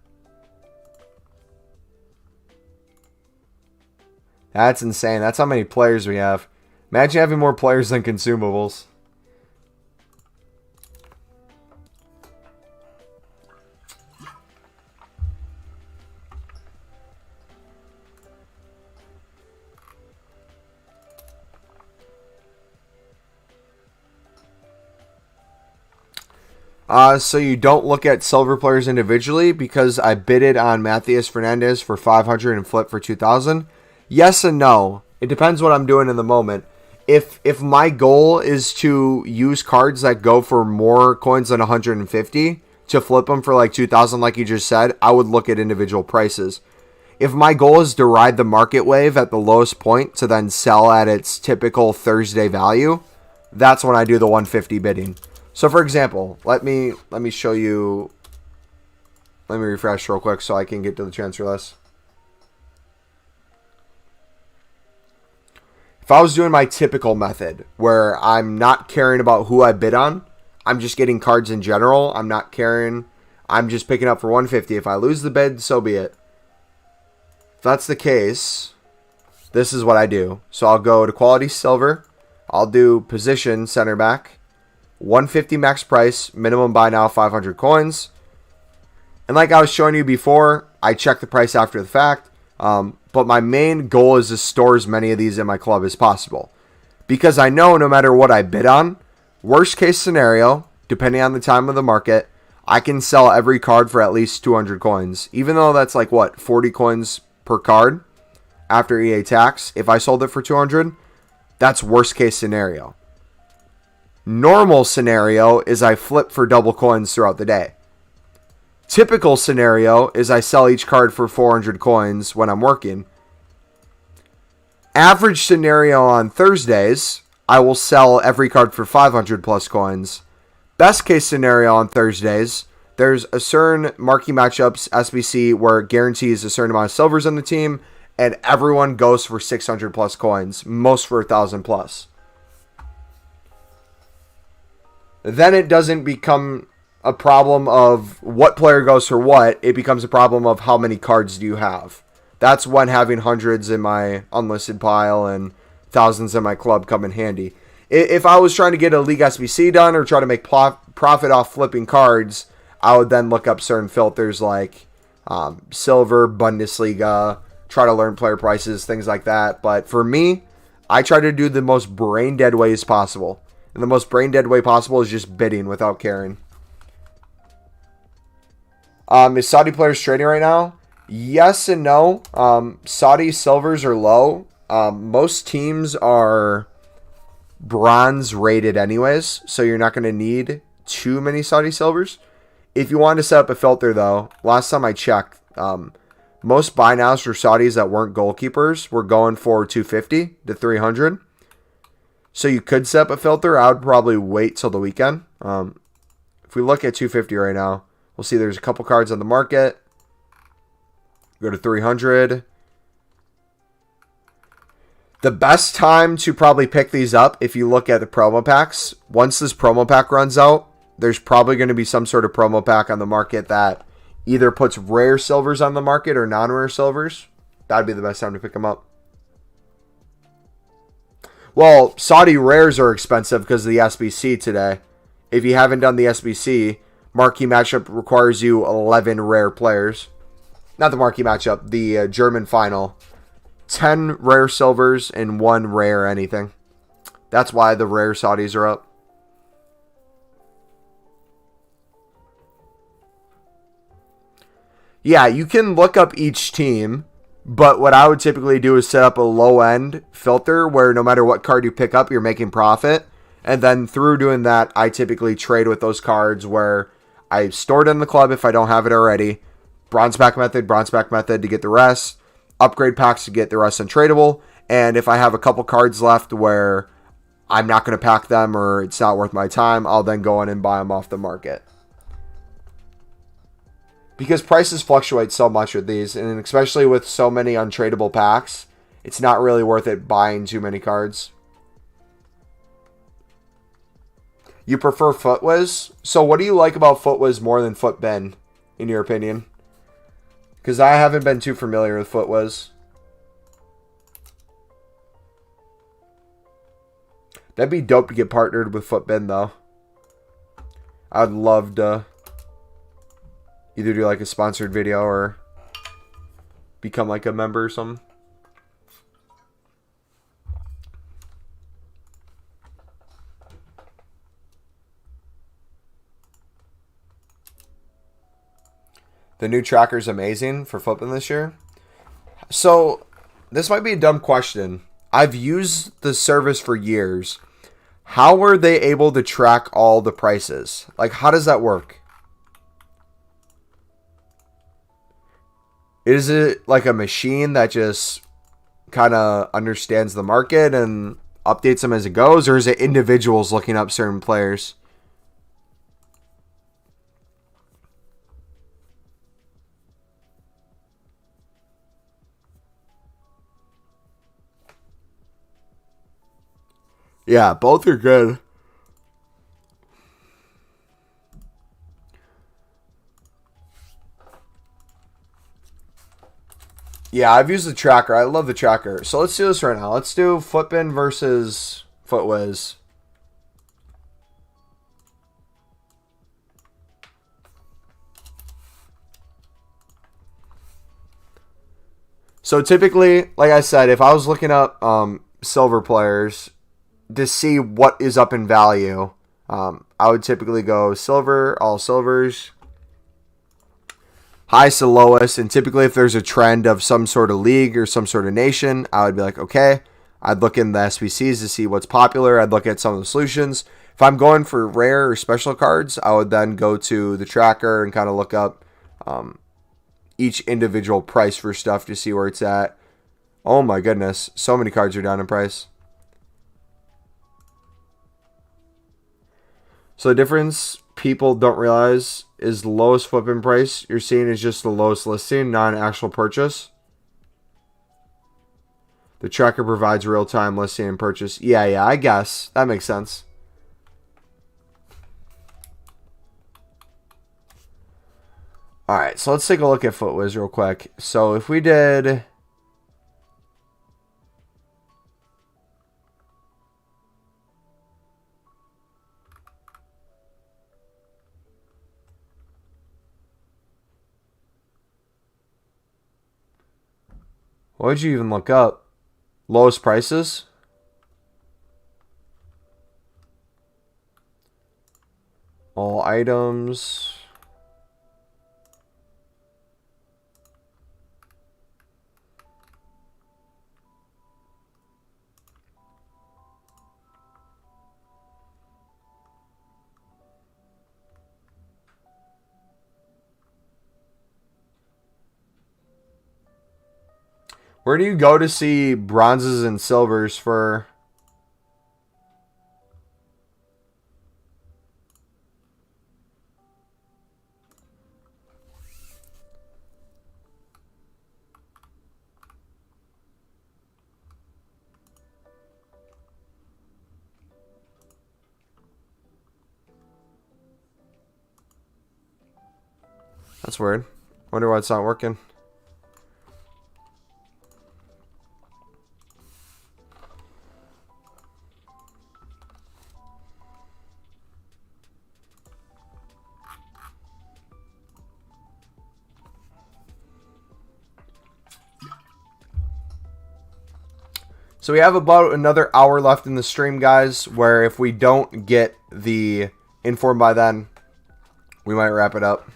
That's insane. That's how many players we have. Imagine having more players than consumables. So you don't look at silver players individually because I bidded on Matthias Fernandez for 500 and flipped for 2,000. Yes and no. It depends what I'm doing in the moment. If my goal is to use cards that go for more coins than 150 to flip them for like 2,000 like you just said, I would look at individual prices. If my goal is to ride the market wave at the lowest point to then sell at its typical Thursday value, that's when I do the 150 bidding. So for example, let me show you. Let me refresh real quick so I can get to the transfer list. If I was doing my typical method where I'm not caring about who I bid on, I'm just getting cards in general. I'm not caring. I'm just picking up for 150. If I lose the bid, so be it. If that's the case, this is what I do. So I'll go to quality silver. I'll do position center back. 150 max price. Minimum buy now 500 coins. And like I was showing you before, I check the price after the fact. But my main goal is to store as many of these in my club as possible. Because I know no matter what I bid on, worst case scenario, depending on the time of the market, I can sell every card for at least 200 coins. Even though that's like, what, 40 coins per card after EA tax. If I sold it for 200, that's worst case scenario. Normal scenario is I flip for double coins throughout the day. Typical scenario is I sell each card for 400 coins when I'm working. Average scenario on Thursdays, I will sell every card for 500 plus coins. Best case scenario on Thursdays, there's a certain marquee matchups SBC where it guarantees a certain amount of silvers on the team, and everyone goes for 600 plus coins, most for 1,000 plus. Then it doesn't become a problem of what player goes for what. It becomes a problem of how many cards do you have. That's when having hundreds in my unlisted pile and thousands in my club come in handy. If I was trying to get a League SBC done or try to make profit off flipping cards, I would then look up certain filters like Silver, Bundesliga, try to learn player prices, things like that. But for me, I try to do the most brain dead ways possible. And the most brain dead way possible is just bidding without caring. Is Saudi players trading right now? Yes and no. Saudi silvers are low. Most teams are bronze rated anyways, so you're not going to need too many Saudi silvers. If you want to set up a filter, though, last time I checked, most buy nows for Saudis that weren't goalkeepers were going for 250 to 300. So you could set up a filter. I would probably wait till the weekend. If we look at 250 right now, we'll see there's a couple cards on the market. Go to 300. The best time to probably pick these up, if you look at the promo packs, once this promo pack runs out, there's probably going to be some sort of promo pack on the market that either puts rare silvers on the market or non-rare silvers. That'd be the best time to pick them up. Well, Saudi rares are expensive because of the SBC today. If you haven't done the SBC, Marquee Matchup requires you 11 rare players. Not the Marquee Matchup, the German final. 10 rare silvers and 1 rare anything. That's why the rare Saudis are up. Yeah, you can look up each team, but what I would typically do is set up a low-end filter where no matter what card you pick up, you're making profit. And then through doing that, I typically trade with those cards where I store it in the club if I don't have it already. Bronze pack method to get the rest. Upgrade packs to get the rest untradeable. And if I have a couple cards left where I'm not going to pack them or it's not worth my time, I'll then go in and buy them off the market. Because prices fluctuate so much with these, and especially with so many untradeable packs, it's not really worth it buying too many cards. You prefer FootWiz? So what do you like about FootWiz more than FootBin, in your opinion? Because I haven't been too familiar with FootWiz. That'd be dope to get partnered with FootBin, though. I'd love to either do like a sponsored video or become like a member or something. The new tracker is amazing for flipping this year. So, this might be a dumb question. I've used the service for years. How were they able to track all the prices? Like, how does that work? Is it like a machine that just kind of understands the market and updates them as it goes? Or is it individuals looking up certain players? Yeah, both are good. Yeah, I've used the tracker. I love the tracker. So let's do this right now. Let's do Footbin versus Footwiz. So typically, like I said, if I was looking up silver players to see what is up in value, I would typically go silver, all silvers, highest to lowest. And typically if there's a trend of some sort of league or some sort of nation, I would be like, okay, I'd look in the SBCs to see what's popular. I'd look at some of the solutions. If I'm going for rare or special cards, I would then go to the tracker and kind of look up each individual price for stuff to see where it's at. Oh my goodness, so many cards are down in price. So the difference people don't realize is the lowest flipping price you're seeing is just the lowest listing, not an actual purchase. The tracker provides real-time listing and purchase. Yeah, I guess. That makes sense. Alright, so let's take a look at FootWiz real quick. So if we did... What would you even look up? Lowest prices? All items. Where do you go to see bronzes and silvers for... That's weird. Wonder why it's not working. So we have about another hour left in the stream, guys, where if we don't get the inform by then, we might wrap it up.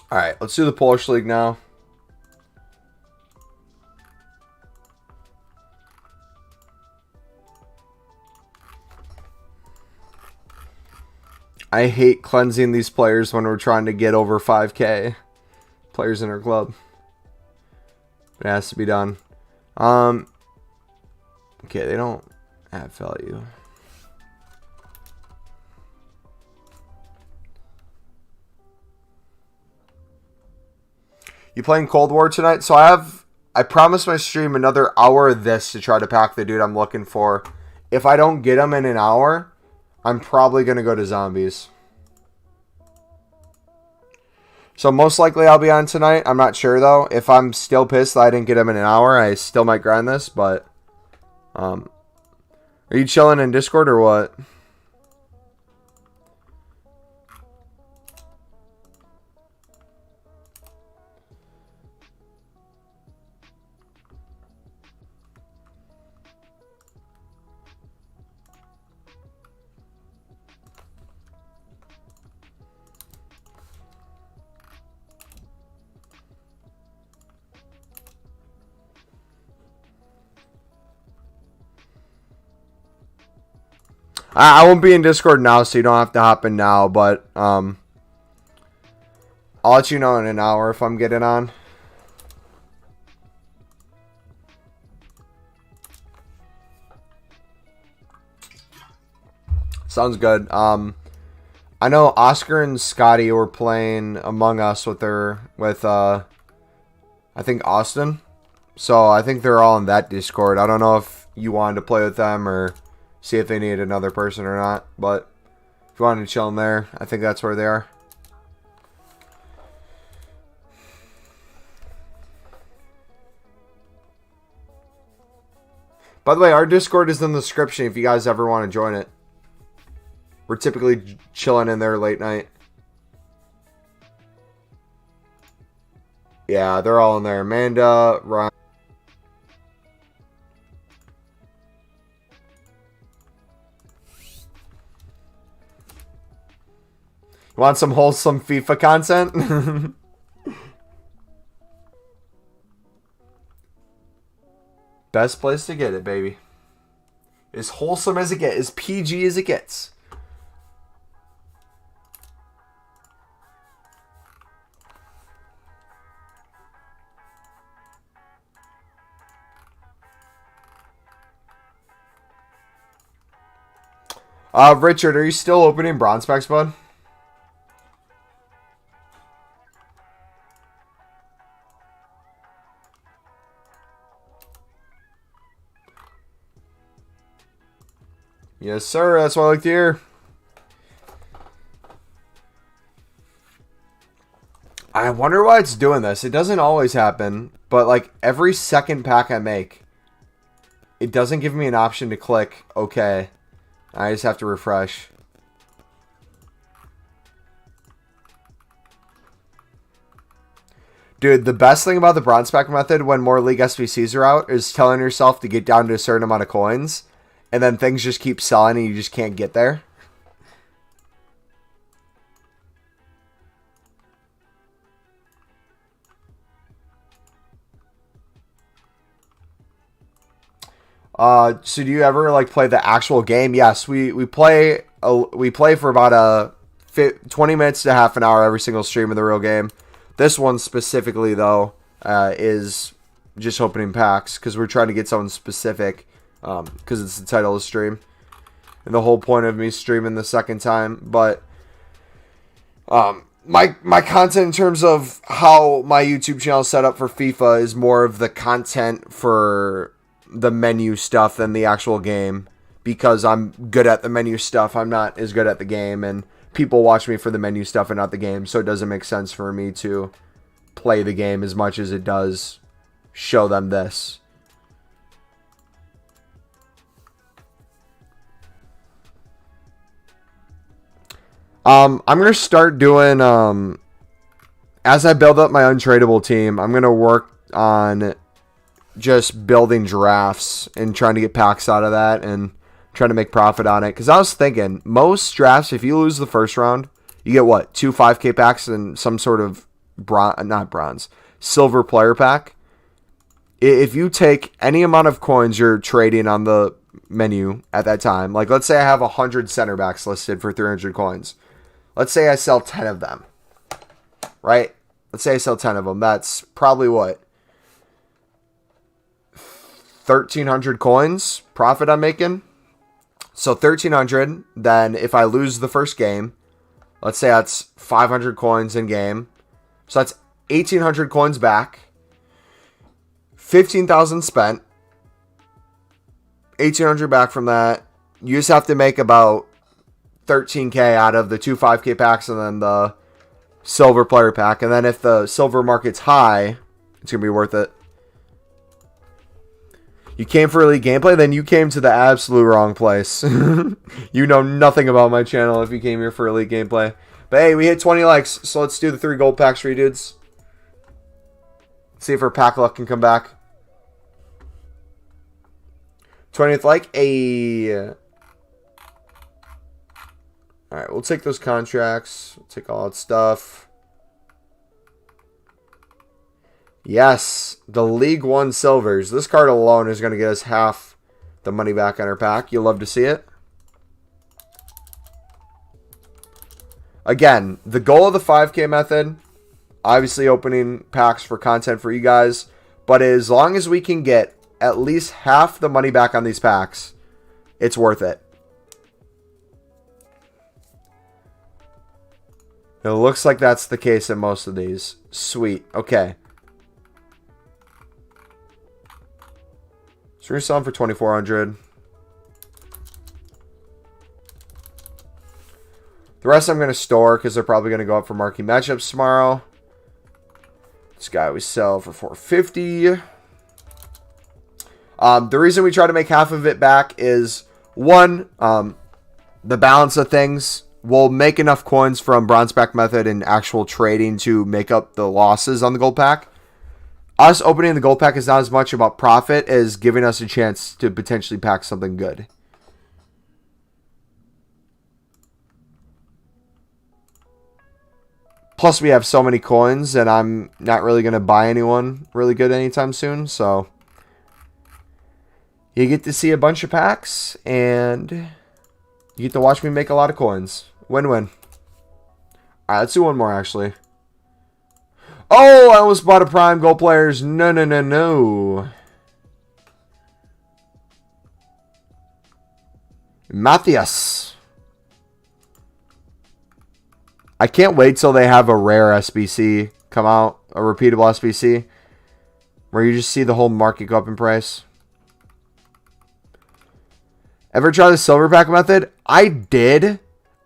All right, let's do the Polish League now. I hate cleansing these players when we're trying to get over 5K players in our club. It has to be done. Okay, they don't add value. You playing Cold War tonight? So I promised my stream another hour of this to try to pack the dude I'm looking for. If I don't get him in an hour, I'm probably going to go to zombies. So most likely I'll be on tonight. I'm not sure though. If I'm still pissed that I didn't get him in an hour, I still might grind this, but are you chilling in Discord or what? I won't be in Discord now, so you don't have to hop in now, but I'll let you know in an hour if I'm getting on. Sounds good. I know Oscar and Scotty were playing Among Us with I think Austin. So I think they're all in that Discord. I don't know if you wanted to play with them or see if they need another person or not. But if you wanted to chill in there, I think that's where they are. By the way, our Discord is in the description if you guys ever want to join it. We're typically chilling in there late night. Yeah, they're all in there. Amanda, Ryan. You want some wholesome FIFA content? Best place to get it, baby. As wholesome as it gets. As PG as it gets. Richard, are you still opening bronze packs, bud? Yes, sir. That's what I like to hear. I wonder why it's doing this. It doesn't always happen, but like every second pack I make, it doesn't give me an option to click OK. I just have to refresh. Dude, the best thing about the bronze pack method when more league SBCs are out is telling yourself to get down to a certain amount of coins, and then things just keep selling and you just can't get there. So do you ever like play the actual game? Yes, we play for about 20 minutes to half an hour every single stream of the real game. This one specifically though is just opening packs because we're trying to get someone specific because it's the title of the stream and the whole point of me streaming the second time. But my content in terms of how my YouTube channel is set up for FIFA is more of the content for the menu stuff than the actual game because I'm good at the menu stuff. I'm not as good at the game, and people watch me for the menu stuff and not the game, so it doesn't make sense for me to play the game as much as it does show them this. I'm going to start doing, as I build up my untradeable team, I'm going to work on just building drafts and trying to get packs out of that and trying to make profit on it. Because I was thinking, most drafts, if you lose the first round, you get what? 2 5K packs and some sort of silver player pack. If you take any amount of coins you're trading on the menu at that time, like let's say I have 100 center backs listed for 300 coins. Let's say I sell 10 of them, right? Let's say I sell 10 of them. That's probably what? 1,300 coins profit I'm making. So 1,300. Then if I lose the first game, let's say that's 500 coins in game. So that's 1,800 coins back. 15,000 spent. 1,800 back from that. You just have to make about 13K out of the 2 5K packs and then the silver player pack. And then if the silver market's high, it's going to be worth it. You came for elite gameplay, then you came to the absolute wrong place. You know nothing about my channel if you came here for elite gameplay. But hey, we hit 20 likes, so let's do the 3 gold packs for you dudes. See if our pack luck can come back. 20th like. Alright, we'll take those contracts. We'll take all that stuff. Yes, the League One Silvers. This card alone is going to get us half the money back on our pack. You'll love to see it. Again, the goal of the 5K method, obviously opening packs for content for you guys, but as long as we can get at least half the money back on these packs, it's worth it. It looks like that's the case in most of these. Sweet. Okay. So we're selling for $2,400. The rest I'm going to store because they're probably going to go up for Marquee Matchups tomorrow. This guy we sell for $450. The reason we try to make half of it back is, one, the balance of things. We'll make enough coins from bronze pack method and actual trading to make up the losses on the gold pack. Us opening the gold pack is not as much about profit as giving us a chance to potentially pack something good. Plus, we have so many coins, and I'm not really going to buy anyone really good anytime soon, so you get to see a bunch of packs, and you get to watch me make a lot of coins. Win-win. Alright, let's do one more, actually. Oh, I almost bought a prime gold players. No, no, no, no. Matthias. I can't wait till they have a rare SBC come out. A repeatable SBC. Where you just see the whole market go up in price. Ever try the silver pack method? I did.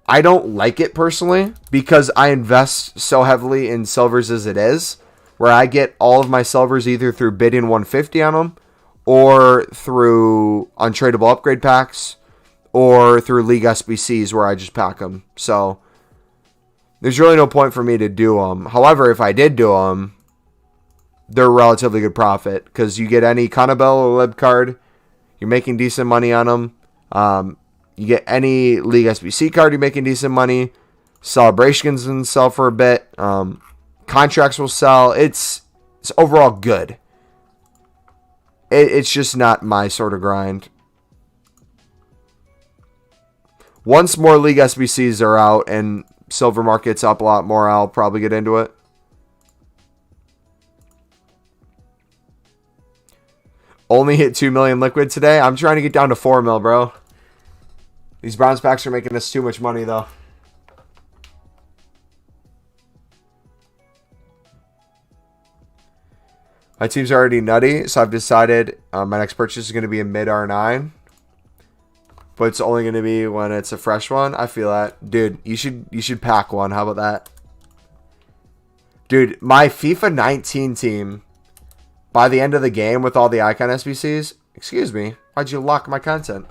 I don't like it personally because I invest so heavily in silvers as it is, where I get all of my silvers either through bidding 150 on them or through untradeable upgrade packs or through league SBCs where I just pack them. So there's really no point for me to do them. However, if I did do them, they're a relatively good profit because you get any Cannibal or Lib card, you're making decent money on them. You get any League SBC card, you're making decent money. Celebrations can sell for a bit. Contracts will sell. It's overall good. It's just not my sort of grind. Once more League SBCs are out and silver market's up a lot more, I'll probably get into it. Only hit 2 million liquid today. I'm trying to get down to 4 mil, bro. These bronze packs are making us too much money, though. My team's already nutty, so I've decided my next purchase is going to be a mid R9. But it's only going to be when it's a fresh one. I feel that. Dude, you should pack one. How about that? Dude, my FIFA 19 team, by the end of the game with all the icon SBCs... Excuse me. Why'd you lock my content?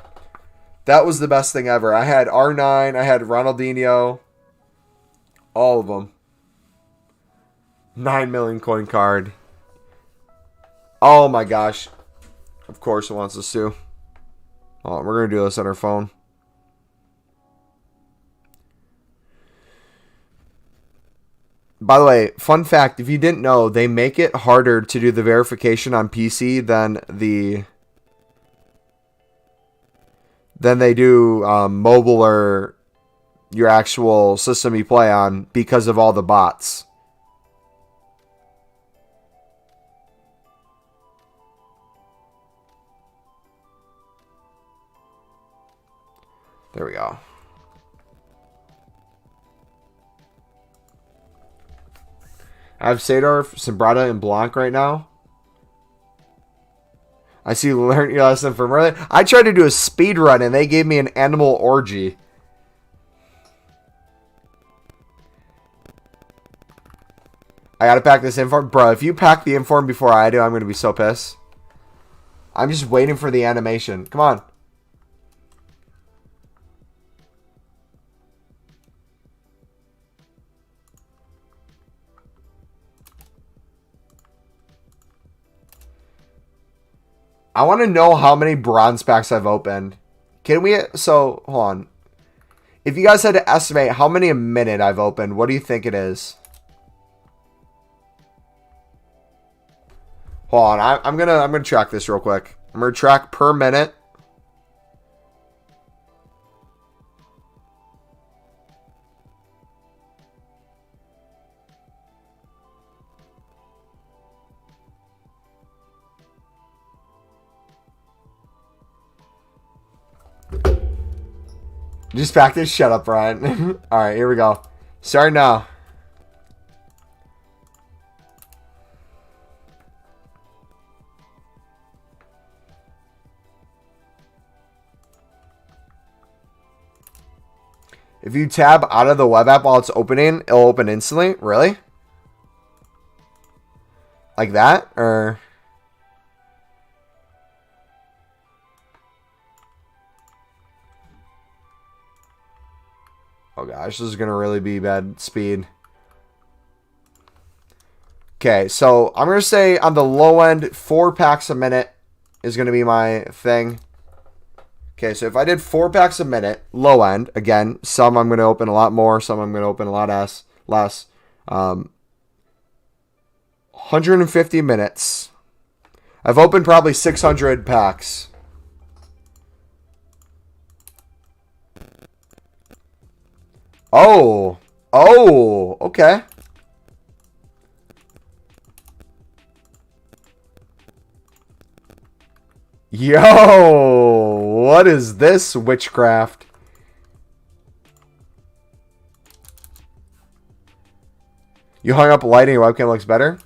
That was the best thing ever. I had R9. I had Ronaldinho. All of them. 9 million coin card. Oh my gosh. Of course it wants us to. Oh, we're going to do this on our phone. By the way, fun fact. If you didn't know, they make it harder to do the verification on PC than they do mobile or your actual system you play on because of all the bots. There we go. I have Sadorf, Sombrata, and Blanc right now. I see you learned your lesson from earlier. I tried to do a speed run and they gave me an animal orgy. I gotta pack this inform. Bro, if you pack the inform before I do, I'm gonna be so pissed. I'm just waiting for the animation. Come on. I want to know how many bronze packs I've opened. Can we... So, hold on. If you guys had to estimate how many a minute I've opened, what do you think it is? Hold on. I'm gonna track this real quick. I'm gonna track per minute. Just practice. Shut up, Brian. All right, here we go. Start now. If you tab out of the web app while it's opening, it'll open instantly. Really? Like that? Or... oh gosh, this is going to really be bad speed. Okay, so I'm going to say on the low end, 4 packs a minute is going to be my thing. Okay, so if I did 4 packs a minute, low end, again, some I'm going to open a lot more, some I'm going to open a lot less. 150 minutes. I've opened probably 600 packs. Oh, okay. Yo, what is this witchcraft? You hung up a light and your webcam looks better?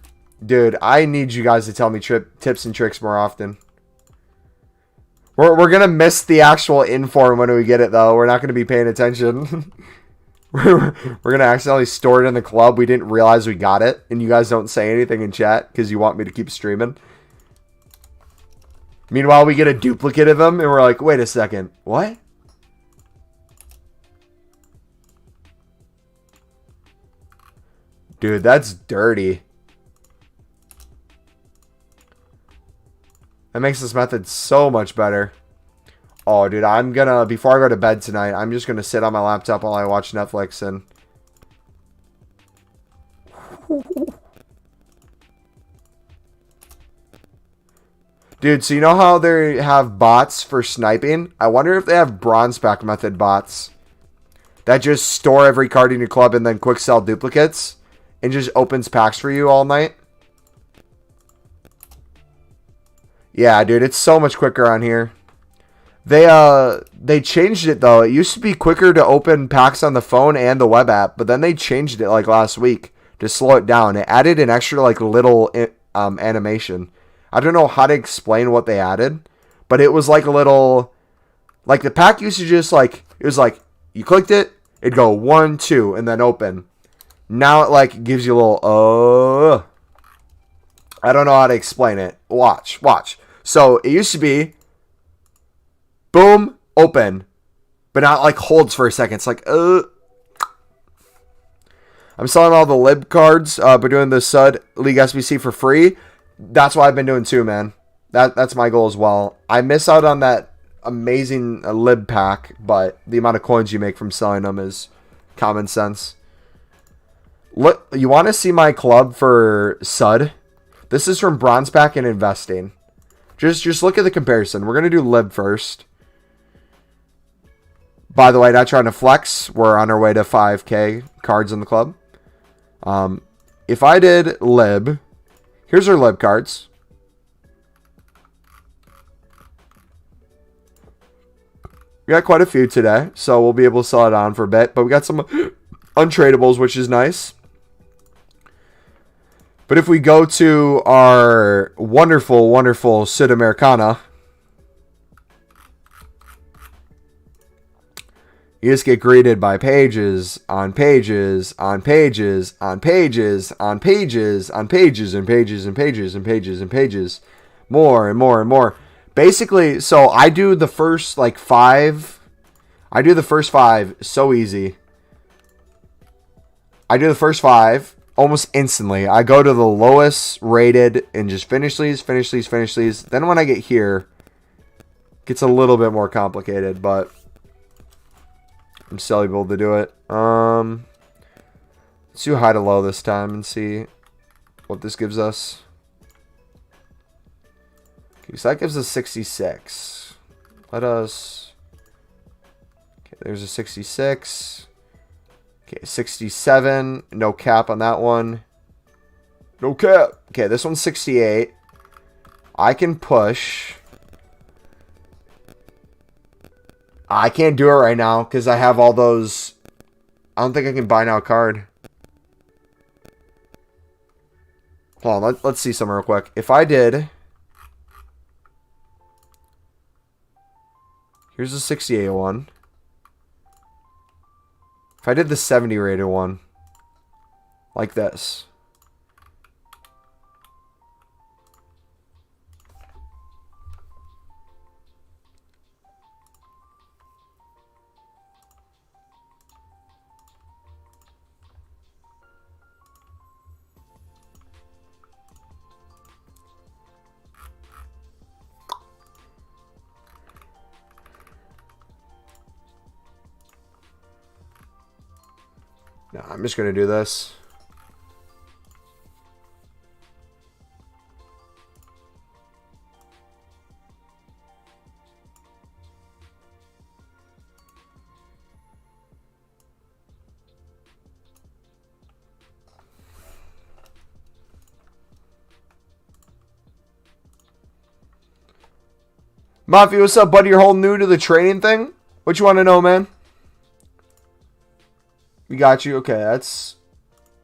Dude, I need you guys to tell me tips and tricks more often. We're going to miss the actual inform when we get it, though. We're not going to be paying attention. We're going to accidentally store it in the club. We didn't realize we got it. And you guys don't say anything in chat because you want me to keep streaming. Meanwhile, we get a duplicate of them, and we're like, wait a second. What? Dude, that's dirty. That makes this method so much better. Oh, dude, I'm gonna, before I go to bed tonight, I'm just gonna sit on my laptop while I watch Netflix and... Dude, so you know how they have bots for sniping? I wonder if they have bronze pack method bots that just store every card in your club and then quick sell duplicates and just opens packs for you all night. Yeah, dude, it's so much quicker on here. They changed it though. It used to be quicker to open packs on the phone and the web app, but then they changed it like last week to slow it down. It added an extra like little animation. I don't know how to explain what they added, but it was like a little, like the pack used to just like, it was like, you clicked it, it'd go 1, 2, and then open. Now it like gives you a little, I don't know how to explain it. Watch. So it used to be, boom, open, but not like holds for a second. It's like, I'm selling all the lib cards, but doing the Sud League SBC for free. That's what I've been doing too, man. That's my goal as well. I miss out on that amazing lib pack, but the amount of coins you make from selling them is common sense. Look, you want to see my club for Sud? This is from Bronze Pack and Investing. Just look at the comparison. We're going to do lib first. By the way, not trying to flex. We're on our way to 5K cards in the club. If I did lib... here's our lib cards. We got quite a few today, so we'll be able to sell it on for a bit. But we got some untradables, which is nice. But if we go to our wonderful, wonderful Sudamericana, you just get greeted by pages on pages on pages on pages on pages on pages and pages and pages and pages and pages. More and more and more. Basically, so I do the first like 5. I do the first 5 so easy. I do the first 5 almost instantly. I go to the lowest rated and just finish these, finish these, finish these. Then when I get here, it gets a little bit more complicated, but I'm still able to do it. Let's do high to low this time and see what this gives us. Okay, so that gives us 66. Let us... okay, there's a 66. Okay, 67. No cap on that one. No cap. Okay, this one's 68. I can push... I can't do it right now because I have all those. I don't think I can buy now a card. Hold on, let's see something real quick. If I did... Here's the 68 one. If I did the 70 rated one, like this. No, I'm just going to do this. Mafia, what's up, buddy? You're whole new to the trading thing? What you want to know, man? We got you. Okay, that's...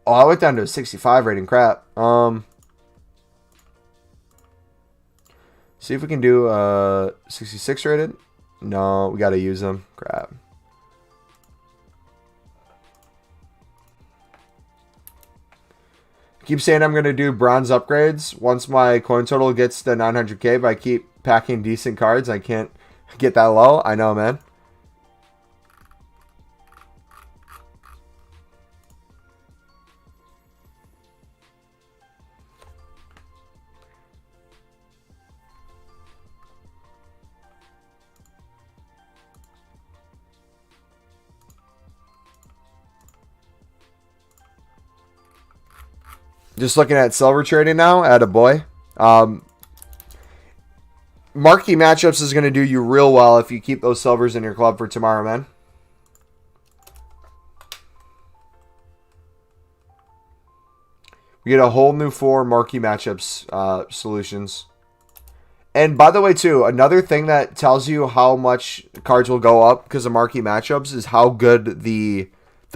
Oh, I went down to a 65 rating. Crap. See if we can do 66 rated. No, we got to use them. Crap. I keep saying I'm going to do bronze upgrades once my coin total gets to 900k, but I keep packing decent cards. I can't get that low. I know, man. Just looking at silver trading now. Attaboy. Marquee Matchups is going to do you real well if you keep those silvers in your club for tomorrow, man. We get a whole new 4 Marquee Matchups solutions. And by the way, too, another thing that tells you how much cards will go up because of Marquee Matchups is how good the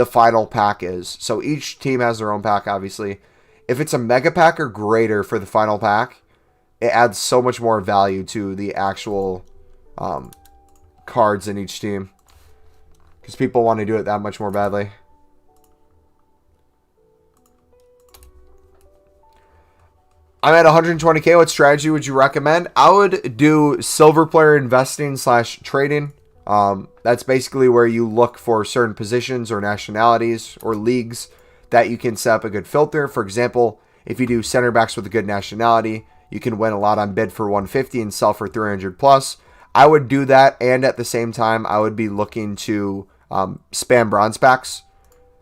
final pack is. So each team has their own pack, obviously. If it's a mega pack or greater for the final pack, it adds so much more value to the actual cards in each team. Because people want to do it that much more badly. I'm at 120k. What strategy would you recommend? I would do silver player investing / trading. That's basically where you look for certain positions or nationalities or leagues that you can set up a good filter. For example, if you do center backs with a good nationality, you can win a lot on bid for 150 and sell for 300 plus. I would do that, and at the same time, I would be looking to spam bronze packs.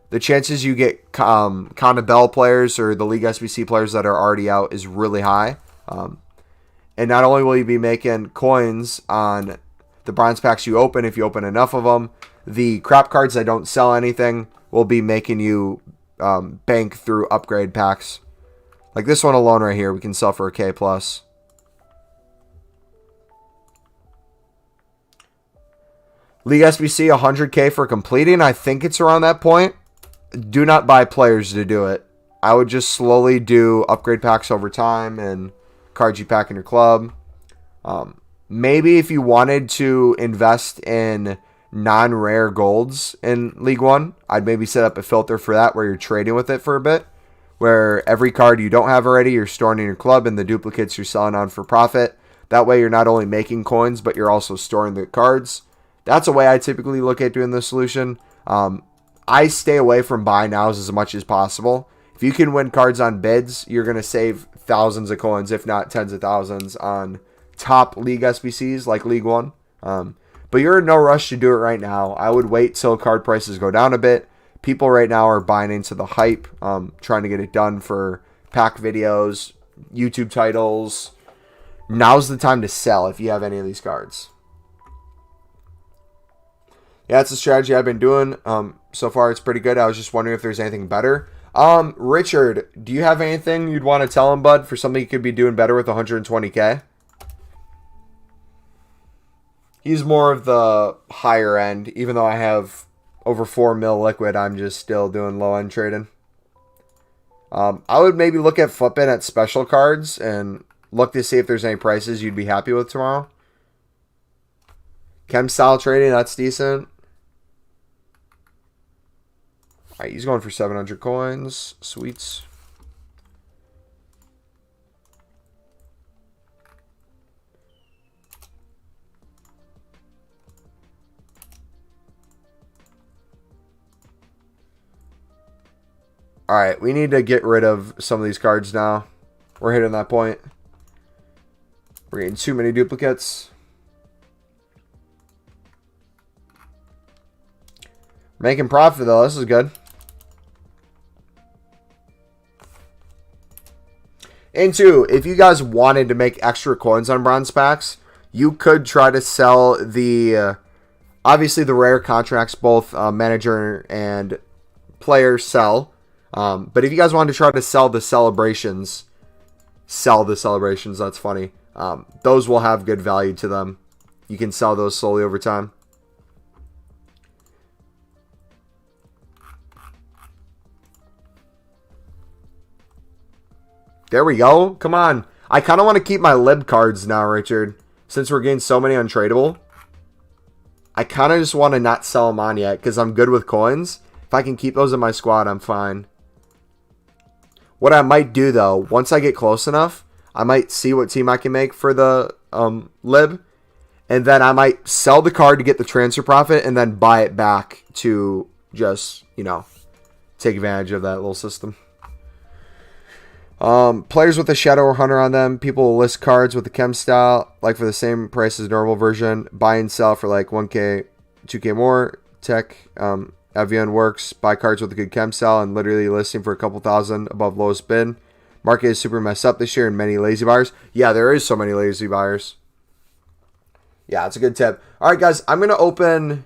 The chances you get Bale players or the League SBC players that are already out is really high. And not only will you be making coins on the bronze packs you open, if you open enough of them, the crap cards that don't sell anything will be making you bank through upgrade packs. Like this one alone right here, we can sell for a K plus. League SBC 100k for completing. I think it's around that point. Do not buy players to do it. I would just slowly do upgrade packs over time and cards you pack in your club. Maybe if you wanted to invest in non-rare golds in League 1, I'd maybe set up a filter for that where you're trading with it for a bit, where every card you don't have already you're storing in your club and the duplicates you're selling on for profit. That way you're not only making coins, but you're also storing the cards. That's a way I typically look at doing the solution. I stay away from buy nows as much as possible. If you can win cards on bids, you're going to save thousands of coins, if not tens of thousands, on top League SBCs like League 1. But you're in no rush to do it right now. I would wait till card prices go down a bit. People right now are buying into the hype, trying to get it done for pack videos, YouTube titles. Now's the time to sell if you have any of these cards. Yeah, it's the strategy I've been doing. So far, it's pretty good. I was just wondering if there's anything better. Richard, do you have anything you'd want to tell him, bud, for something you could be doing better with 120k? He's more of the higher end. Even though I have over 4 mil liquid, I'm just still doing low end trading. I would maybe look at flipping at special cards and look to see if there's any prices you'd be happy with tomorrow. Chem style trading, that's decent. Alright, he's going for 700 coins. Sweets. Alright, we need to get rid of some of these cards now. We're hitting that point. We're getting too many duplicates. Making profit though, this is good. And two, if you guys wanted to make extra coins on bronze packs, you could try to sell the, obviously the rare contracts, both manager and player sell. But if you guys wanted to try to sell the celebrations, that's funny. Those will have good value to them. You can sell those slowly over time. There we go. Come on. I kind of want to keep my lib cards now, Richard. Since we're getting so many untradeable. I kind of just want to not sell them on yet because I'm good with coins. If I can keep those in my squad, I'm fine. What I might do, though, once I get close enough, I might see what team I can make for the lib. And then I might sell the card to get the transfer profit and then buy it back to just, you know, take advantage of that little system. Players with a Shadow or Hunter on them. People will list cards with the chem style, like for the same price as normal version. Buy and sell for like 1k, 2k more. Tech, Avian works. Buy cards with a good chem style and literally listing for a couple thousand above lowest bid. Market is super messed up this year and many lazy buyers. Yeah, there is so many lazy buyers. Yeah, it's a good tip. All right, guys, I'm gonna open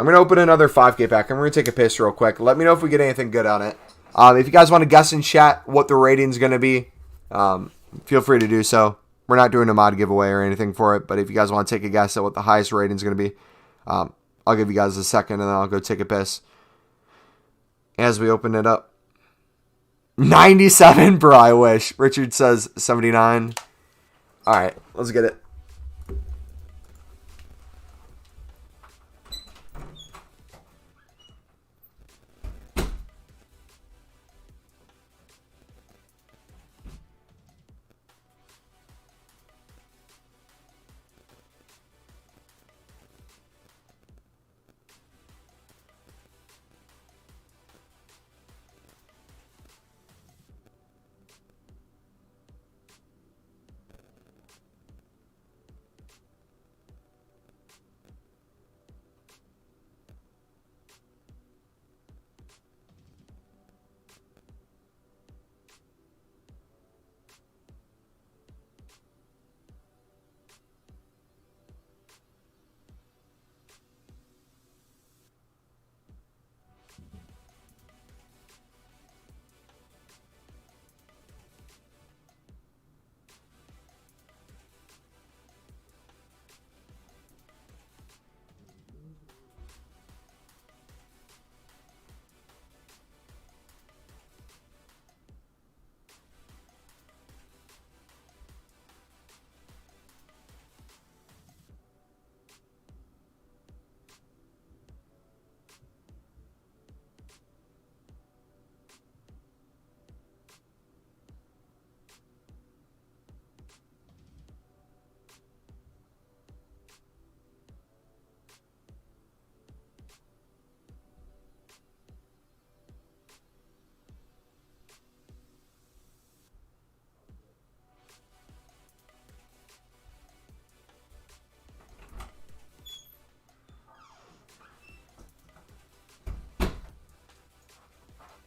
another 5k pack. I'm gonna take a piss real quick. Let me know if we get anything good on it. If you guys want to guess in chat what the rating's going to be, feel free to do so. We're not doing a mod giveaway or anything for it, but if you guys want to take a guess at what the highest rating's going to be, I'll give you guys a second and then I'll go take a piss. As we open it up. 97, bro, I wish. Richard says 79. All right, let's get it.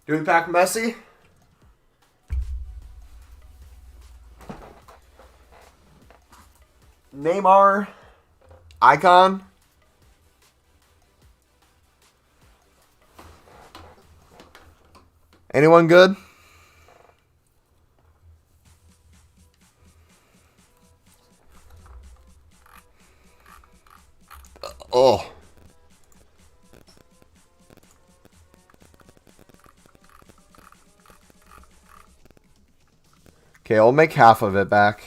Do we pack Messi? Neymar. Icon. Anyone good? Oh. Okay, I'll make half of it back.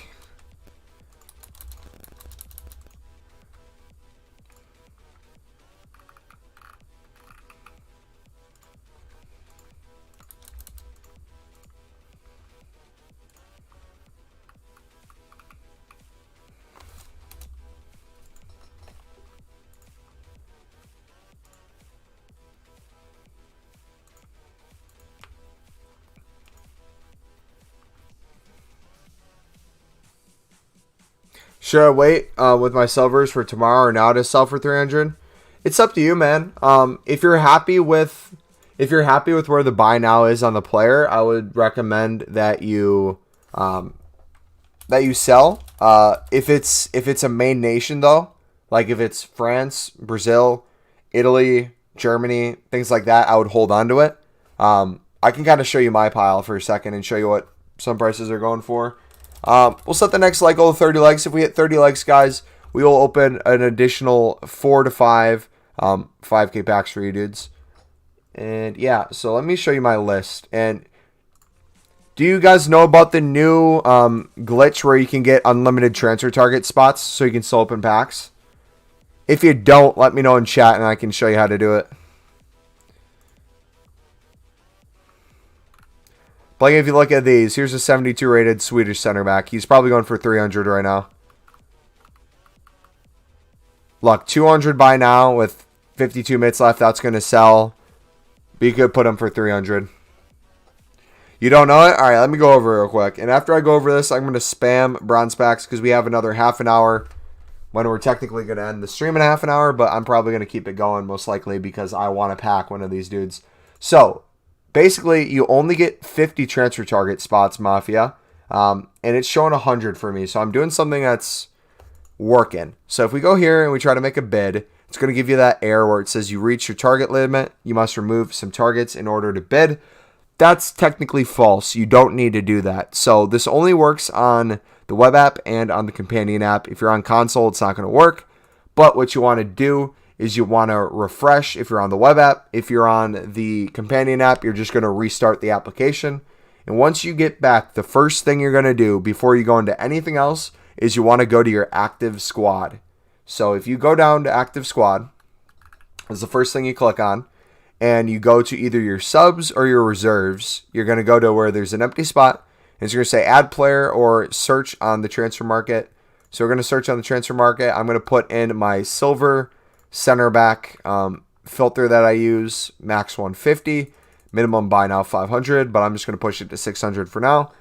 Should I wait with my silvers for tomorrow or now to sell for 300? It's up to you, man. If you're happy with where the buy now is on the player, I would recommend that you sell. If it's a main nation though, like if it's France, Brazil, Italy, Germany, things like that, I would hold on to it. I can kind of show you my pile for a second and show you what some prices are going for. We'll set the next leg goal to 30 legs. If we hit 30 legs, guys, we will open an additional 4 to 5 5K packs for you dudes. And yeah, so let me show you my list. And do you guys know about the new glitch where you can get unlimited transfer target spots so you can still open packs? If you don't, let me know in chat and I can show you how to do it. Like if you look at these, here's a 72 rated Swedish center back. He's probably going for 300 right now. Look, 200 buy now with 52 minutes left. That's going to sell. But you could put him for 300. You don't know it? All right, let me go over it real quick. And after I go over this, I'm going to spam bronze packs because we have another half an hour when we're technically going to end the stream in half an hour. But I'm probably going to keep it going most likely because I want to pack one of these dudes. So basically, you only get 50 transfer target spots, Mafia, and it's showing 100 for me. So I'm doing something that's working. So if we go here and we try to make a bid, it's going to give you that error where it says you reach your target limit. You must remove some targets in order to bid. That's technically false. You don't need to do that. So this only works on the web app and on the companion app. If you're on console, it's not going to work. But what you want to do is you want to refresh if you're on the web app. If you're on the companion app, you're just going to restart the application. And once you get back, the first thing you're going to do before you go into anything else is you want to go to your active squad. So if you go down to active squad, that's the first thing you click on, and you go to either your subs or your reserves, you're going to go to where there's an empty spot, and it's going to say add player or search on the transfer market. So we're going to search on the transfer market. I'm going to put in my silver center back filter that I use, max 150, minimum buy now 500, but I'm just going to push it to 600 for now.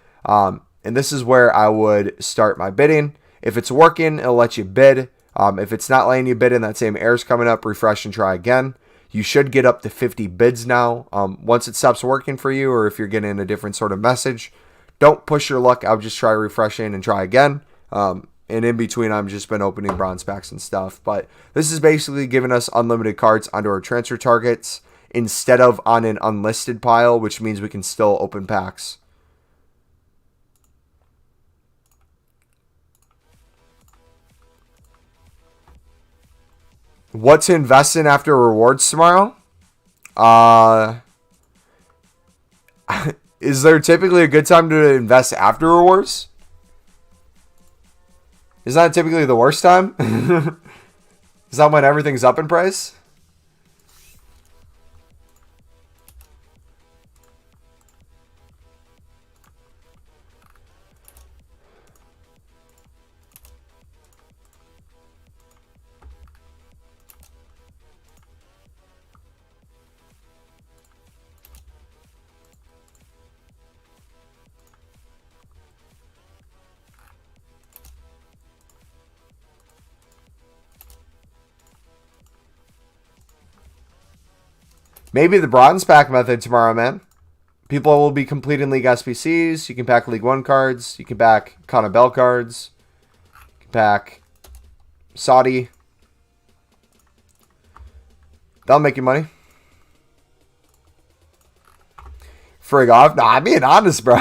And this is where I would start my bidding. If it's working, it'll let you bid. If it's not letting you bid and that same error's coming up, refresh and try again. You should get up to 50 bids now. Once it stops working for you, or if you're getting a different sort of message, don't push your luck. I'll just try refreshing and try again. And in between, I've just been opening bronze packs and stuff. But this is basically giving us unlimited cards onto our transfer targets instead of on an unlisted pile, which means we can still open packs. What to invest in after rewards tomorrow? Is there typically a good time to invest after rewards? Is that typically the worst time? Is that when everything's up in price? Maybe the bronze pack method tomorrow, man. People will be completing League SPCs. You can pack League 1 cards. You can pack Connor Bell cards. You can pack Saudi. That'll make you money. Frig off. Nah, I'm being honest, bro.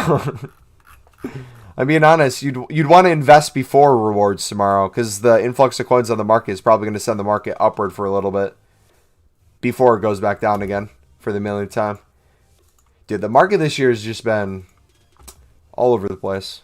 I'm being honest. You'd want to invest before rewards tomorrow because the influx of coins on the market is probably going to send the market upward for a little bit before it goes back down again for the millionth time. Dude, the market this year has just been all over the place.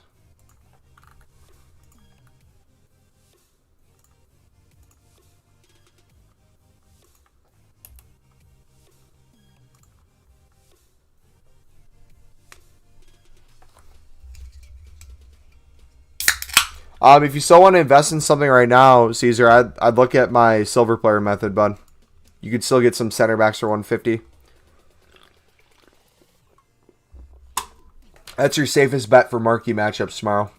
If you still want to invest in something right now, Caesar, I'd look at my silver player method, bud. You could still get some center backs for 150. That's your safest bet for marquee matchups tomorrow.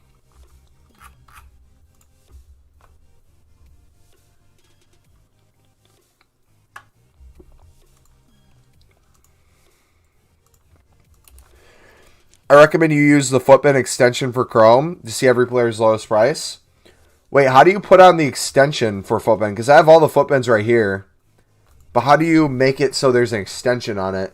I recommend you use the footbin extension for Chrome to see every player's lowest price. Wait, how do you put on the extension for footbin? Because I have all the footbins right here. But how do you make it so there's an extension on it?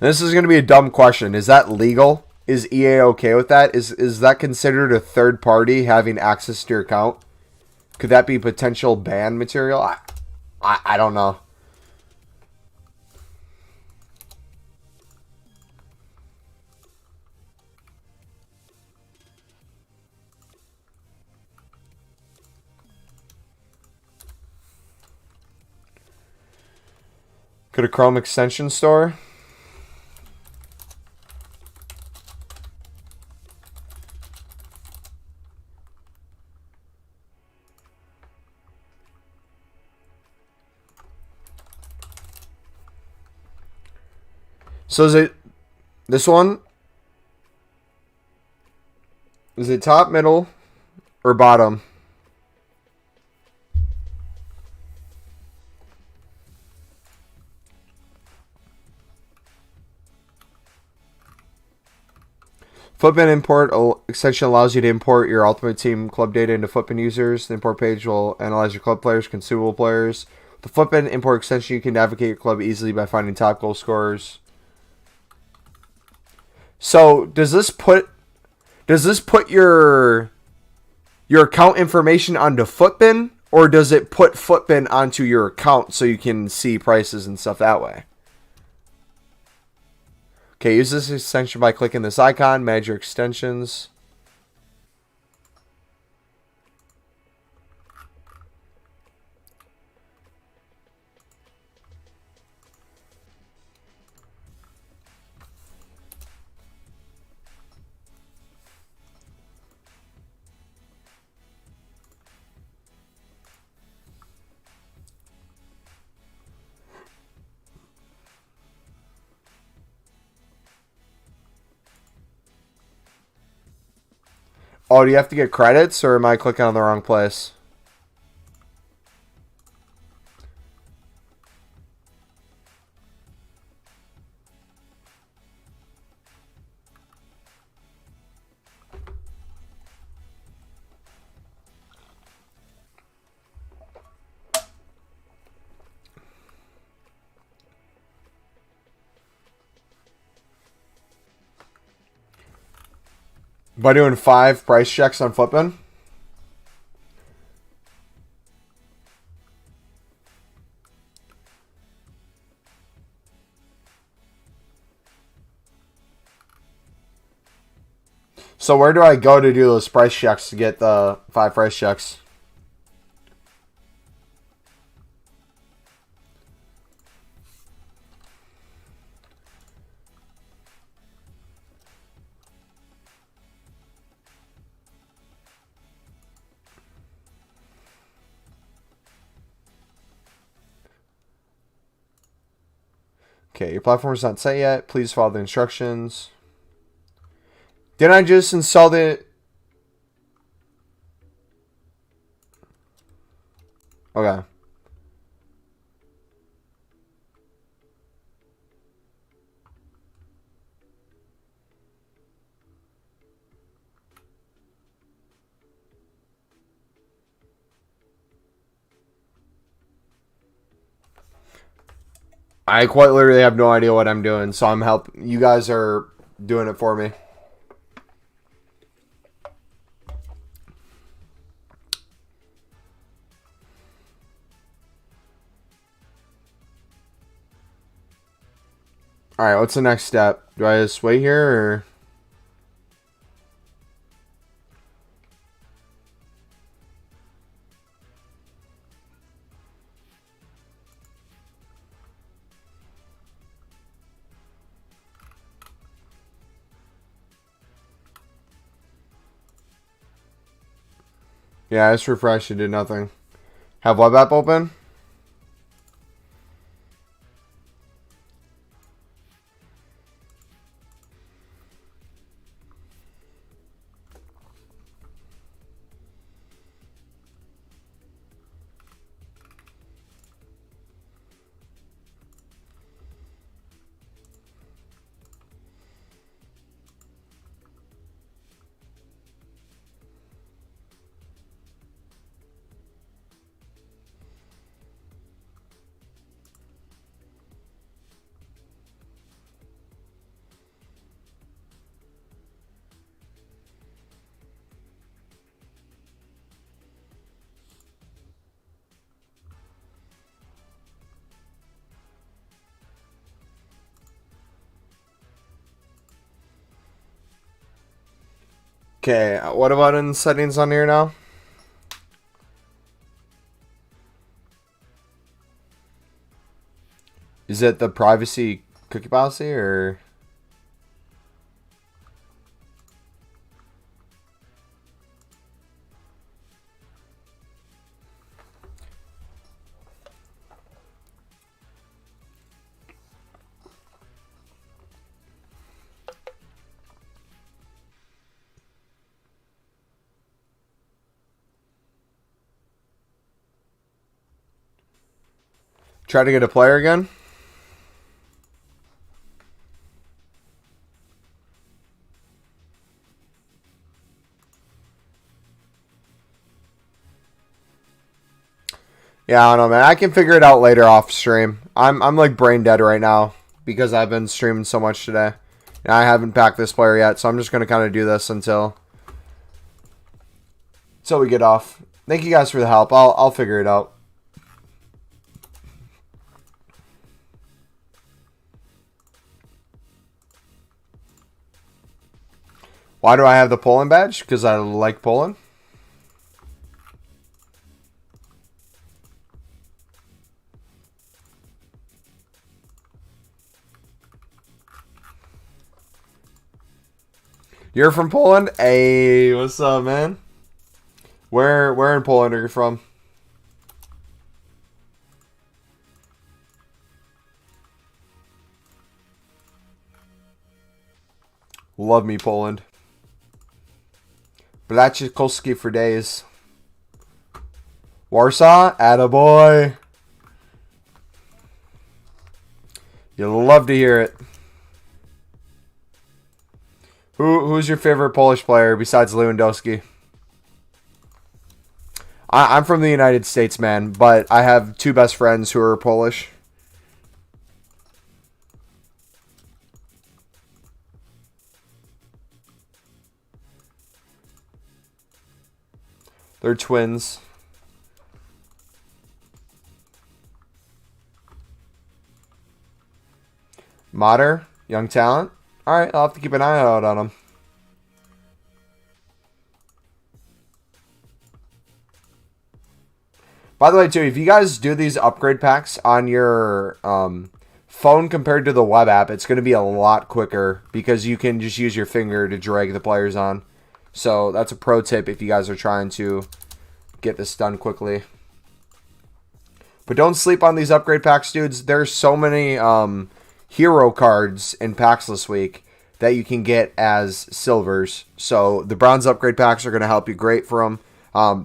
This is going to be a dumb question. Is that legal? Is EA okay with that? Is that considered a third party having access to your account? Could that be potential ban material? I don't know. Could a Chrome extension store? So is it this one? Is it top, middle, or bottom? Footbin import extension allows you to import your Ultimate Team club data into Footbin users. The import page will analyze your club players, consumable players. The Footbin import extension, you can navigate your club easily by finding top goal scorers. So does this put your account information onto Footbin, or does it put Footbin onto your account so you can see prices and stuff that way? Okay, use this extension by clicking this icon, manage your extensions. Oh, do you have to get credits, or am I clicking on the wrong place? By doing 5 price checks on Footbin? So where do I go to do those price checks to get the 5 price checks? Okay, your platform is not set yet. Please follow the instructions. Didn't I just install the... Okay. I quite literally have no idea what I'm doing, so I'm helping. You guys are doing it for me. Alright, what's the next step? Do I just wait here, or... Yeah, I just refreshed. It did nothing. Have web app open? Okay, what about in settings on here now? Is it the privacy cookie policy, or... Try to get a player again? Yeah, I don't know, man. I can figure it out later off stream. I'm like brain dead right now because I've been streaming so much today. And I haven't packed this player yet, so I'm just gonna kind of do this until we get off. Thank you guys for the help. I'll figure it out. Why do I have the Poland badge? Because I like Poland. You're from Poland? Hey, what's up, man? Where in Poland are you from? Love me, Poland. Blachikowski for days. Warsaw? Attaboy. You'll love to hear it. Who's your favorite Polish player besides Lewandowski? I'm from the United States, man, but I have two best friends who are Polish. They're twins. Mater, young talent. All right, I'll have to keep an eye out on him. By the way, too, if you guys do these upgrade packs on your phone compared to the web app, it's going to be a lot quicker because you can just use your finger to drag the players on. So that's a pro tip if you guys are trying to get this done quickly. But don't sleep on these upgrade packs, dudes. There's so many hero cards in packs this week that you can get as silvers. So the bronze upgrade packs are going to help you great for them.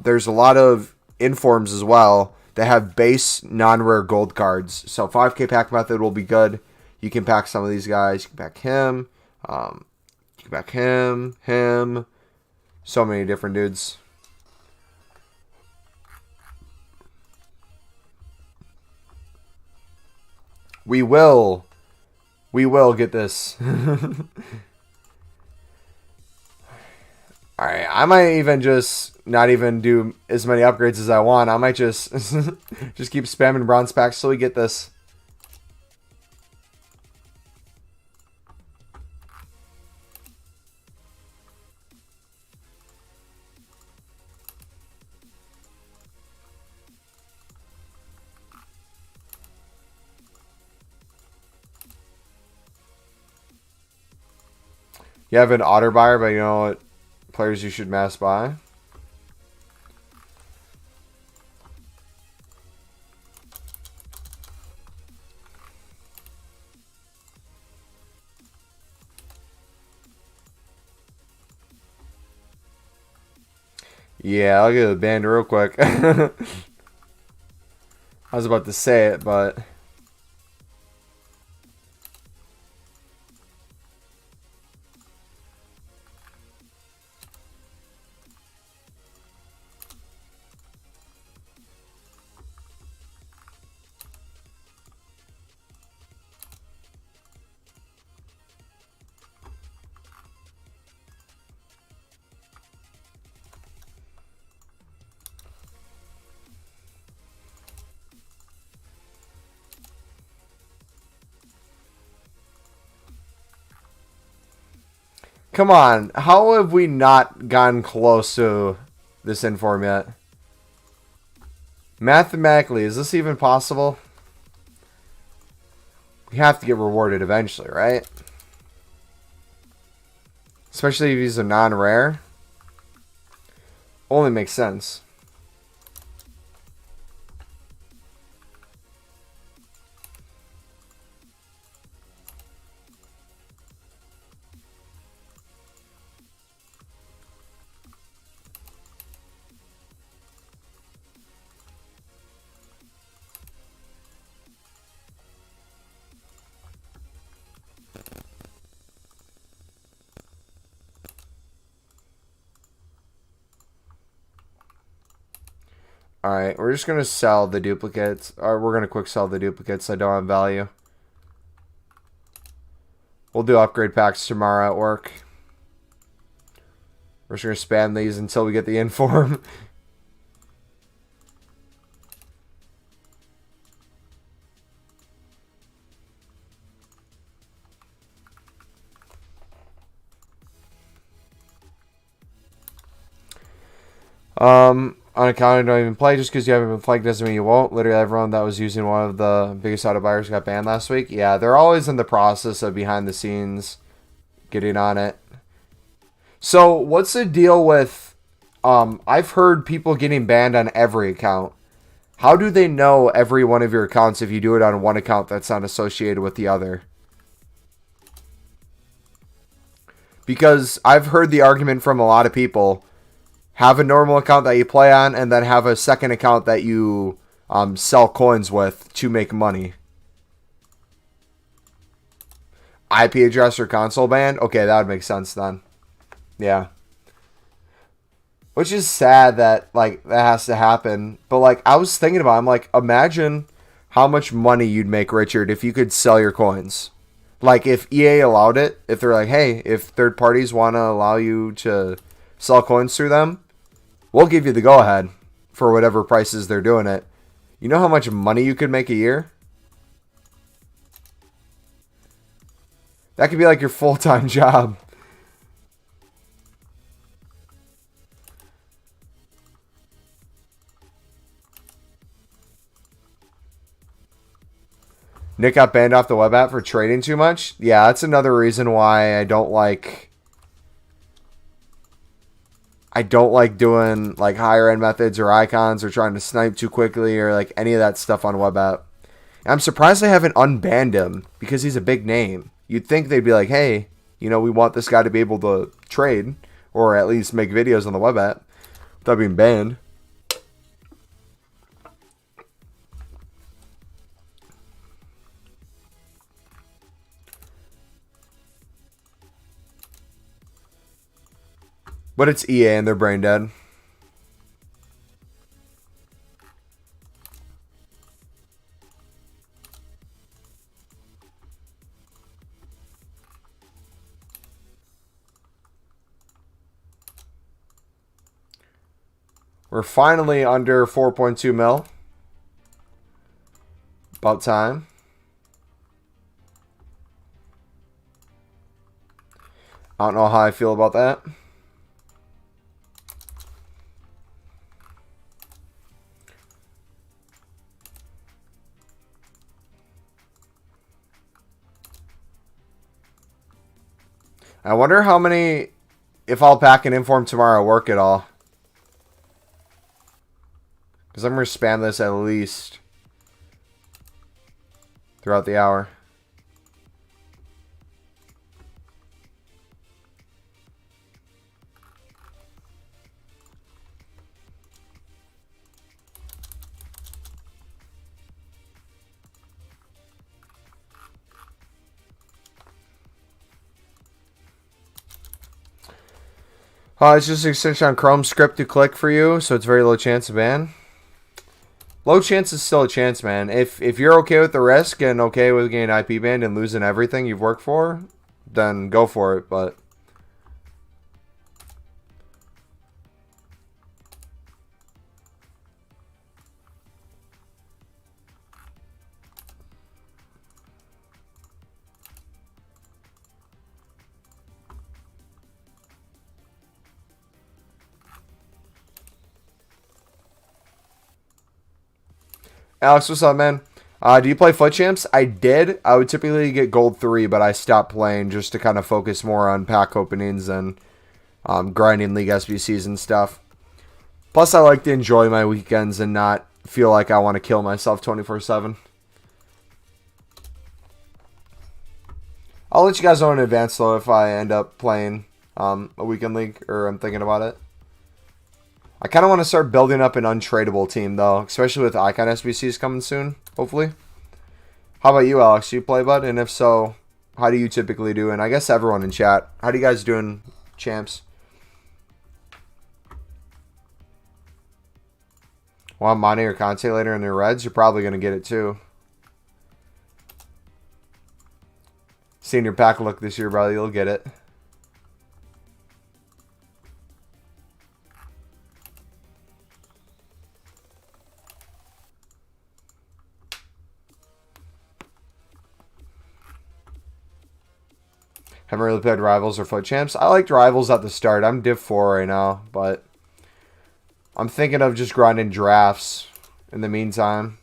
There's a lot of informs as well that have base non-rare gold cards. So 5k pack method will be good. You can pack some of these guys. You can pack him. You can pack him. So many different dudes. We will get this. Alright, I might even just not even do as many upgrades as I want. I might just just keep spamming bronze packs till we get this. You have an otter buyer, but you know what players you should mass buy? Yeah, I'll get the band real quick. I was about to say it, but... Come on, how have we not gotten close to this inform yet? Mathematically, is this even possible? We have to get rewarded eventually, right? Especially if he's a non-rare. Only makes sense. Alright, we're just going to sell the duplicates. Or we're going to quick sell the duplicates that don't have value. We'll do upgrade packs tomorrow at work. We're just going to spam these until we get the inform. On account I don't even play, just because you haven't been flagged doesn't mean you won't. Literally everyone that was using one of the biggest auto buyers got banned last week. Yeah, they're always in the process of behind the scenes getting on it. So what's the deal with, I've heard people getting banned on every account. How do they know every one of your accounts if you do it on one account that's not associated with the other? Because I've heard the argument from a lot of people. Have a normal account that you play on, and then have a second account that you sell coins with to make money. IP address or console band? Okay, that would make sense then. Yeah. Which is sad that, like, that has to happen. But, like, I was thinking about it. I'm like, imagine how much money you'd make, Richard, if you could sell your coins. Like, if EA allowed it, if they're like, hey, if third parties want to allow you to sell coins through them, we'll give you the go-ahead for whatever prices they're doing it. You know how much money you could make a year? That could be like your full-time job. Nick got banned off the web app for trading too much? Yeah, that's another reason why I don't like doing like higher end methods or icons or trying to snipe too quickly or like any of that stuff on web app. And I'm surprised they haven't unbanned him because he's a big name. You'd think they'd be like, hey, you know, we want this guy to be able to trade or at least make videos on the web app without being banned. But it's EA and they're brain dead. We're finally under 4.2 mil. About time. I don't know how I feel about that. I wonder how many, if I'll pack an inform tomorrow, work at all. Because I'm going to spam this at least throughout the hour. It's just an extension on Chrome script to click for you, so it's very low chance of ban. Low chance is still a chance, man. If you're okay with the risk and okay with getting IP banned and losing everything you've worked for, then go for it, but... Alex, what's up, man? Do you play FUT Champs? I did. I would typically get gold 3, but I stopped playing just to kind of focus more on pack openings and grinding League SBCs and stuff. Plus, I like to enjoy my weekends and not feel like I want to kill myself 24/7. I'll let you guys know in advance, though, if I end up playing a weekend league or I'm thinking about it. I kind of want to start building up an untradeable team, though, especially with Icon SBCs coming soon, hopefully. How about you, Alex? Do you play, bud? And if so, how do you typically do? And I guess everyone in chat, how do you guys doing, champs? Want Monty or Conte later in their Reds? You're probably going to get it, too. Seeing your pack look this year, brother, you'll get it. Haven't really played Rivals or FUT Champs. I liked Rivals at the start. I'm Div 4 right now, but I'm thinking of just grinding drafts in the meantime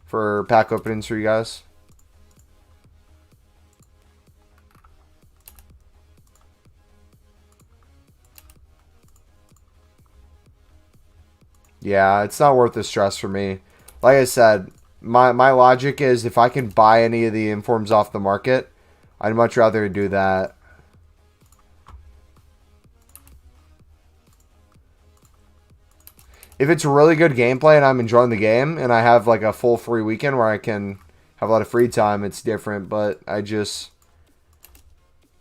for pack openings for you guys. Yeah, it's not worth the stress for me. Like I said, my logic is if I can buy any of the informs off the market, I'd much rather do that. If it's really good gameplay and I'm enjoying the game and I have like a full free weekend where I can have a lot of free time, it's different. But I just...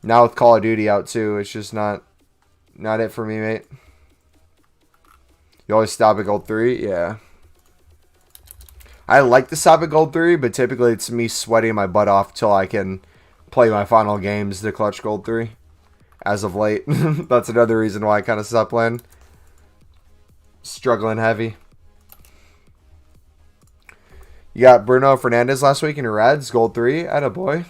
Now with Call of Duty out too, it's just not it for me, mate. You always stop at gold 3? Yeah. I like to stop at gold 3, but typically it's me sweating my butt off till I can play my final games to clutch gold 3 as of late. That's another reason why I kind of stopped playing. Struggling heavy. You got Bruno Fernandes last week in your Reds, gold 3. Attaboy.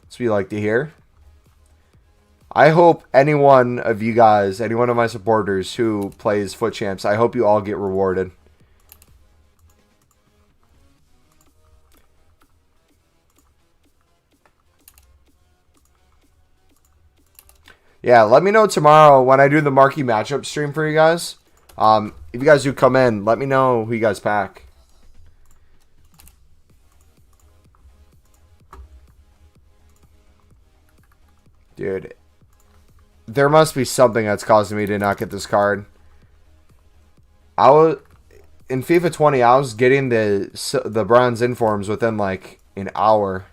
That's what you like to hear. I hope any one of you guys, any one of my supporters who plays FUT Champs, I hope you all get rewarded. Yeah, let me know tomorrow when I do the Marquee Matchup stream for you guys. If you guys do come in, let me know who you guys pack. Dude, there must be something that's causing me to not get this card. In FIFA 20, I was getting the bronze informs within like an hour.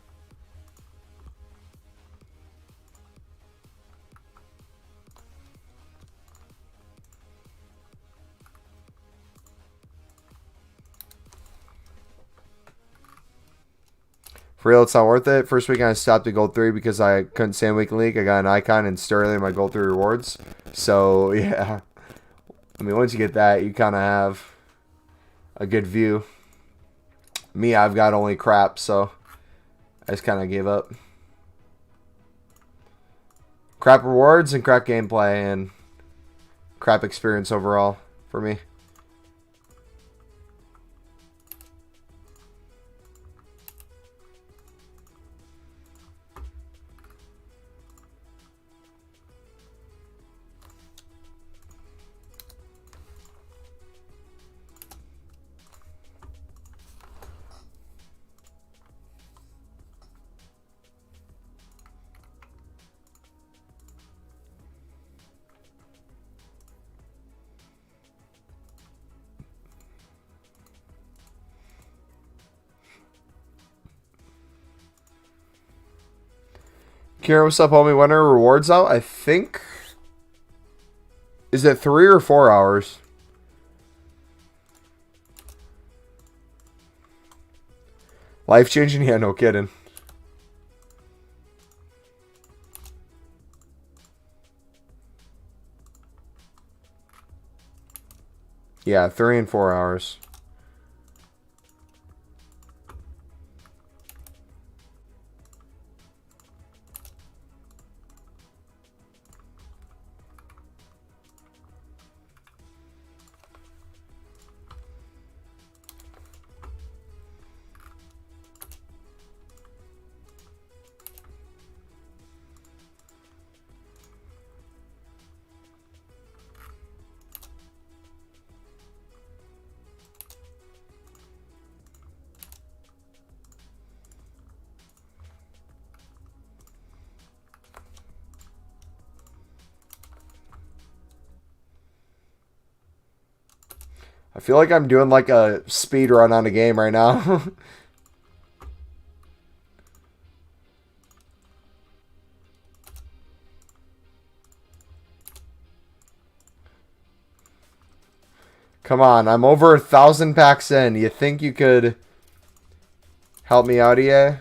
For real, it's not worth it. First weekend I stopped at gold 3 because I couldn't stand weekend league. I got an icon and Sterling my gold 3 rewards. So, yeah. I mean, once you get that, you kind of have a good view. Me, I've got only crap, so I just kind of gave up. Crap rewards and crap gameplay and crap experience overall for me. Kira, what's up, homie? When are rewards out? I think... Is it 3 or 4 hours? Life-changing? Yeah, no kidding. Yeah, 3 and 4 hours. I feel like I'm doing like a speed run on a game right now. Come on, I'm over 1,000 packs in. You think you could help me out, EA?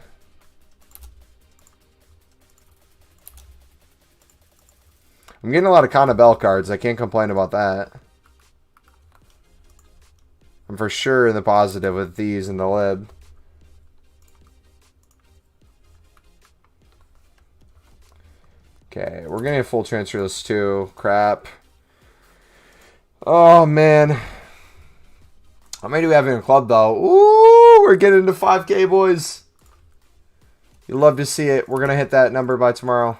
I'm getting a lot of Connor Bell cards. I can't complain about that. I'm for sure in the positive with these in the lib. Okay, we're getting a full transfer list too. Crap. Oh, man. How many do we have in a club, though? Ooh, we're getting into 5K, boys. You love to see it. We're going to hit that number by tomorrow.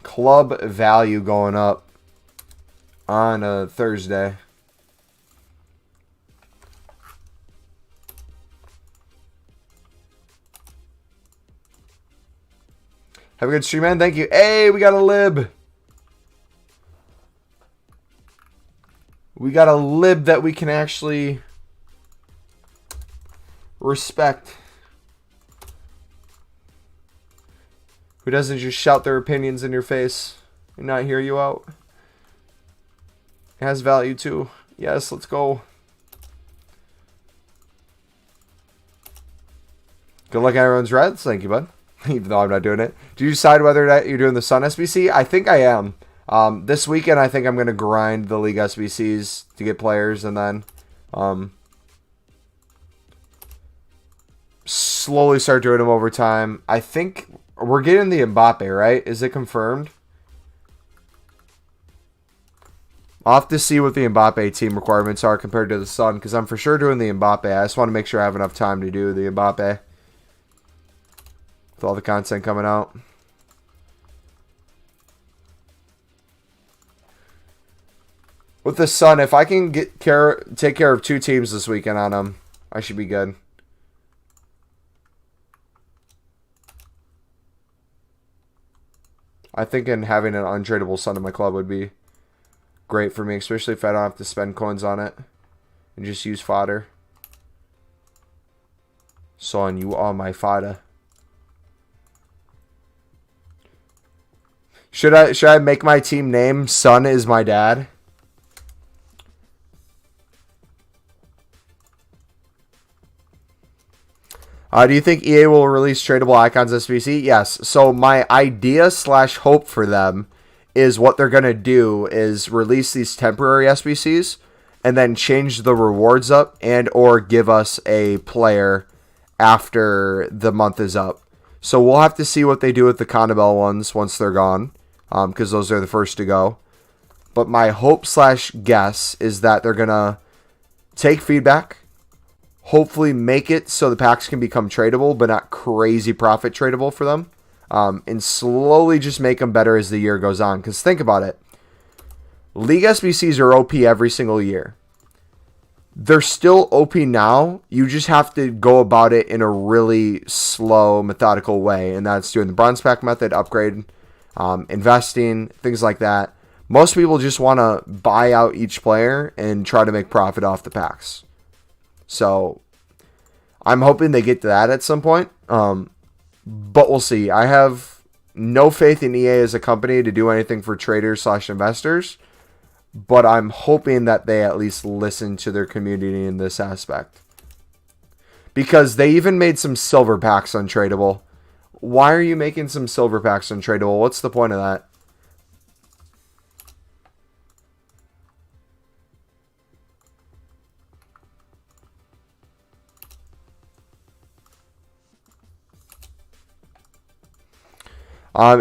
Club value going up on a Thursday. Have a good stream, man. Thank you. Hey, we got a lib. We got a lib that we can actually respect. Who doesn't just shout their opinions in your face and not hear you out. It has value too. Yes, let's go. Good luck, everyone's Reds. Thank you, bud. Even though I'm not doing it. Do you decide whether or not you're doing the Sun SBC? I think I am. This weekend, I think I'm going to grind the League SBCs to get players, and then slowly start doing them over time. I think we're getting the Mbappe, right? Is it confirmed? I'll have to see what the Mbappe team requirements are compared to the Sun, because I'm for sure doing the Mbappe. I just want to make sure I have enough time to do the Mbappe with all the content coming out. With the Sun, if I can take care of 2 teams this weekend on them, I should be good. I think having an untradeable Sun in my club would be great for me, especially if I don't have to spend coins on it and just use fodder. Son, you are my fodder. Should I make my team name Son is my dad? Do you think EA will release tradable icons SBC? Yes. So my idea / hope for them is what they're going to do is release these temporary SBCs and then change the rewards up and or give us a player after the month is up. So we'll have to see what they do with the Condabell ones once they're gone, because those are the first to go. But my hope / guess is that they're going to take feedback, hopefully make it so the packs can become tradable, but not crazy profit tradable for them, and slowly just make them better as the year goes on. Because think about it. League SBCs are OP every single year. They're still OP now. You just have to go about it in a really slow, methodical way. And that's doing the bronze pack method, upgrade, investing, things like that. Most people just want to buy out each player and try to make profit off the packs. So I'm hoping they get to that at some point. But we'll see. I have no faith in EA as a company to do anything for traders / investors. But I'm hoping that they at least listen to their community in this aspect. Because they even made some silver packs untradeable. Why are you making some silver packs untradeable? What's the point of that?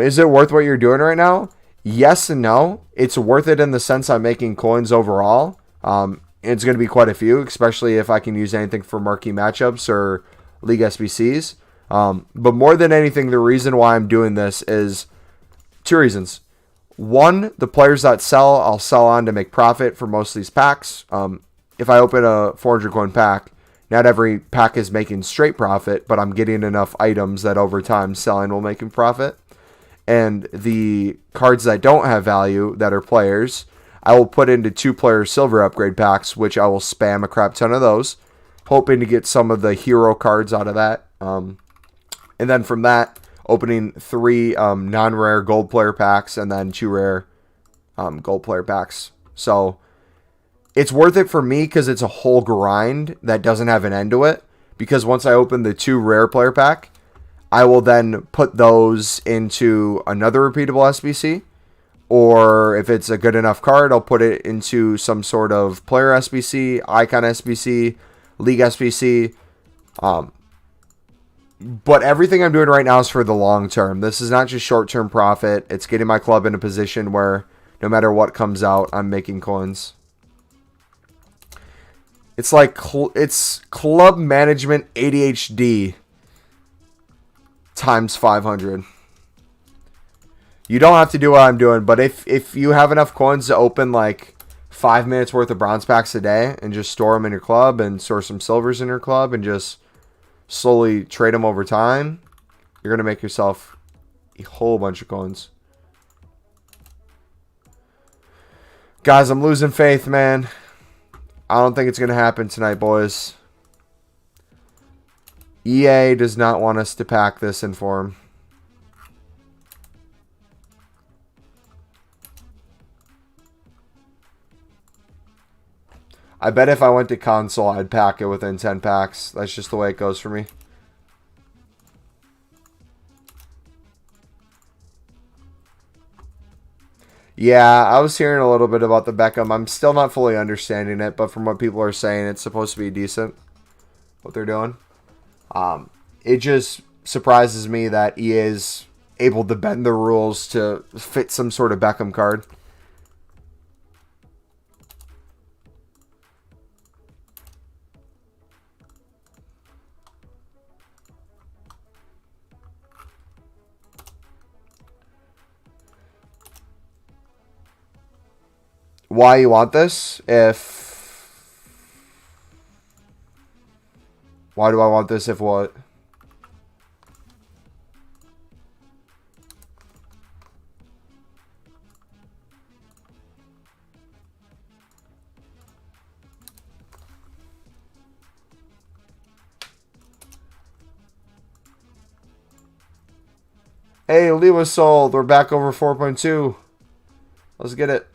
Is it worth what you're doing right now? Yes and no. It's worth it in the sense I'm making coins overall. It's going to be quite a few, especially if I can use anything for marquee matchups or league SBCs. But more than anything, the reason why I'm doing this is 2 reasons. One, the players that sell, I'll sell on to make profit for most of these packs. If I open a 400 coin pack, not every pack is making straight profit, but I'm getting enough items that over time selling will make a profit. And the cards that don't have value, that are players, I will put into 2-player silver upgrade packs, which I will spam a crap ton of those, hoping to get some of the hero cards out of that. And then from that, opening 3 non-rare gold player packs and then 2 rare gold player packs. So it's worth it for me because it's a whole grind that doesn't have an end to it. Because once I open the 2 rare player pack, I will then put those into another repeatable SBC. Or if it's a good enough card, I'll put it into some sort of player SBC, icon SBC, league SBC. But everything I'm doing right now is for the long term. This is not just short-term profit. It's getting my club in a position where no matter what comes out, I'm making coins. It's like it's club management ADHD times 500. You don't have to do what I'm doing, but if you have enough coins to open like 5 minutes worth of bronze packs a day and just store them in your club and store some silvers in your club and just slowly trade them over time, you're going to make yourself a whole bunch of coins. Guys, I'm losing faith, man. I don't think it's going to happen tonight, boys. EA does not want us to pack this in form. I bet if I went to console, I'd pack it within 10 packs. That's just the way it goes for me. Yeah, I was hearing a little bit about the Beckham. I'm still not fully understanding it, but from what people are saying, it's supposed to be decent, what they're doing. It just surprises me that EA is able to bend the rules to fit some sort of Beckham card. Why you want this? Why do I want this if what? Hey, Lee was sold. We're back over 4.2. Let's get it.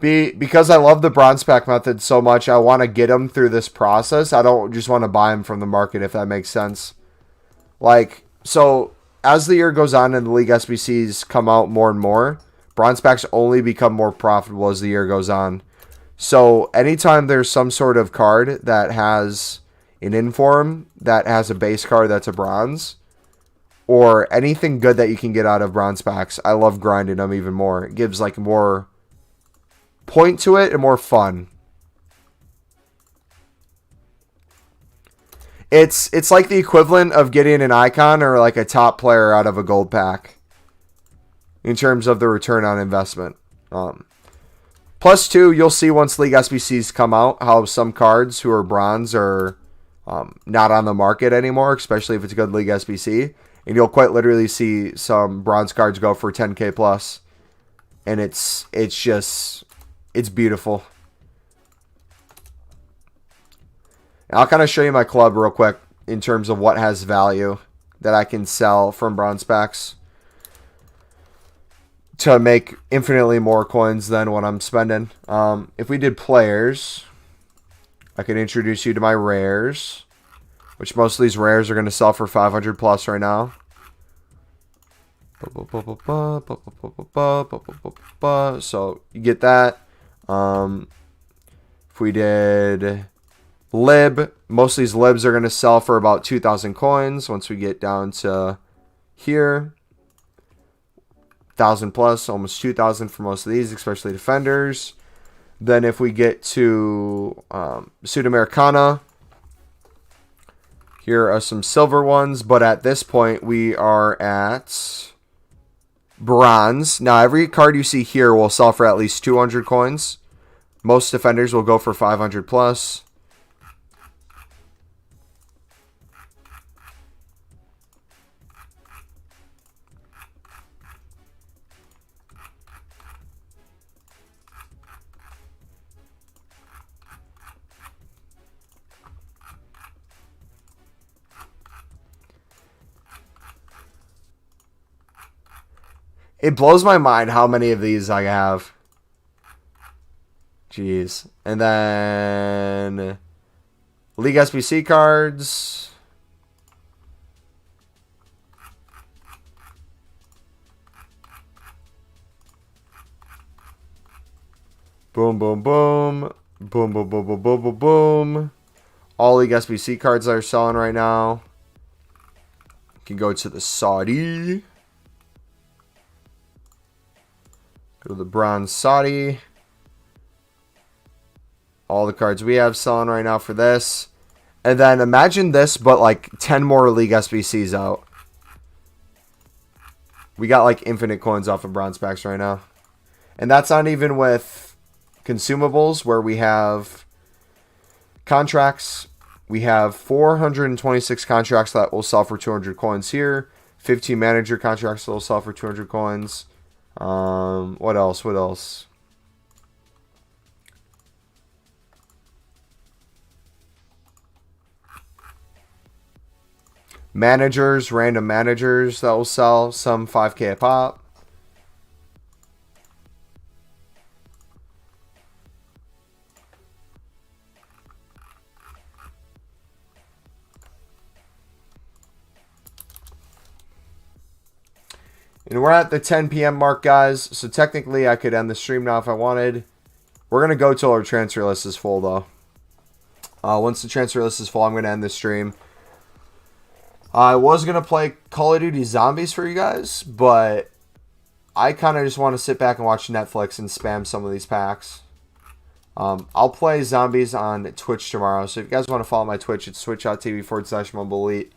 Because I love the bronze pack method so much, I want to get them through this process. I don't just want to buy them from the market, if that makes sense. Like, so as the year goes on and the League SBCs come out more and more, bronze packs only become more profitable as the year goes on. So anytime there's some sort of card that has an inform, that has a base card that's a bronze, or anything good that you can get out of bronze packs, I love grinding them even more. It gives like more point to it and more fun. It's like the equivalent of getting an icon or like a top player out of a gold pack in terms of the return on investment. Plus, too, you'll see once League SBCs come out how some cards who are bronze are not on the market anymore, especially if it's a good League SBC. And you'll quite literally see some bronze cards go for 10k plus. And it's beautiful. And I'll kind of show you my club real quick in terms of what has value that I can sell from bronze packs to make infinitely more coins than what I'm spending. If we did players, I could introduce you to my rares, which most of these rares are going to sell for 500 plus right now. So you get that. If we did lib, most of these libs are going to sell for about 2,000 coins once we get down to here. 1,000 plus, almost 2,000 for most of these, especially defenders. Then if we get to Sudamericana, here are some silver ones, but at this point we are at bronze. Now every card you see here will sell for at least 200 coins. Most defenders will go for 500 plus. It blows my mind how many of these I have. Jeez. And then League SBC cards. Boom, boom, boom. Boom, boom, boom, boom, boom, boom, boom. All League SBC cards that are selling right now. You can go to the Saudi. Go to the bronze Saudi. All the cards we have selling right now for this. And then imagine this, but like 10 more League SBCs out. We got like infinite coins off of bronze packs right now. And that's not even with consumables where we have contracts. We have 426 contracts that will sell for 200 coins here. 15 manager contracts that will sell for 200 coins. What else? What else? Managers, random managers that will sell some 5k a pop. And we're at the 10 p.m. mark, guys. So technically, I could end the stream now if I wanted. We're going to go till our transfer list is full, though. Once the transfer list is full, I'm going to end the stream. I was going to play Call of Duty Zombies for you guys, but I kind of just want to sit back and watch Netflix and spam some of these packs. I'll play Zombies on Twitch tomorrow. So if you guys want to follow my Twitch, it's twitch.tv/MumboElite.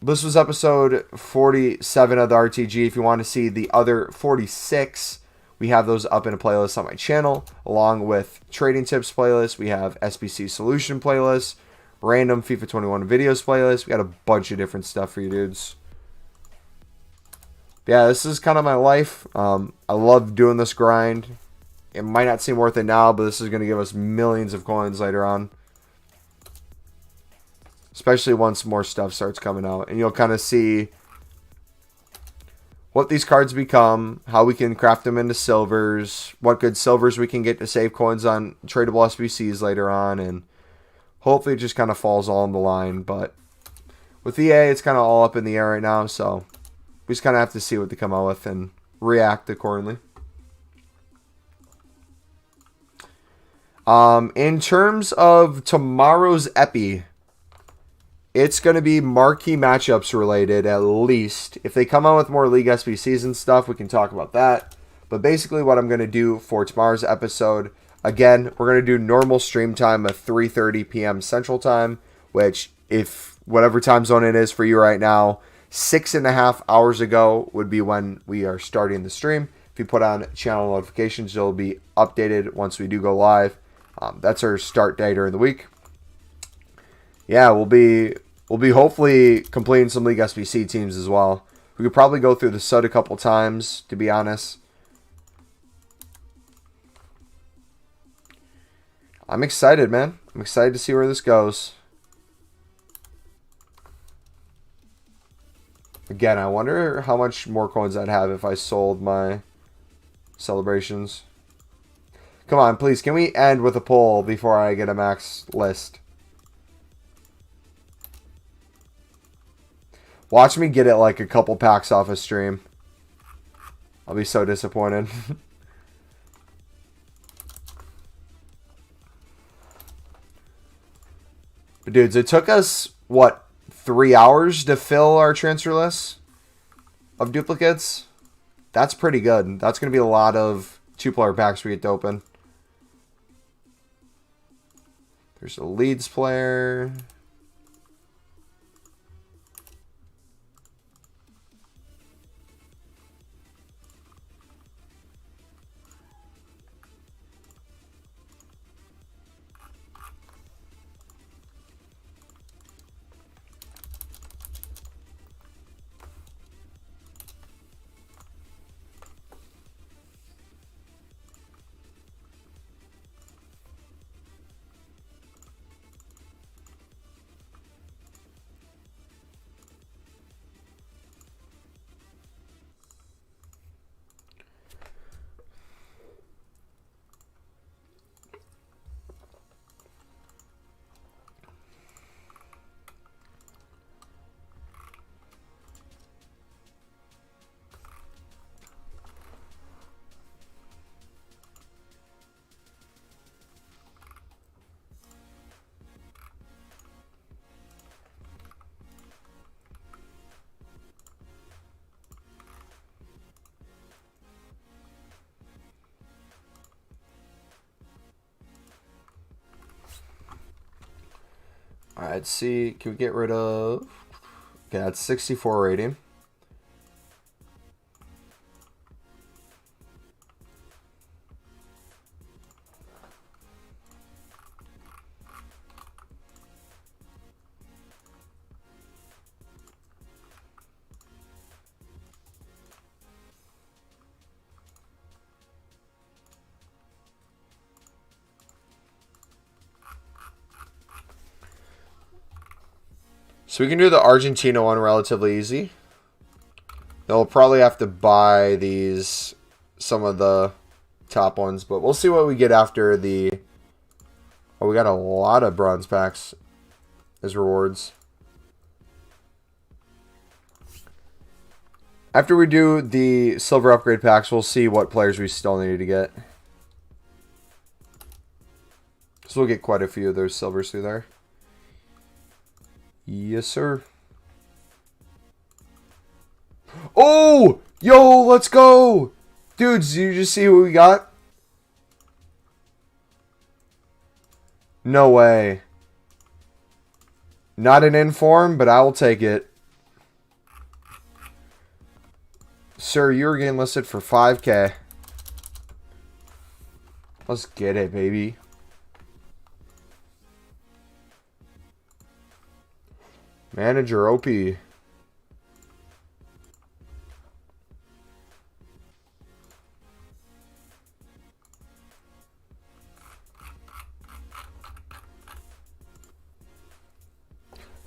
This was episode 47 of the RTG. If you want to see the other 46, we have those up in a playlist on my channel, along with trading tips playlist. We have SBC solution playlist, random FIFA 21 videos playlist. We got a bunch of different stuff for you dudes. Yeah, this is kind of my life. I love doing this grind. It might not seem worth it now, but this is going to give us millions of coins later on. Especially once more stuff starts coming out. And you'll kind of see what these cards become, how we can craft them into silvers, what good silvers we can get to save coins on tradable SBCs later on, and hopefully it just kind of falls all in the line. But with EA, it's kind of all up in the air right now, so we just kind of have to see what they come out with and react accordingly. In terms of tomorrow's Epi, it's going to be marquee matchups related, at least. If they come out with more League SBCs and stuff, we can talk about that. But basically what I'm going to do for tomorrow's episode, again, we're going to do normal stream time of 3:30 p.m. Central Time, which, if whatever time zone it is for you right now, 6.5 hours ago would be when we are starting the stream. If you put on channel notifications, it'll be updated once we do go live. That's our start day during the week. Yeah, we'll be hopefully completing some League SBC teams as well. We could probably go through the SUD a couple times, to be honest. I'm excited, man. I'm excited to see where this goes. Again, I wonder how much more coins I'd have if I sold my celebrations. Come on, please. Can we end with a poll before I get a max list? Watch me get it like a couple packs off a stream. I'll be so disappointed. But dudes, it took us, what, 3 hours to fill our transfer list of duplicates? That's pretty good. That's going to be a lot of 2-player packs we get to open. There's a Leeds player. Alright, let's see. Can we get rid of... Okay, that's 64 rating. So we can do the Argentina one relatively easy. They'll probably have to buy these, some of the top ones, but we'll see what we get after the... Oh, we got a lot of bronze packs as rewards. After we do the silver upgrade packs, we'll see what players we still need to get. So we'll get quite a few of those silvers through there. Yes, sir. Oh! Yo, let's go! Dudes, did you just see what we got? No way. Not an inform, but I will take it. Sir, you're getting listed for 5K. Let's get it, baby. Manager OP.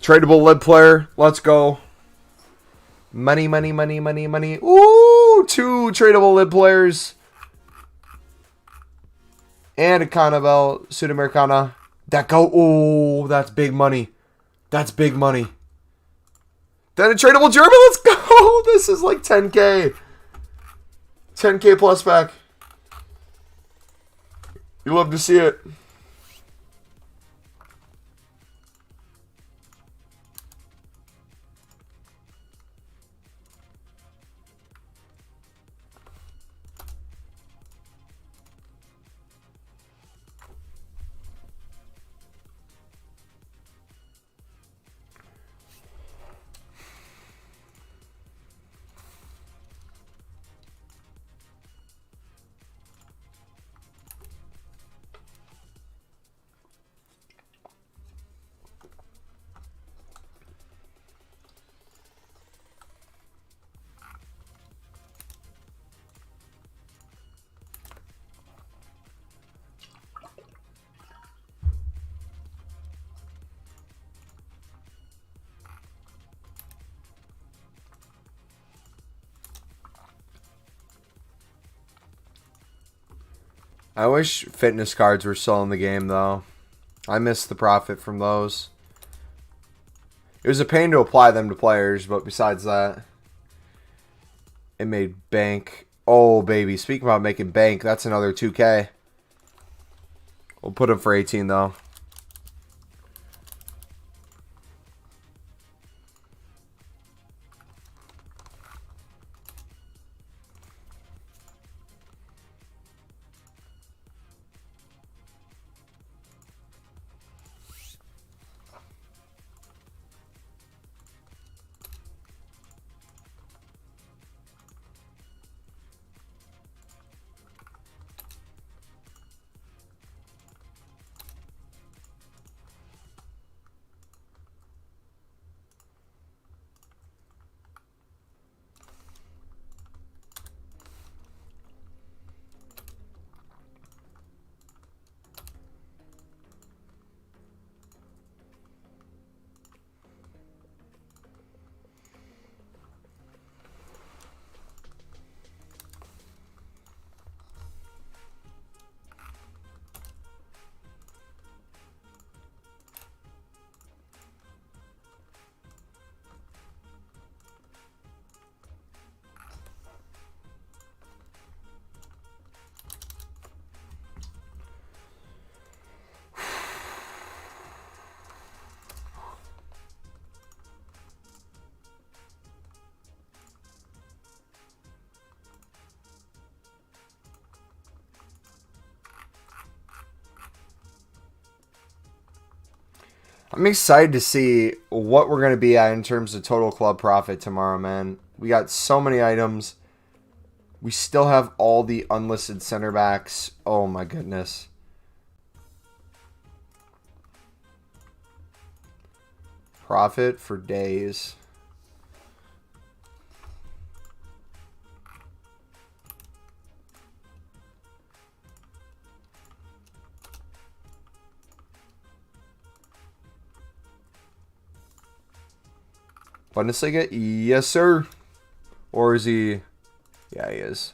Tradable lib player. Let's go. Money, money, money, money, money. Ooh! Woo! 2 tradable lib players. And a Cannibal Sudamericana. That go. Oh, that's big money. That's big money. Then a tradable German. Let's go. This is like 10K. 10K plus back. You love to see it. I wish fitness cards were still in the game, though. I missed the profit from those. It was a pain to apply them to players, but besides that, it made bank. Oh, baby. Speaking about making bank, that's another 2K. We'll put him for 18, though. I'm excited to see what we're going to be at in terms of total club profit tomorrow, man. We got so many items. We still have all the unlisted center backs. Oh, my goodness. Profit for days. Bundesliga? Yes, sir. Or is he? Yeah, he is.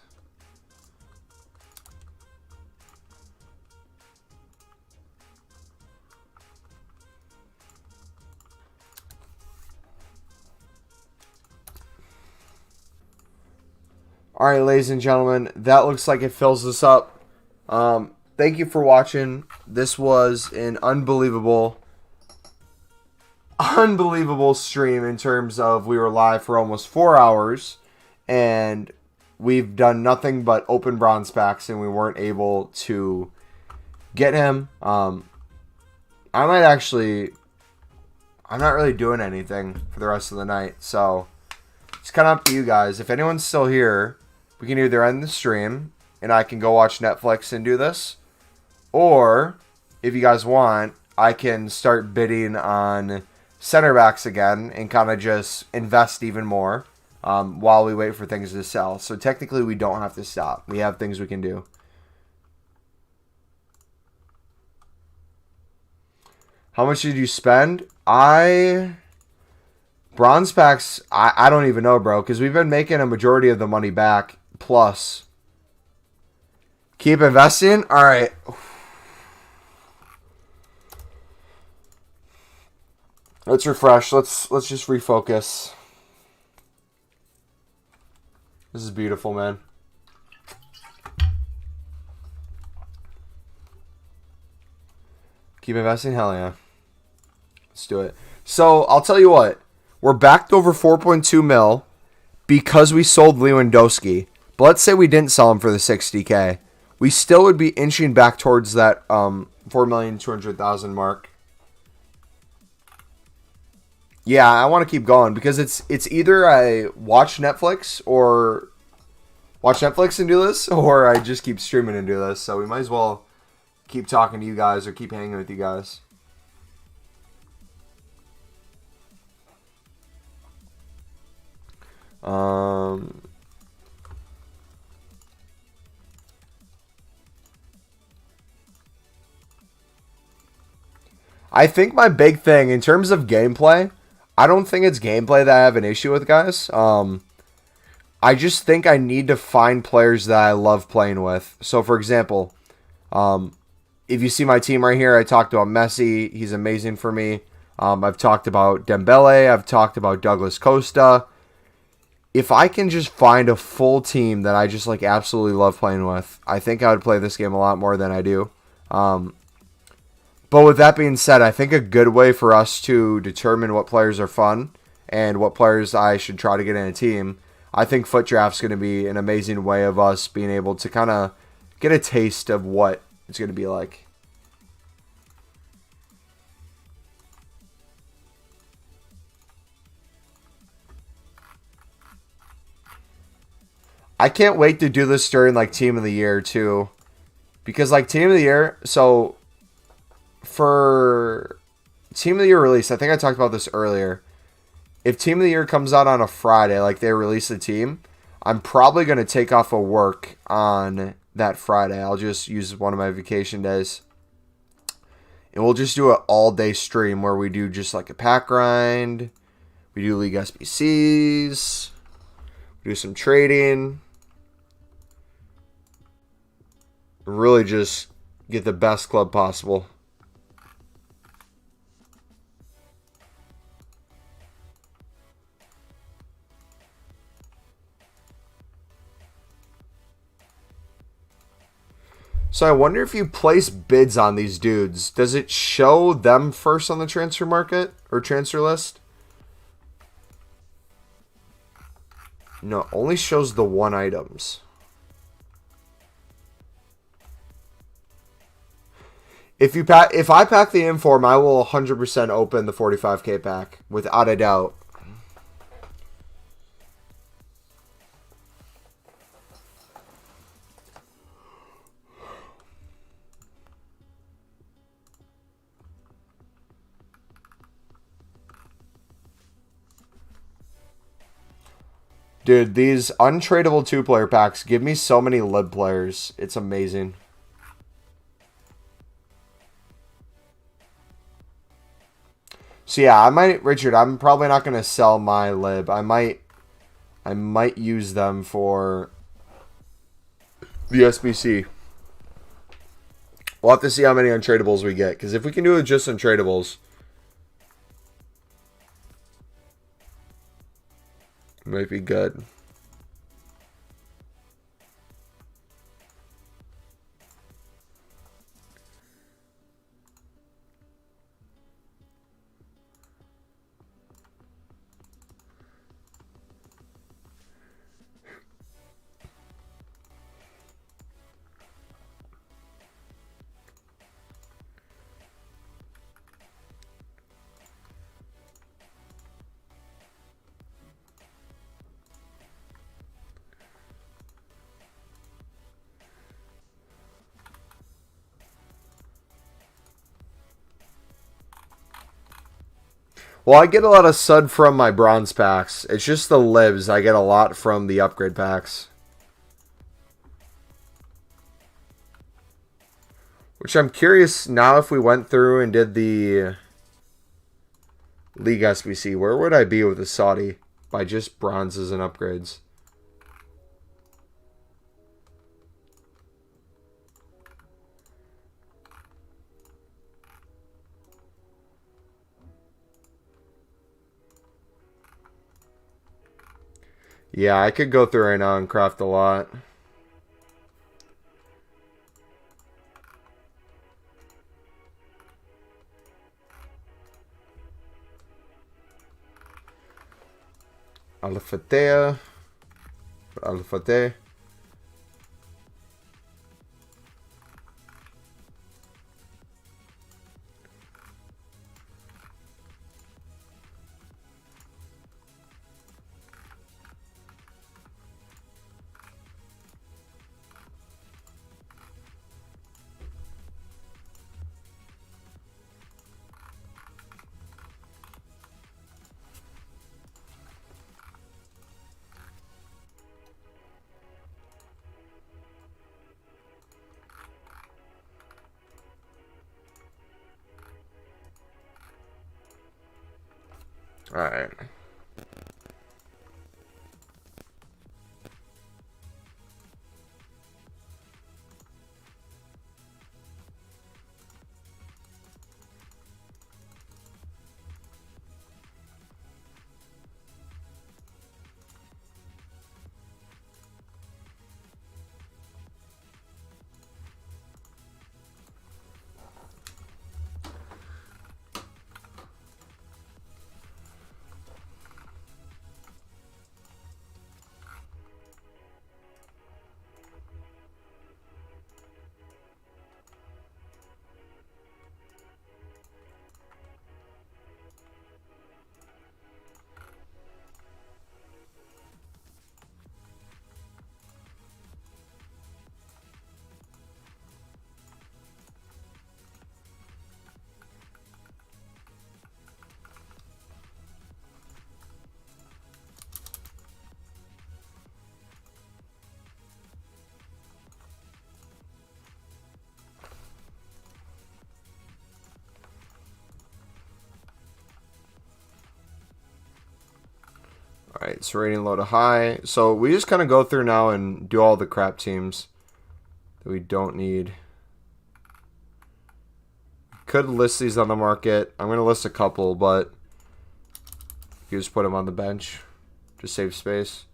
All right, ladies and gentlemen, that looks like it fills this up. Thank you for watching. This was an unbelievable stream in terms of we were live for almost 4 hours and we've done nothing but open bronze packs and we weren't able to get him. I'm not really doing anything for the rest of the night, so it's kind of up to you guys. If anyone's still here, we can either end the stream and I can go watch Netflix and do this, or if you guys want, I can start bidding on center backs again and kind of just invest even more while we wait for things to sell. So technically we don't have to stop. We have things we can do. How much did you spend? I Bronze packs, I don't even know, bro, because we've been making a majority of the money back. Plus, keep investing. All right. Let's refresh. Let's just refocus. This is beautiful, man. Keep investing? Hell yeah. Let's do it. So, I'll tell you what. We're backed over 4.2 mil because we sold Lewandowski. But let's say we didn't sell him for the 60K. We still would be inching back towards that 4,200,000 mark. Yeah, I want to keep going because it's either I watch Netflix and do this, or I just keep streaming and do this. So we might as well keep talking to you guys or keep hanging with you guys. I think my big thing in terms of gameplay, I don't think it's gameplay that I have an issue with, guys. I just think I need to find players that I love playing with. So, for example, if you see my team right here, I talked about Messi. He's amazing for me. I've talked about Dembele. I've talked about Douglas Costa. If I can just find a full team that I just like absolutely love playing with, I think I would play this game a lot more than I do. But with that being said, I think a good way for us to determine what players are fun and what players I should try to get in a team, I think Foot Draft's going to be an amazing way of us being able to kind of get a taste of what it's going to be like. I can't wait to do this during like Team of the Year too. Because like Team of the Year, so for Team of the Year release, I think I talked about this earlier. If Team of the Year comes out on a Friday, like they release the team, I'm probably going to take off of work on that Friday. I'll just use one of my vacation days. And we'll just do an all-day stream where we do just like a pack grind. We do League SBCs. We do some trading. Really just get the best club possible. So I wonder if you place bids on these dudes, does it show them first on the transfer market or transfer list? No, only shows the one items. If I pack the inform, I will 100% open the 45K pack without a doubt. Dude, these untradeable 2-player packs give me so many lib players. It's amazing. So yeah, Richard, I'm probably not going to sell my lib. I might use them for the SBC. We'll have to see how many untradables we get. Because if we can do it just untradables, it might be good. Well, I get a lot of SUD from my bronze packs. It's just the libs. I get a lot from the upgrade packs. Which I'm curious now if we went through and did the League SBC. Where would I be with a Saudi by just bronzes and upgrades? Yeah, I could go through right now and craft a lot. Alifatea. Alifate. All right. Alright, so rating low to high. So we just kind of go through now and do all the crap teams that we don't need. Could list these on the market. I'm going to list a couple, but you just put them on the bench to save space.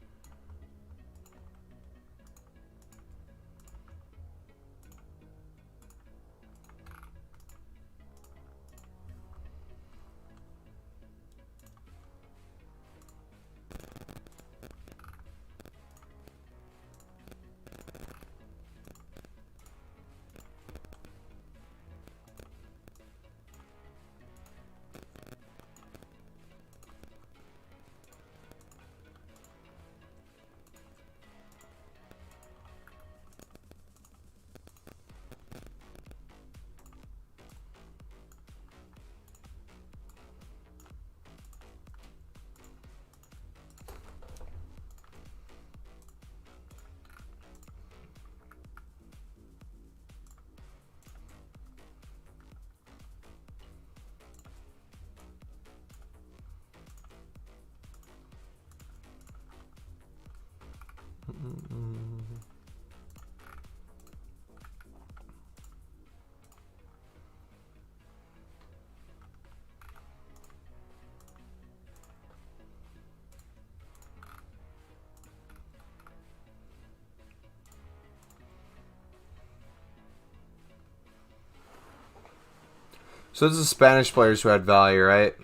So this is Spanish players who had value, right?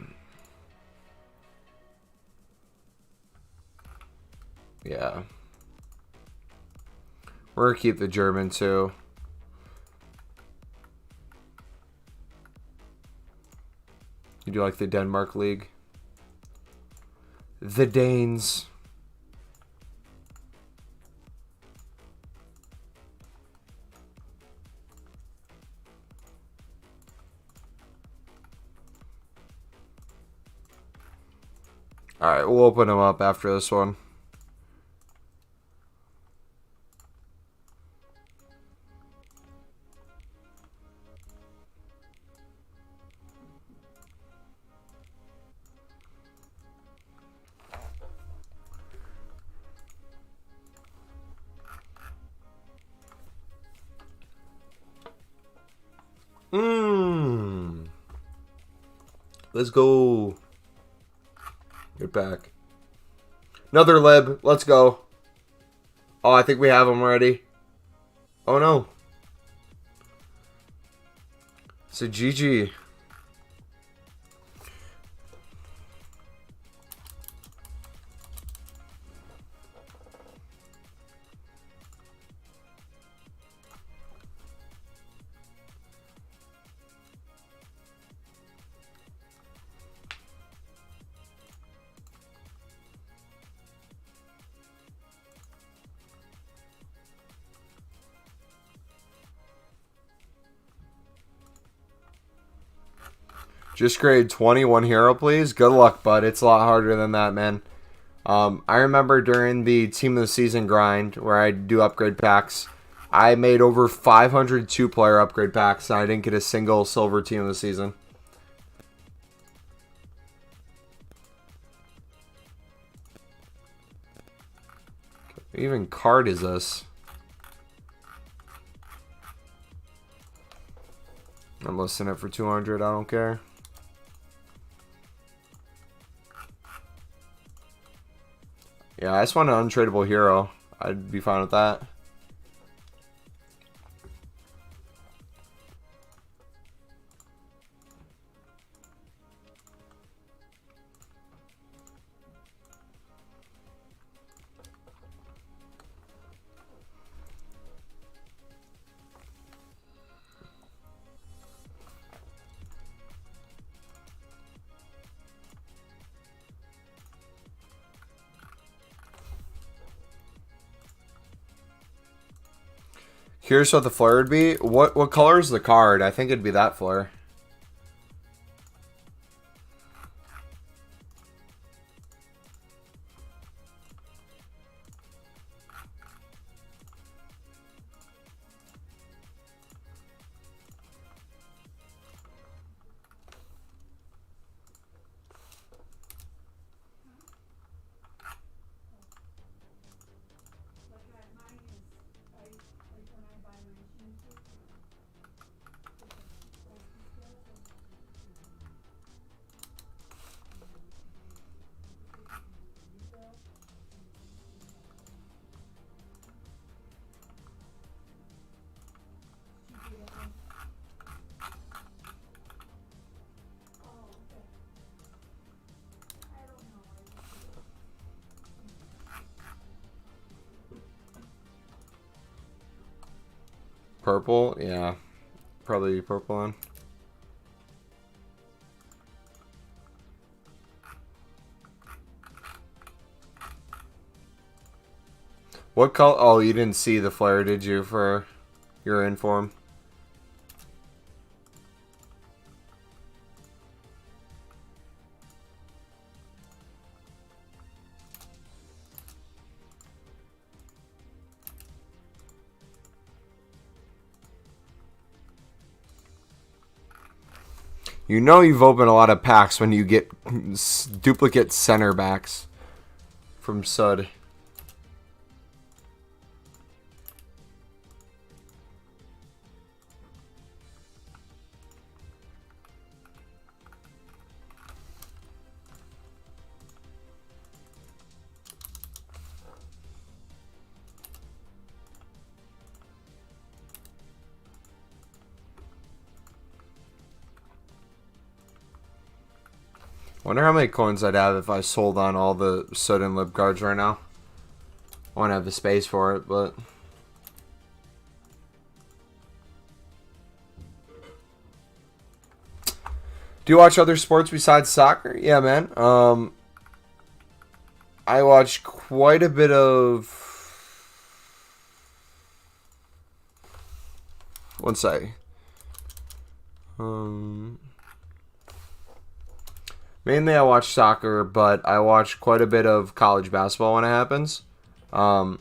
Yeah. We're going to keep the German too. You do like the Denmark League? The Danes. Alright, we'll open them up after this one. Let's go. Get back. Another lib. Let's go. Oh, I think we have him already. Oh, no. It's a GG. Just grade 21 hero, please. Good luck, bud. It's a lot harder than that, man. I remember during the Team of the Season grind where I do upgrade packs, I made over 500 two-player upgrade packs, and I didn't get a single silver Team of the Season. What even card is this? I'm listing it for 200. I don't care. Yeah, I just want an untradeable hero. I'd be fine with that. Here's what the flare would be. What color is the card? I think it'd be that flare. Purple? Yeah. Probably purple one. What color? Oh, you didn't see the flare, did you, for your inform? You know you've opened a lot of packs when you get duplicate center backs from Sud. Wonder how many coins I'd have if I sold on all the Sud and Lib cards right now. I won't have the space for it, but... Do you watch other sports besides soccer? Yeah, man. I watch quite a bit of... One sec. Mainly I watch soccer, but I watch quite a bit of college basketball when it happens. NBA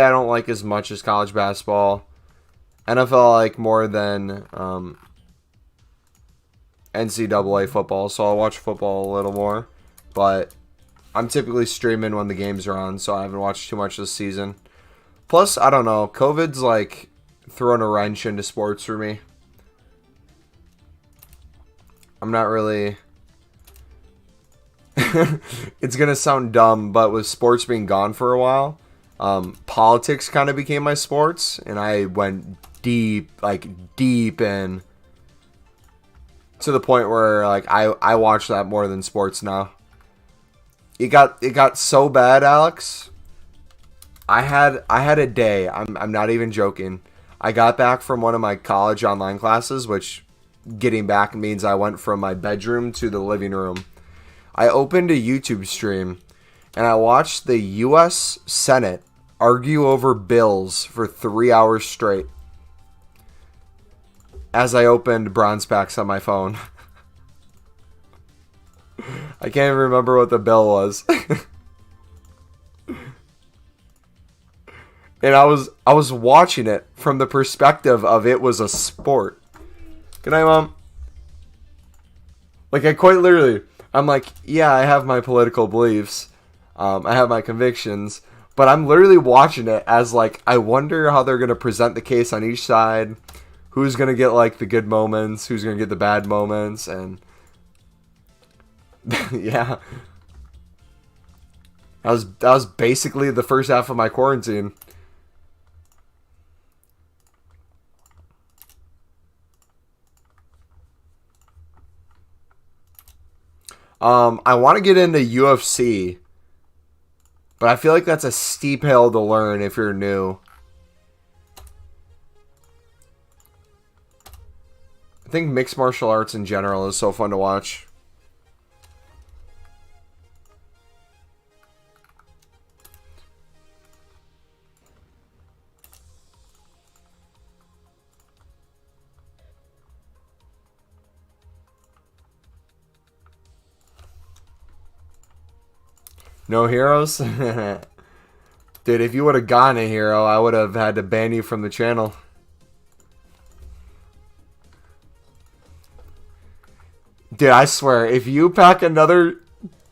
I don't like as much as college basketball. NFL I like more than NCAA football, so I'll watch football a little more. But I'm typically streaming when the games are on, so I haven't watched too much this season. Plus, I don't know, COVID's like throwing a wrench into sports for me. I'm not really... It's going to sound dumb, but with sports being gone for a while, politics kind of became my sports, and I went deep, like deep in, to the point where like I watch that more than sports now. It got so bad, Alex. I had a day. I'm not even joking. I got back from one of my college online classes, which getting back means I went from my bedroom to the living room. I opened a YouTube stream and I watched the U.S. Senate argue over bills for 3 hours straight as I opened bronze packs on my phone. I can't even remember what the bill was. And I was watching it from the perspective of it was a sport. Good night, Mom. Like, I quite literally, I'm like, yeah, I have my political beliefs. I have my convictions. But I'm literally watching it as, like, I wonder how they're going to present the case on each side. Who's going to get, like, the good moments. Who's going to get the bad moments. And, yeah. That was basically the first half of my quarantine. I want to get into UFC, but I feel like that's a steep hill to learn if you're new. I think mixed martial arts in general is so fun to watch. No heroes? Dude, if you would have gotten a hero, I would have had to ban you from the channel. Dude, I swear, if you pack another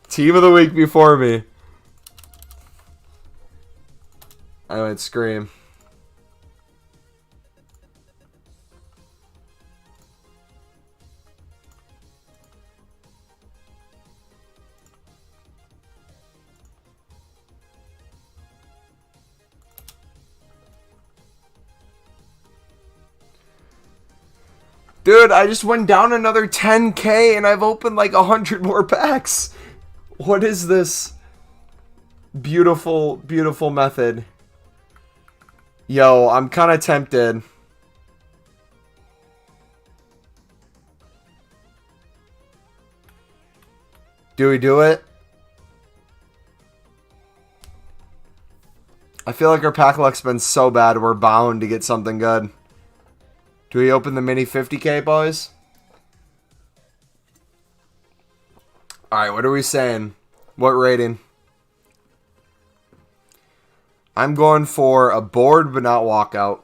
team of the week before me, I would scream. Dude, I just went down another 10K and I've opened like 100 more packs. What is this beautiful, beautiful method? Yo, I'm kind of tempted. Do we do it? I feel like our pack luck's been so bad, we're bound to get something good. Do we open the mini 50K, boys? Alright, what are we saying? What rating? I'm going for a board but not walkout.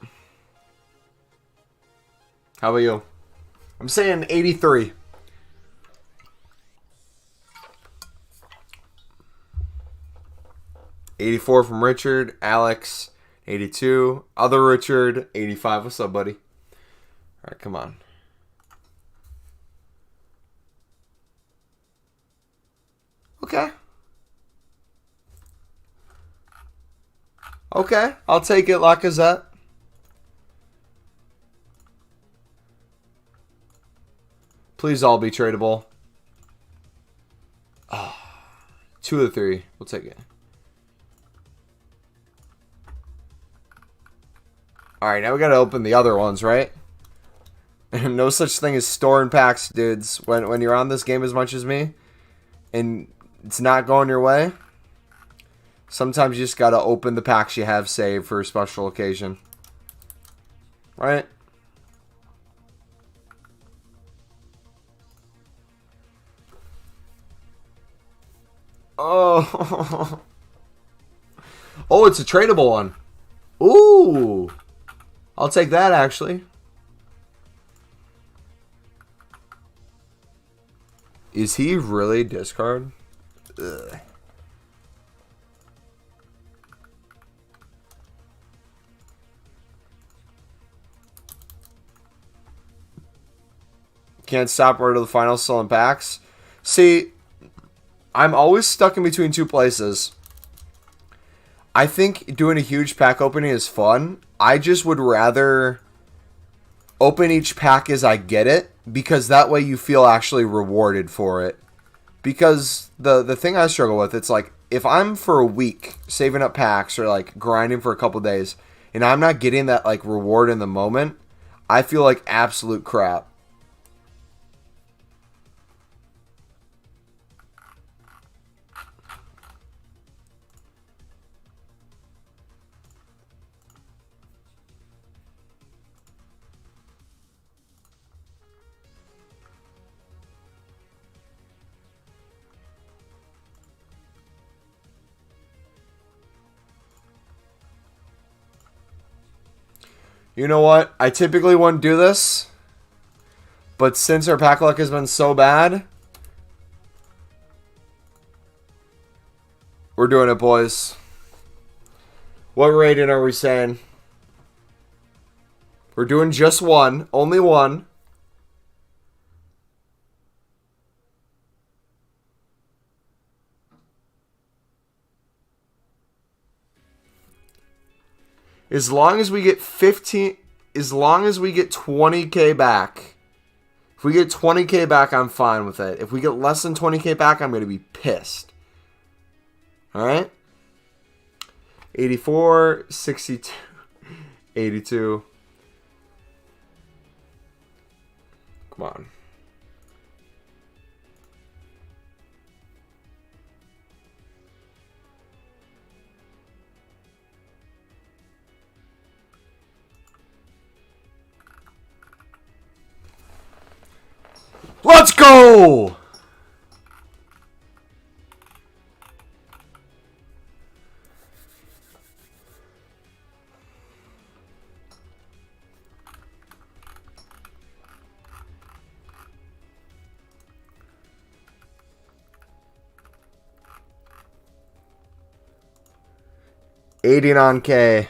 How about you? I'm saying 83. $84 from Richard. Alex, 82. Other Richard, 85. What's up, buddy? Alright, come on. Okay. Okay, I'll take it, Lacazette. Please all be tradable. Oh, 2 of the 3. We'll take it. Alright, now we gotta open the other ones, right? No such thing as storing packs, dudes. When you're on this game as much as me, and it's not going your way, sometimes you just gotta open the packs you have saved for a special occasion. Right? Oh. Oh, it's a tradable one. Ooh. I'll take that, actually. Is he really discard? Ugh. can't stop right to the finals selling packs. See, I'm always stuck in between two places. I think doing a huge pack opening is fun. I just would rather open each pack as I get it, because that way you feel actually rewarded for it. Because the thing I struggle with, it's like, if I'm for a week saving up packs or like grinding for a couple days and I'm not getting that like reward in the moment, I feel like absolute crap. You know what? I typically wouldn't do this, but since our pack luck has been so bad, we're doing it, boys. What rating are we saying? We're doing just one, only one. As long as we get 15, as long as we get 20K back. If we get 20K back, I'm fine with it. If we get less than 20K back, I'm going to be pissed. All right? 84, 62, 82. Come on. Let's go! $89K.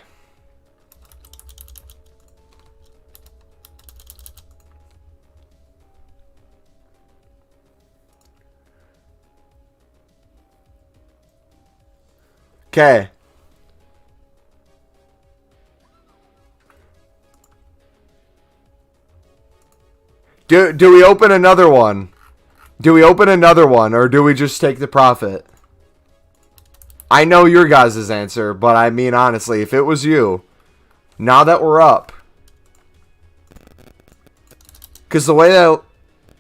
Okay. Do we open another one? Do we open another one, or do we just take the profit? I know your guys' answer, but I mean, honestly, if it was you, now that we're up, because the way that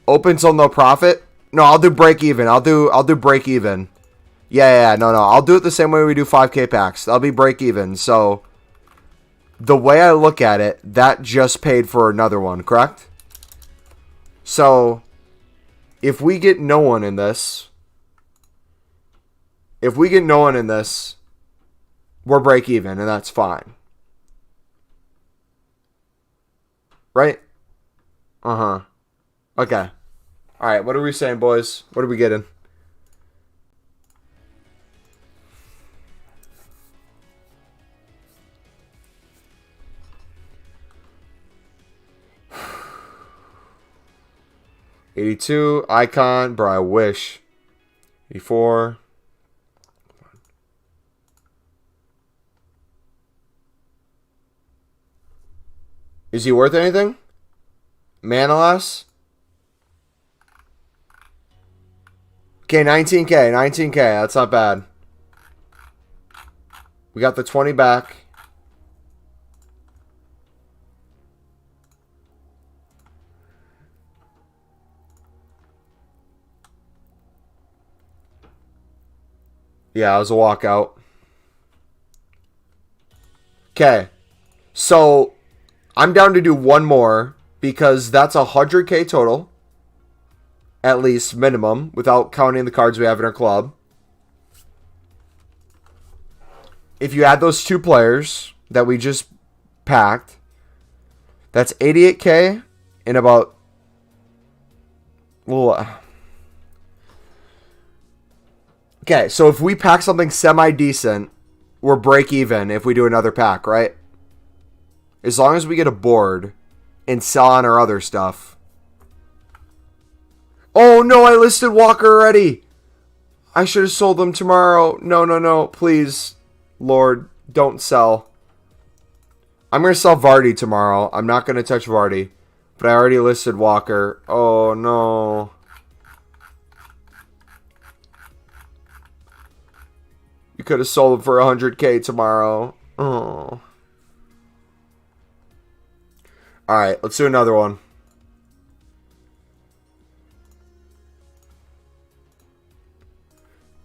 opens till no profit, no, I'll do break even. I'll do break even. Yeah, no. I'll do it the same way we do 5K packs. That'll be break even. So, the way I look at it, that just paid for another one, correct? So, if we get no one in this, we're break even, and that's fine. Right? Uh-huh. Okay. All right, what are we saying, boys? What are we getting? $82 icon, bro. I wish. 84. Is he worth anything? Manolas? Okay, 19K. 19K. That's not bad. We got the 20 back. Yeah, it was a walkout. Okay. So, I'm down to do one more because that's 100K total. At least, minimum, without counting the cards we have in our club. If you add those two players that we just packed, that's 88K in about... Well... Okay, so if we pack something semi-decent, we're break even if we do another pack, right? As long as we get a board and sell on our other stuff, Oh, no, I listed Walker already. I should have sold them tomorrow. No, no, no. Please, Lord, don't sell. I'm going to sell Vardy tomorrow. I'm not going to touch Vardy. But I already listed Walker. Oh, no. You could have sold him for 100K tomorrow. Oh. Alright, let's do another one.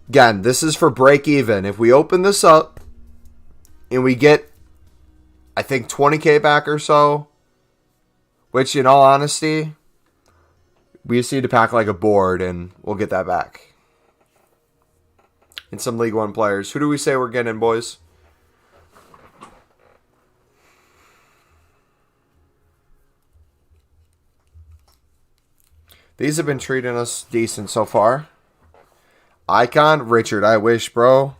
Again, this is for break even. If we open this up and we get, I think, 20K back or so, which in all honesty, we just need to pack like a board and we'll get that back. And some League One players. Who do we say we're getting, boys? These have been treating us decent so far. Icon, Richard, I wish, bro.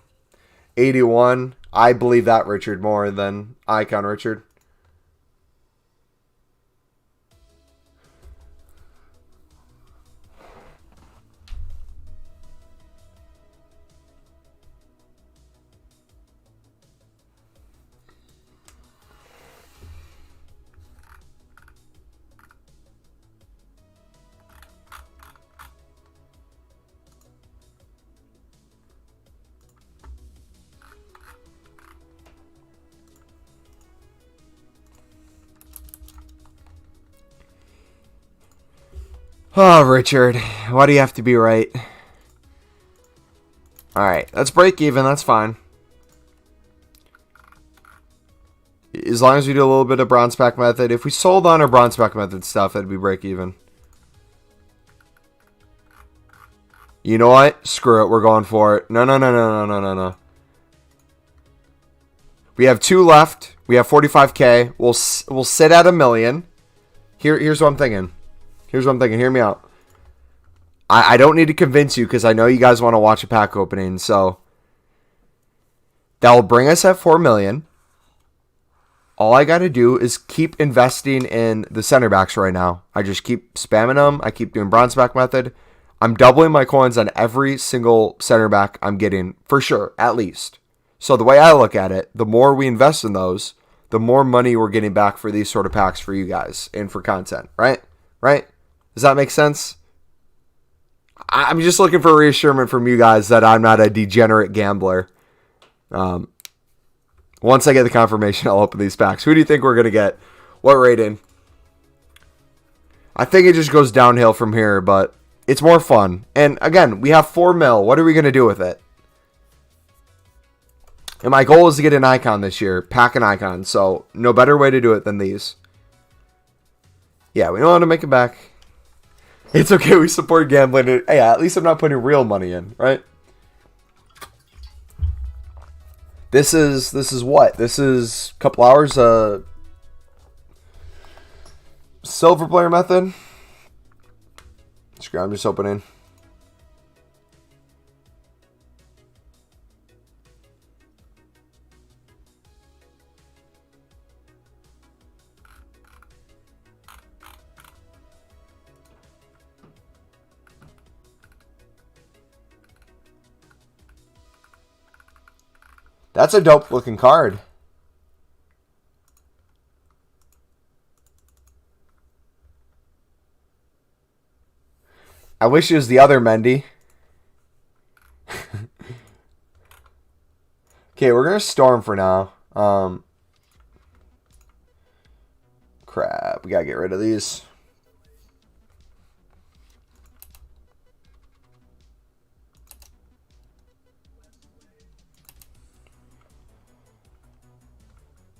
81, I believe that Richard more than Icon Richard. Oh, Richard, why do you have to be right? Alright, let's break even, that's fine. As long as we do a little bit of bronze pack method. If we sold on our bronze pack method stuff, it'd be break even. You know what? Screw it, we're going for it. No, no, no, no, no, no, no, no. We have 2 left. We have 45K. We'll sit at $1 million. Here's what I'm thinking. Here's what I'm thinking. Hear me out. I don't need to convince you because I know you guys want to watch a pack opening. So that will bring us at 4 million. All I got to do is keep investing in the center backs right now. I just keep spamming them. I keep doing bronze back method. I'm doubling my coins on every single center back I'm getting for sure, at least. So the way I look at it, the more we invest in those, the more money we're getting back for these sort of packs for you guys and for content, right? Right? Does that make sense? I'm just looking for reassurance from you guys that I'm not a degenerate gambler. Once I get the confirmation, I'll open these packs. Who do you think we're going to get? What rating? I think it just goes downhill from here, but it's more fun. And again, we have 4 mil. What are we going to do with it? And my goal is to get an icon this year. Pack an icon. So no better way to do it than these. Yeah, we know how to make it back. It's okay, we support gambling. Hey, at least I'm not putting real money in, right? This is what? This is a couple hours silver player method. I'm just opening. That's a dope looking card. I wish it was the other Mendy. Okay, we're going to storm for now. Crap, we got to get rid of these.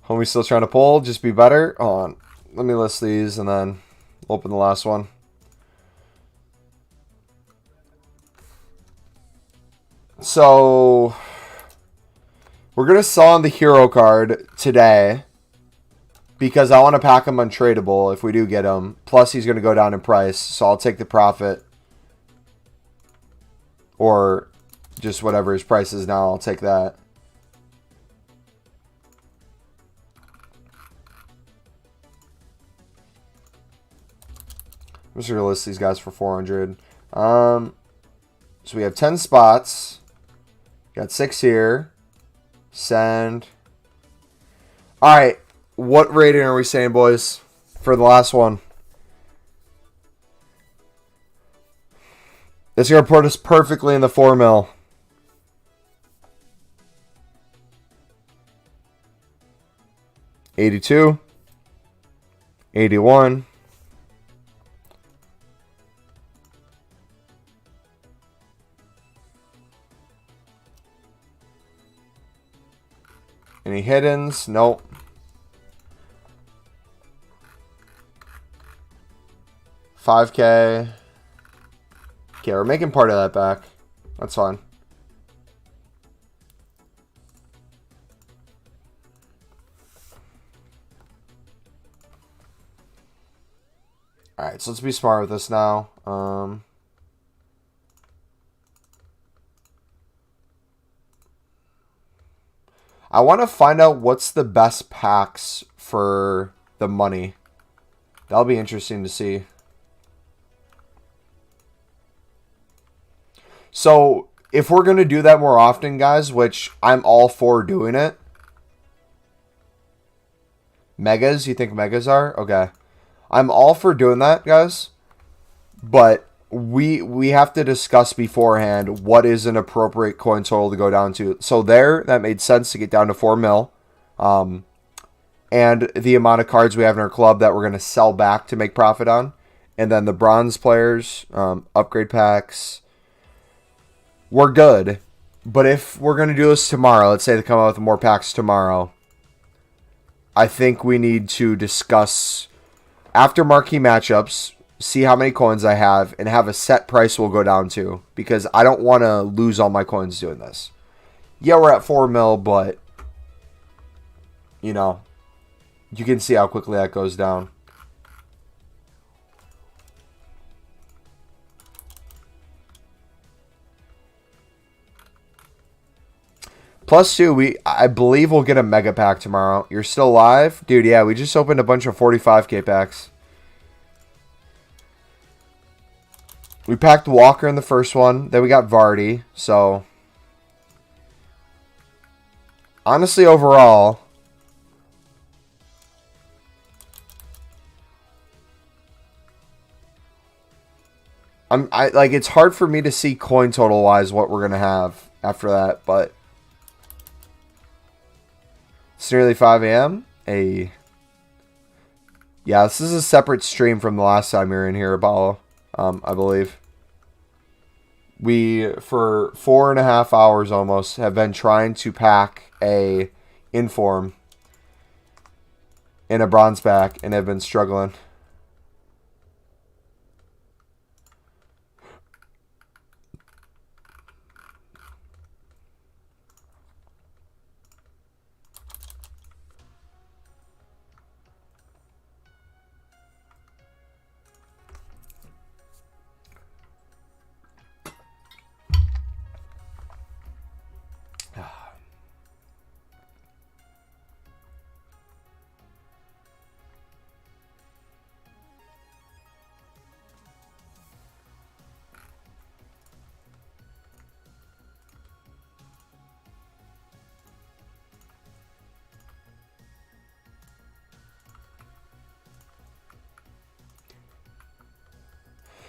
Homie's still trying to pull. Just be better. Hold on. Let me list these and then open the last one. So we're going to sell on the hero card today because I want to pack him untradeable if we do get him. Plus he's going to go down in price. So I'll take the profit. Or just whatever his price is now. I'll take that. I'm just going to list these guys for 400. So we have 10 spots. Got 6 here. Send. All right. What rating are we saying, boys, for the last one? This is going to put us perfectly in the 4 mil. $82. $81. Any hiddens? Nope. $5K. Okay, we're making part of that back. That's fine. Alright, so let's be smart with this now. I want to find out what's the best packs for the money. That'll be interesting to see. So, if we're going to do that more often, guys, which I'm all for doing it. Megas? You think megas are? Okay. I'm all for doing that, guys. But we have to discuss beforehand what is an appropriate coin total to go down to. So there, that made sense to get down to 4 mil. And the amount of cards we have in our club that we're going to sell back to make profit on. And then the bronze players, upgrade packs. We're good. But if we're going to do this tomorrow, let's say they come out with more packs tomorrow, I think we need to discuss after marquee matchups, see how many coins I have, and have a set price we'll go down to. Because I don't want to lose all my coins doing this. Yeah, we're at 4 mil, but, you know, you can see how quickly that goes down. +2, I believe we'll get a mega pack tomorrow. You're still live? Dude, yeah, we just opened a bunch of 45K packs. We packed Walker in the first one. Then we got Vardy. So, honestly, overall, like, it's hard for me to see coin total wise what we're gonna have after that, but it's nearly 5 a.m. Yeah, this is a separate stream from the last time you were in here, Apollo. I believe. We, for 4.5 hours almost, have been trying to pack a inform in a bronze pack and have been struggling.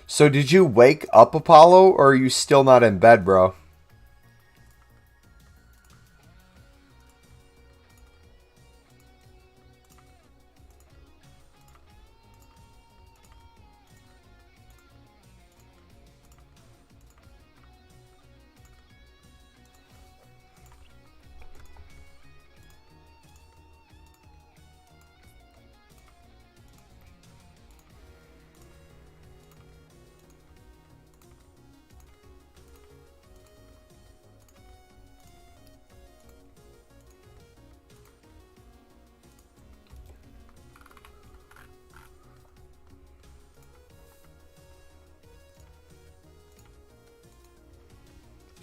So did you wake up, Apollo, or are you still not in bed, bro?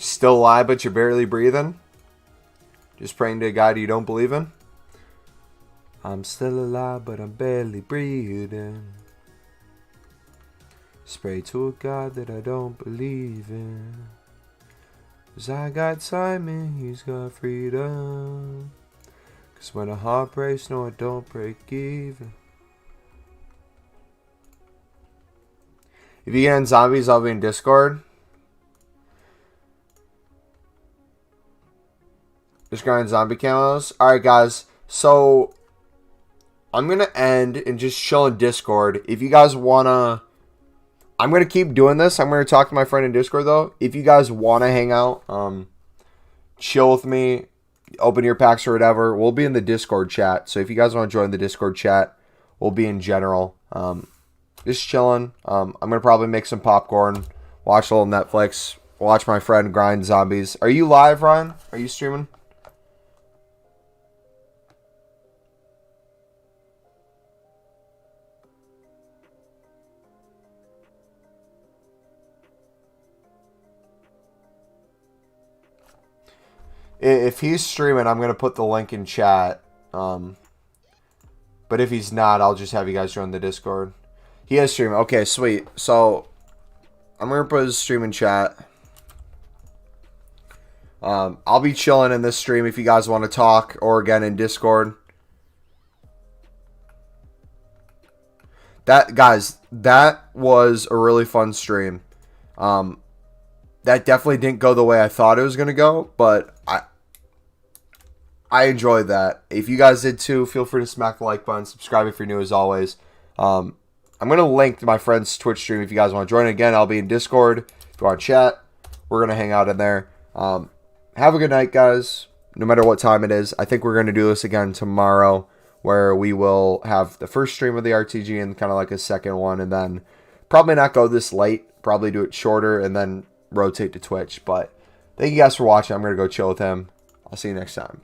Still alive, but you're barely breathing? Just praying to a God you don't believe in? I'm still alive, but I'm barely breathing. Pray to a God that I don't believe in. 'Cause I got time and he's got freedom. 'Cause when a heart breaks, no, it don't break even. If you get in zombies, I'll be in Discord. Just going zombie camos. Alright, guys. So, I'm going to end and just chill in Discord. If you guys want to... I'm going to keep doing this. I'm going to talk to my friend in Discord, though. If you guys want to hang out, chill with me, open your packs or whatever, we'll be in the Discord chat. So, if you guys want to join the Discord chat, we'll be in general. Just chilling. I'm going to probably make some popcorn, watch a little Netflix, watch my friend grind zombies. Are you live, Ryan? Are you streaming? If he's streaming, I'm going to put the link in chat. But if he's not, I'll just have you guys join the Discord. He is streaming. Okay, sweet. So, I'm going to put his stream in chat. I'll be chilling in this stream if you guys want to talk, or again in Discord. Guys, that was a really fun stream. That definitely didn't go the way I thought it was going to go, but I enjoyed that. If you guys did too, feel free to smack the like button, subscribe if you're new as always. I'm going to link to my friend's Twitch stream if you guys want to join. Again, I'll be in Discord. If you want to chat, we're going to hang out in there. Have a good night, guys, no matter what time it is. I think we're going to do this again tomorrow, where we will have the first stream of the RTG and kind of like a second one, and then probably not go this late, probably do it shorter, and then rotate to Twitch. But thank you guys for watching. I'm going to go chill with him. I'll see you next time.